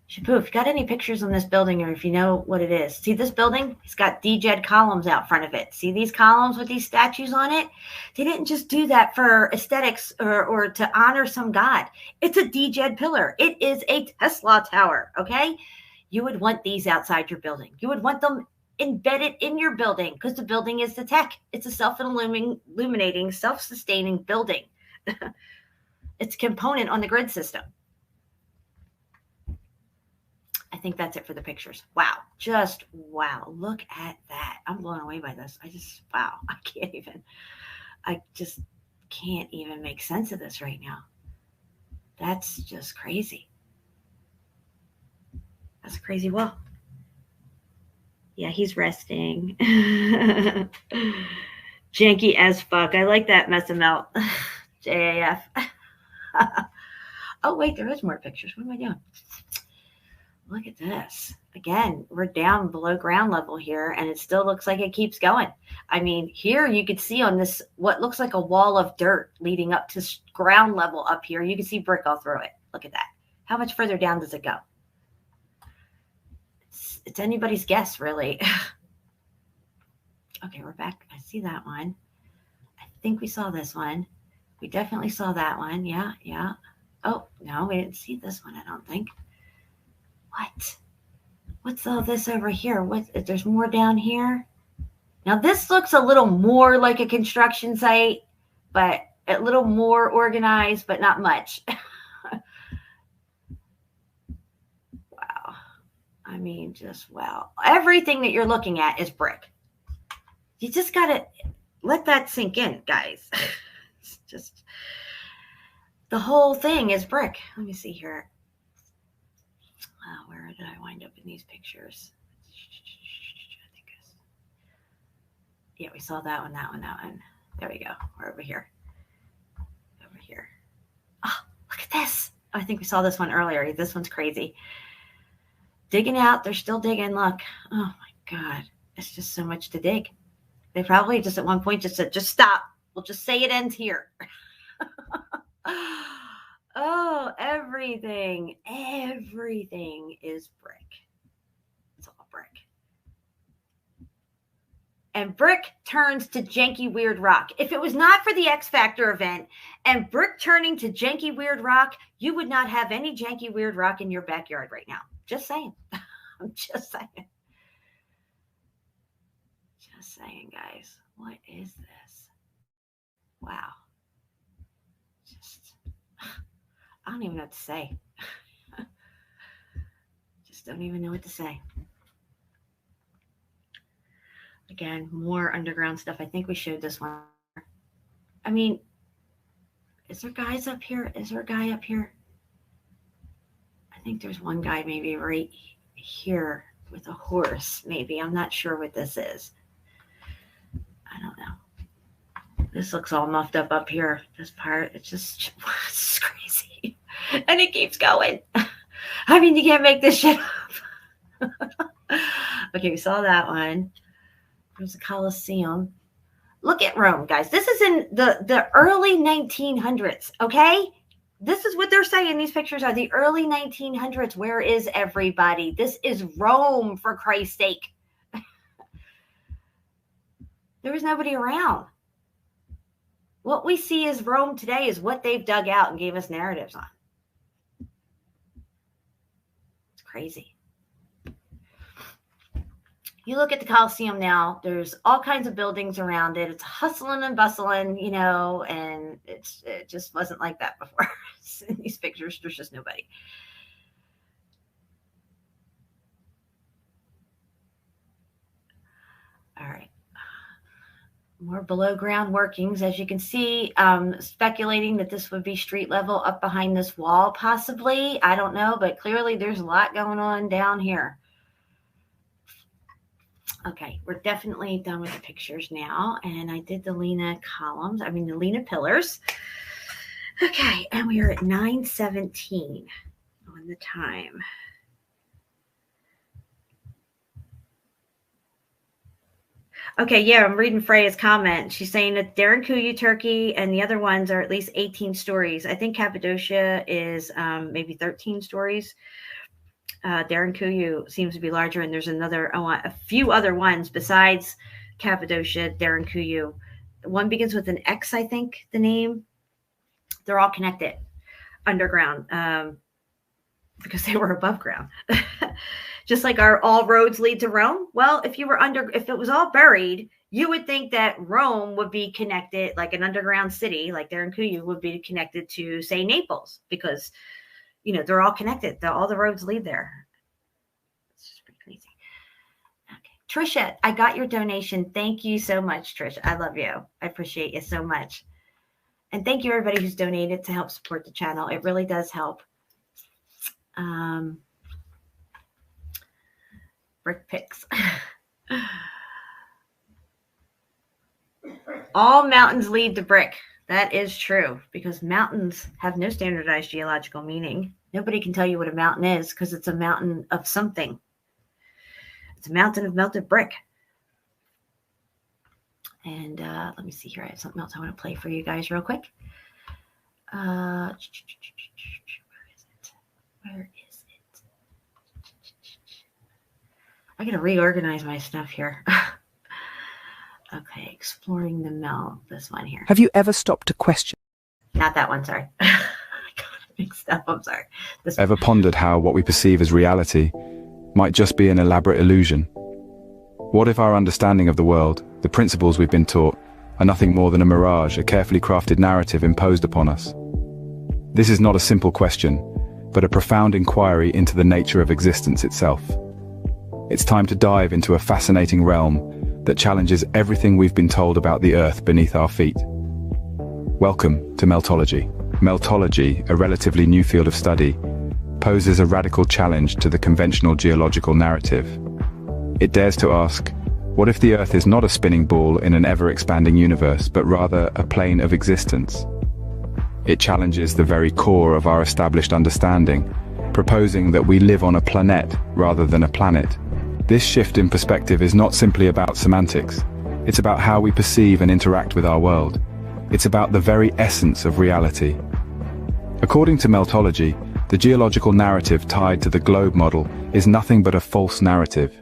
Shabu, if you got any pictures on this building or if you know what it is. See this building? It's got DJed columns out front of it. See these columns with these statues on it? They didn't just do that for aesthetics or to honor some god. It's a DJed pillar. It is a Tesla tower, okay? You would want these outside your building. You would want them embedded in your building because the building is the tech. It's a self-illuminating, self-sustaining building. It's a component on the grid system. I think that's it for the pictures. Wow. Just wow. Look at that. I'm blown away by this. Wow. I just can't even make sense of this right now. That's just crazy. That's a crazy wall. Yeah, he's resting. Janky as fuck. I like that mess him out. JAF. Oh, wait, there is more pictures. What am I doing? Look at this. Again, we're down below ground level here, and it still looks like it keeps going. I mean, here you could see on this, what looks like a wall of dirt leading up to ground level up here. You can see brick all through it. Look at that. How much further down does it go? It's anybody's guess, really. Okay, we're back. I see that one. I think we saw this one. We definitely saw that one. Yeah, yeah. Oh, no, we didn't see this one, I don't think. What? What's all this over here? There's more down here? Now this looks a little more like a construction site, but a little more organized, but not much. Wow. I mean, just wow. Everything that you're looking at is brick. You just got to let that sink in, guys. It's just, the whole thing is brick. Let me see here. Where did I wind up in these pictures? Yeah, we saw that one, that one, that one. There we go. We're over here. Over here. Oh, look at this. Oh, I think we saw this one earlier. This one's crazy. Digging out. They're still digging. Look. Oh, my God. It's just so much to dig. They probably just at one point just said, just stop. We'll just say it ends here. Oh, everything is brick. It's all brick. And brick turns to janky weird rock. If it was not for the X Factor event and brick turning to janky weird rock, you would not have any janky weird rock in your backyard right now. Just saying. I'm just saying. Just saying, guys. What is this? Wow. I don't even know what to say. Just don't even know what to say. Again, more underground stuff. I think we showed this one. I mean, is there guys up here? Is there a guy up here? I think there's one guy maybe right here with a horse, maybe. I'm not sure what this is. I don't know. This looks all muffed up here. This part, it's just it's crazy. And it keeps going. I mean, you can't make this shit up. Okay, we saw that one. There's the Colosseum. Look at Rome, guys. This is in the early 1900s, okay? This is what they're saying. These pictures are the early 1900s. Where is everybody? This is Rome, for Christ's sake. There was nobody around. What we see as Rome today is what they've dug out and gave us narratives on. It's crazy. You look at the Colosseum now, there's all kinds of buildings around it. It's hustling and bustling, you know, and it just wasn't like that before. In these pictures, there's just nobody. All right. More below ground workings. As you can see, speculating that this would be street level up behind this wall, possibly. I don't know, but clearly there's a lot going on down here. Okay, we're definitely done with the pictures now. And I did the Lena columns, the Lena pillars. Okay, and we are at 9:17 on the time. Okay, yeah, I'm reading Freya's comment. She's saying that Derinkuyu, Turkey, and the other ones are at least 18 stories. I think Cappadocia is maybe 13 stories. Derinkuyu seems to be larger, and there's a few other ones besides Cappadocia, Derinkuyu. One begins with an X, I think, the name. They're all connected underground because they were above ground. Just like all roads lead to Rome. Well, if it was all buried, you would think that Rome would be connected, like an underground city, like Derinkuyu would be connected to, say, Naples, because, you know, they're all connected. All the roads lead there. It's just pretty crazy. Okay. Trisha, I got your donation. Thank you so much, Trisha. I love you. I appreciate you so much. And thank you, everybody who's donated to help support the channel. It really does help. Brick pics. All mountains lead to brick. That is true, because mountains have no standardized geological meaning. Nobody can tell you what a mountain is because it's a mountain of something. It's a mountain of melted brick. And let me see here. I have something else I want to play for you guys real quick. Where is it? Where is it? I got to reorganize my stuff here. Okay, exploring the melt. This one here. Have you ever stopped to question? Not that one, sorry. I got it mixed up. I'm sorry. Ever pondered how what we perceive as reality might just be an elaborate illusion? What if our understanding of the world The principles we've been taught are nothing more than a mirage, a carefully crafted narrative imposed upon us. This is not a simple question, but a profound inquiry into the nature of existence itself. It's time to dive into a fascinating realm that challenges everything we've been told about the Earth beneath our feet. Welcome to Meltology. Meltology, a relatively new field of study, poses a radical challenge to the conventional geological narrative. It dares to ask, what if the Earth is not a spinning ball in an ever-expanding universe, but rather a plane of existence? It challenges the very core of our established understanding, proposing that we live on a planet rather than a planet. This shift in perspective is not simply about semantics. It's about how we perceive and interact with our world. It's about the very essence of reality. According to Meltology, the geological narrative tied to the globe model is nothing but a false narrative,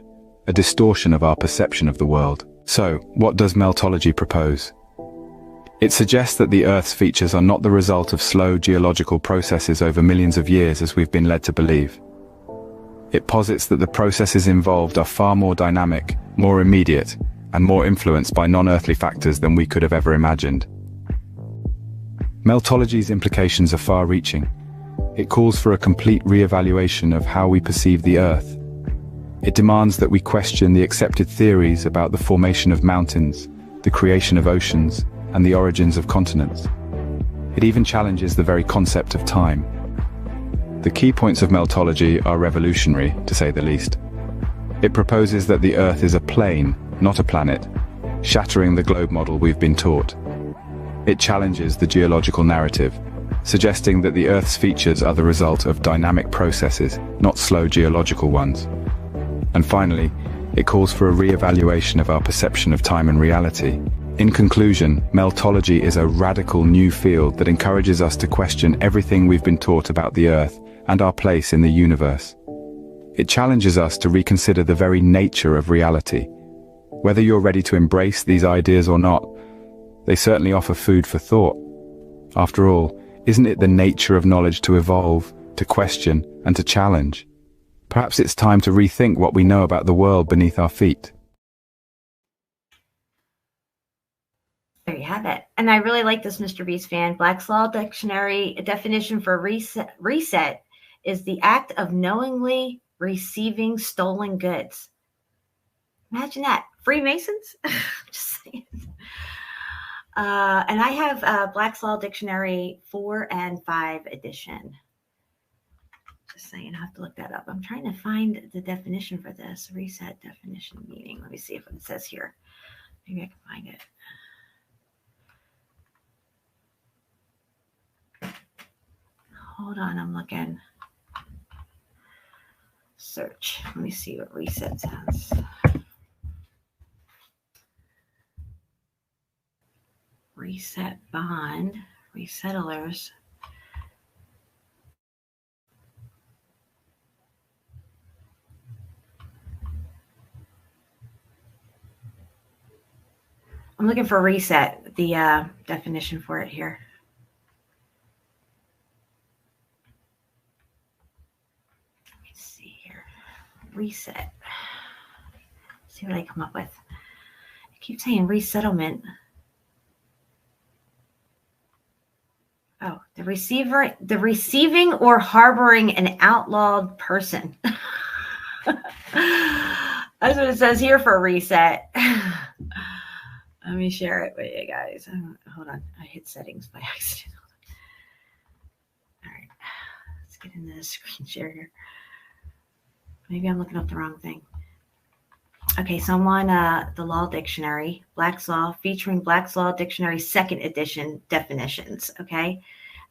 a distortion of our perception of the world. So, what does Meltology propose? It suggests that the Earth's features are not the result of slow geological processes over millions of years as we've been led to believe. It posits that the processes involved are far more dynamic, more immediate, and more influenced by non-earthly factors than we could have ever imagined. Meltology's implications are far-reaching. It calls for a complete re-evaluation of how we perceive the Earth. It demands that we question the accepted theories about the formation of mountains, the creation of oceans, and the origins of continents. It even challenges the very concept of time. The key points of Meltology are revolutionary, to say the least. It proposes that the Earth is a plane, not a planet, shattering the globe model we've been taught. It challenges the geological narrative, suggesting that the Earth's features are the result of dynamic processes, not slow geological ones. And finally, it calls for a re-evaluation of our perception of time and reality. In conclusion, Meltology is a radical new field that encourages us to question everything we've been taught about the Earth and our place in the universe. It challenges us to reconsider the very nature of reality. Whether you're ready to embrace these ideas or not, they certainly offer food for thought. After all, isn't it the nature of knowledge to evolve, to question, and to challenge? Perhaps it's time to rethink what we know about the world beneath our feet. There you have it. And I really like this, Mr. Beast fan. Black's Law Dictionary, a definition for reset is the act of knowingly receiving stolen goods. Imagine that. Freemasons? Just saying. And I have Black's Law Dictionary 4 and 5 edition. Just saying, I have to look that up. I'm trying to find the definition for this. Reset definition meaning. Let me see if it says here. Maybe I can find it. Hold on, I'm looking. Search. Let me see what reset says. Reset bond, resettlers. I'm looking for reset, the definition for it here. Let's see here. Reset. See what I come up with. I keep saying resettlement. Oh, the receiving or harboring an outlawed person. That's what it says here for reset. Let me share it with you guys. Hold on. I hit settings by accident. All right. Let's get into the screen share here. Maybe I'm looking up the wrong thing. Okay, so I'm on the Law Dictionary, Black's Law, featuring Black's Law Dictionary 2nd edition definitions, okay?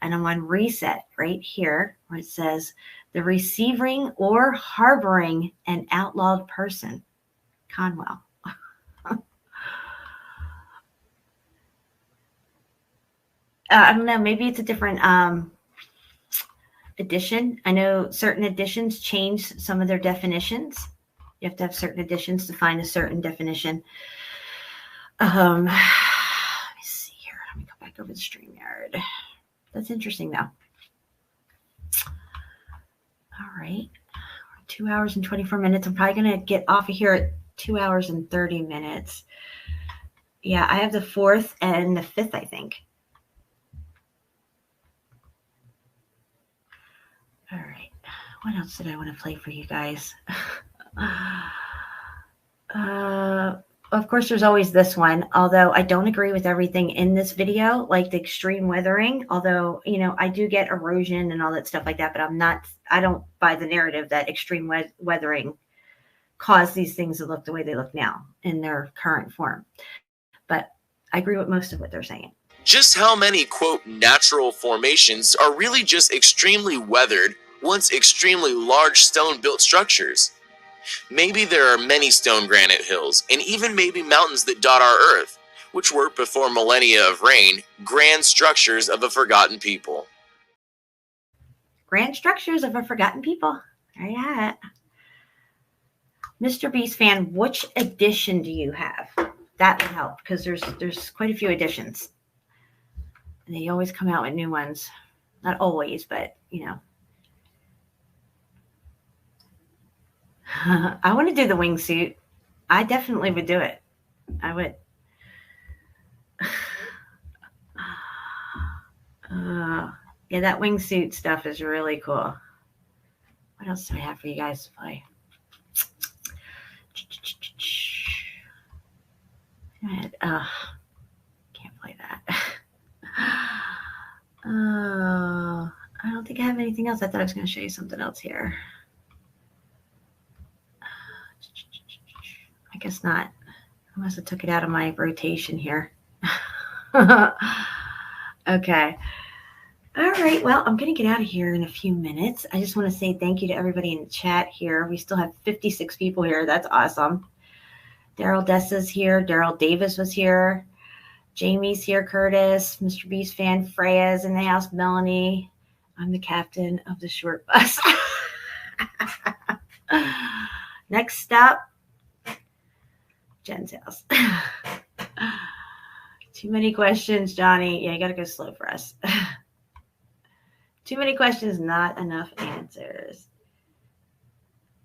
And I'm on reset right here where it says the receiving or harboring an outlawed person. Conwell. I don't know, maybe it's a different edition. I know certain editions change some of their definitions. You have to have certain editions to find a certain definition. Let me see here. Let me go back over the StreamYard. That's interesting, though. All right. 2 hours and 24 minutes. I'm probably going to get off of here at 2 hours and 30 minutes. Yeah, I have the 4th and the 5th, I think. All right. What else did I want to play for you guys? Of course, there's always this one, although I don't agree with everything in this video, like the extreme weathering. Although, you know, I do get erosion and all that stuff like that, but I don't buy the narrative that extreme weathering caused these things to look the way they look now in their current form. But I agree with most of what they're saying. Just how many, quote, natural formations are really just extremely weathered, once extremely large stone-built structures? Maybe there are many stone granite hills, and even maybe mountains that dot our earth, which were, before millennia of rain, grand structures of a forgotten people. Grand structures of a forgotten people. There you have it. Mr. Beast fan, which edition do you have? That would help, because there's quite a few editions. And they always come out with new ones. Not always, but, you know. I want to do the wingsuit. I definitely would do it. I would. Yeah, that wingsuit stuff is really cool. What else do I have for you guys to play? Can't play that. I don't think I have anything else. I thought I was going to show you something else here. I guess not. I must have took it out of my rotation here. Okay. All right. Well, I'm going to get out of here in a few minutes. I just want to say thank you to everybody in the chat here. We still have 56 people here. That's awesome. Daryl Dessa's here. Daryl Davis was here. Jamie's here. Curtis, Mr. Beast fan, Freya's in the house. Melanie. I'm the captain of the short bus. Next stop, Jen's house. Too many questions, Johnny. Yeah, you got to go slow for us. Too many questions, not enough answers.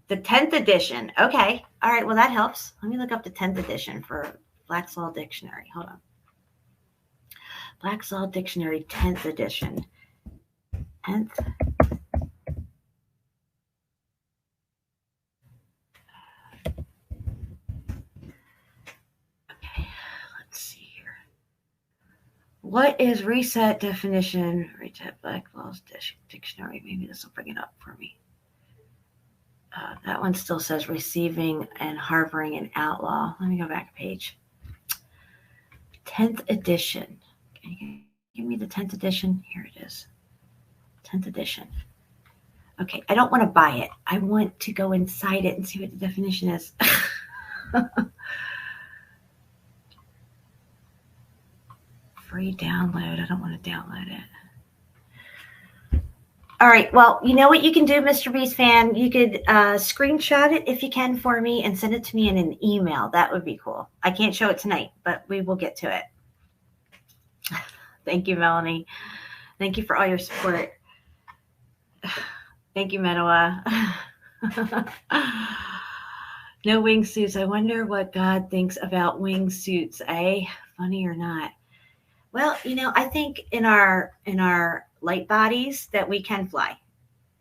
The 10th edition. Okay. All right. Well, that helps. Let me look up the 10th edition for Black's Law Dictionary. Hold on. Black's Law Dictionary, 10th edition. 10th. Okay. Let's see here. What is reset definition? Reset Black Law's Dictionary. Maybe this will bring it up for me. That one still says receiving and harboring an outlaw. Let me go back a page. 10th edition. Can you give me the 10th edition? Here it is. 10th edition. Okay, I don't want to buy it. I want to go inside it and see what the definition is. Free download. I don't want to download it. All right. Well, you know what you can do, Mr. Beast fan? You could screenshot it if you can for me and send it to me in an email. That would be cool. I can't show it tonight, but we will get to it. Thank you, Melanie. Thank you for all your support. Thank you, Menoa. No wingsuits. I wonder what God thinks about wingsuits, eh? Funny or not? Well, you know, I think in our light bodies that we can fly.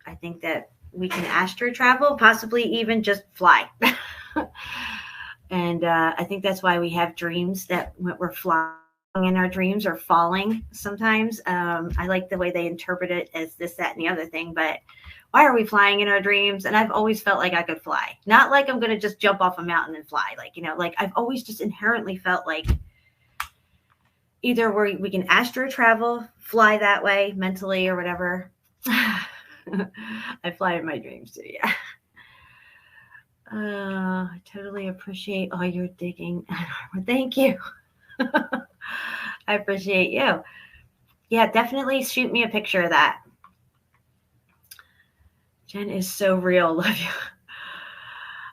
I think that we can astro travel, possibly even just fly. And I think that's why we have dreams that we're flying in our dreams or falling sometimes. I like the way they interpret it as this, that, and the other thing, but why are we flying in our dreams? And I've always felt like I could fly. Not like I'm going to just jump off a mountain and fly. Like, you know, like I've always just inherently felt like either we can astro travel, fly that way mentally or whatever. I fly in my dreams too, yeah. I totally appreciate all your digging. Thank you. I appreciate you. Yeah, definitely shoot me a picture of that. Jen is so real. Love you.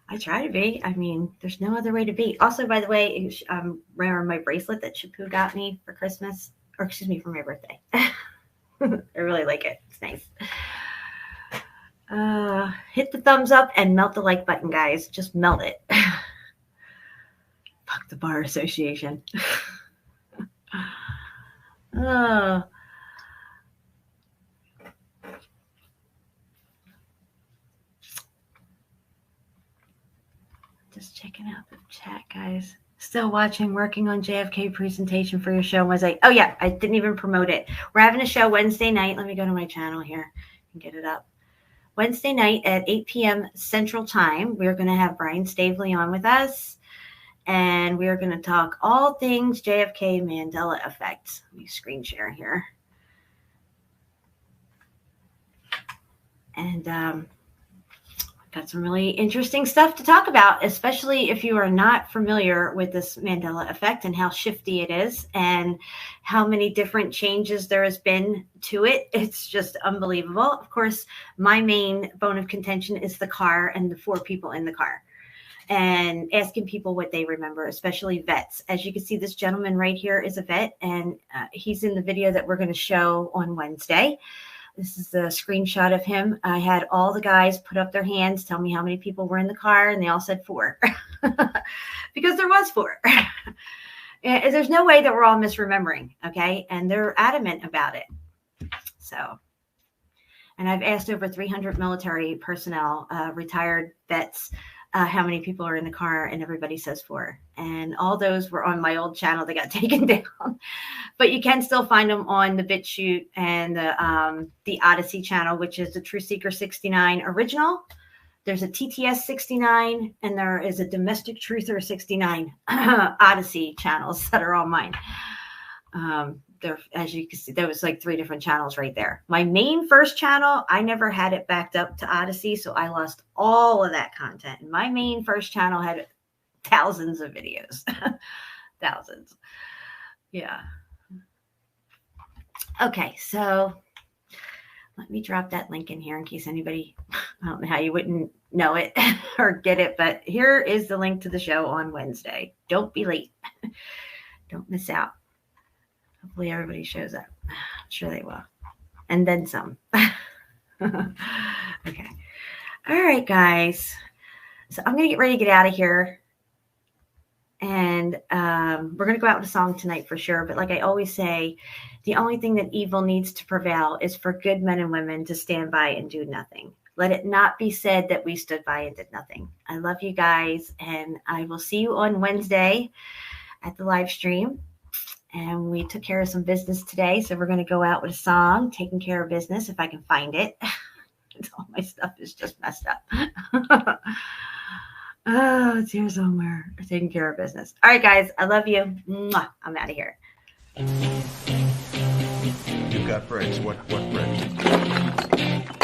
I try to be. I mean, there's no other way to be. Also, by the way, I'm wearing my bracelet that Shapu got me for Christmas, or excuse me, for my birthday. I really like it. It's nice. Hit the thumbs up and melt the like button, guys. Just melt it. Fuck the Bar Association. Oh. Just checking out the chat, guys. Still watching, working on JFK presentation for your show. Was I? Oh yeah, I didn't even promote it. We're having a show Wednesday night. Let me go to my channel here and get it up. Wednesday night at 8 p.m. Central Time. We're going to have Brian Stavely on with us, and we are going to talk all things JFK Mandela effect. Let me screen share here. And got some really interesting stuff to talk about, especially if you are not familiar with this Mandela effect and how shifty it is and how many different changes there has been to it. It's just unbelievable. Of course, my main bone of contention is the car and the 4 people in the car and asking people what they remember, especially vets. As you can see, this gentleman right here is a vet, and he's in the video that we're going to show on Wednesday. This is a screenshot of him. I had all the guys put up their hands, tell me how many people were in the car, and they all said 4 because there was 4. There's no way that we're all misremembering, okay? And they're adamant about it. So, and I've asked over 300 military personnel, retired vets, how many people are in the car, and everybody says 4. And all those were on my old channel that got taken down. But you can still find them on the BitChute and the Odyssey channel, which is the True Seeker 69 original. There's a TTS 69, and there is a Domestic Truther 69 Odyssey channels that are all mine. There, as you can see, there was like 3 different channels right there. My main first channel, I never had it backed up to Odyssey, so I lost all of that content. And my main first channel had thousands of videos. Thousands. Yeah. Okay, so let me drop that link in here in case anybody, I don't know how you wouldn't know it or get it, but here is the link to the show on Wednesday. Don't be late. Don't miss out. Hopefully everybody shows up. I'm sure they will. And then some. Okay. All right, guys. So I'm going to get ready to get out of here. And we're going to go out with a song tonight for sure. But like I always say, the only thing that evil needs to prevail is for good men and women to stand by and do nothing. Let it not be said that we stood by and did nothing. I love you guys. And I will see you on Wednesday at the live stream. And we took care of some business today. So we're going to go out with a song, Taking Care of Business, if I can find it. All my stuff is just messed up. Oh, it's here somewhere. Taking Care of Business. All right, guys. I love you. Mwah. I'm out of here. You've got friends. What friends?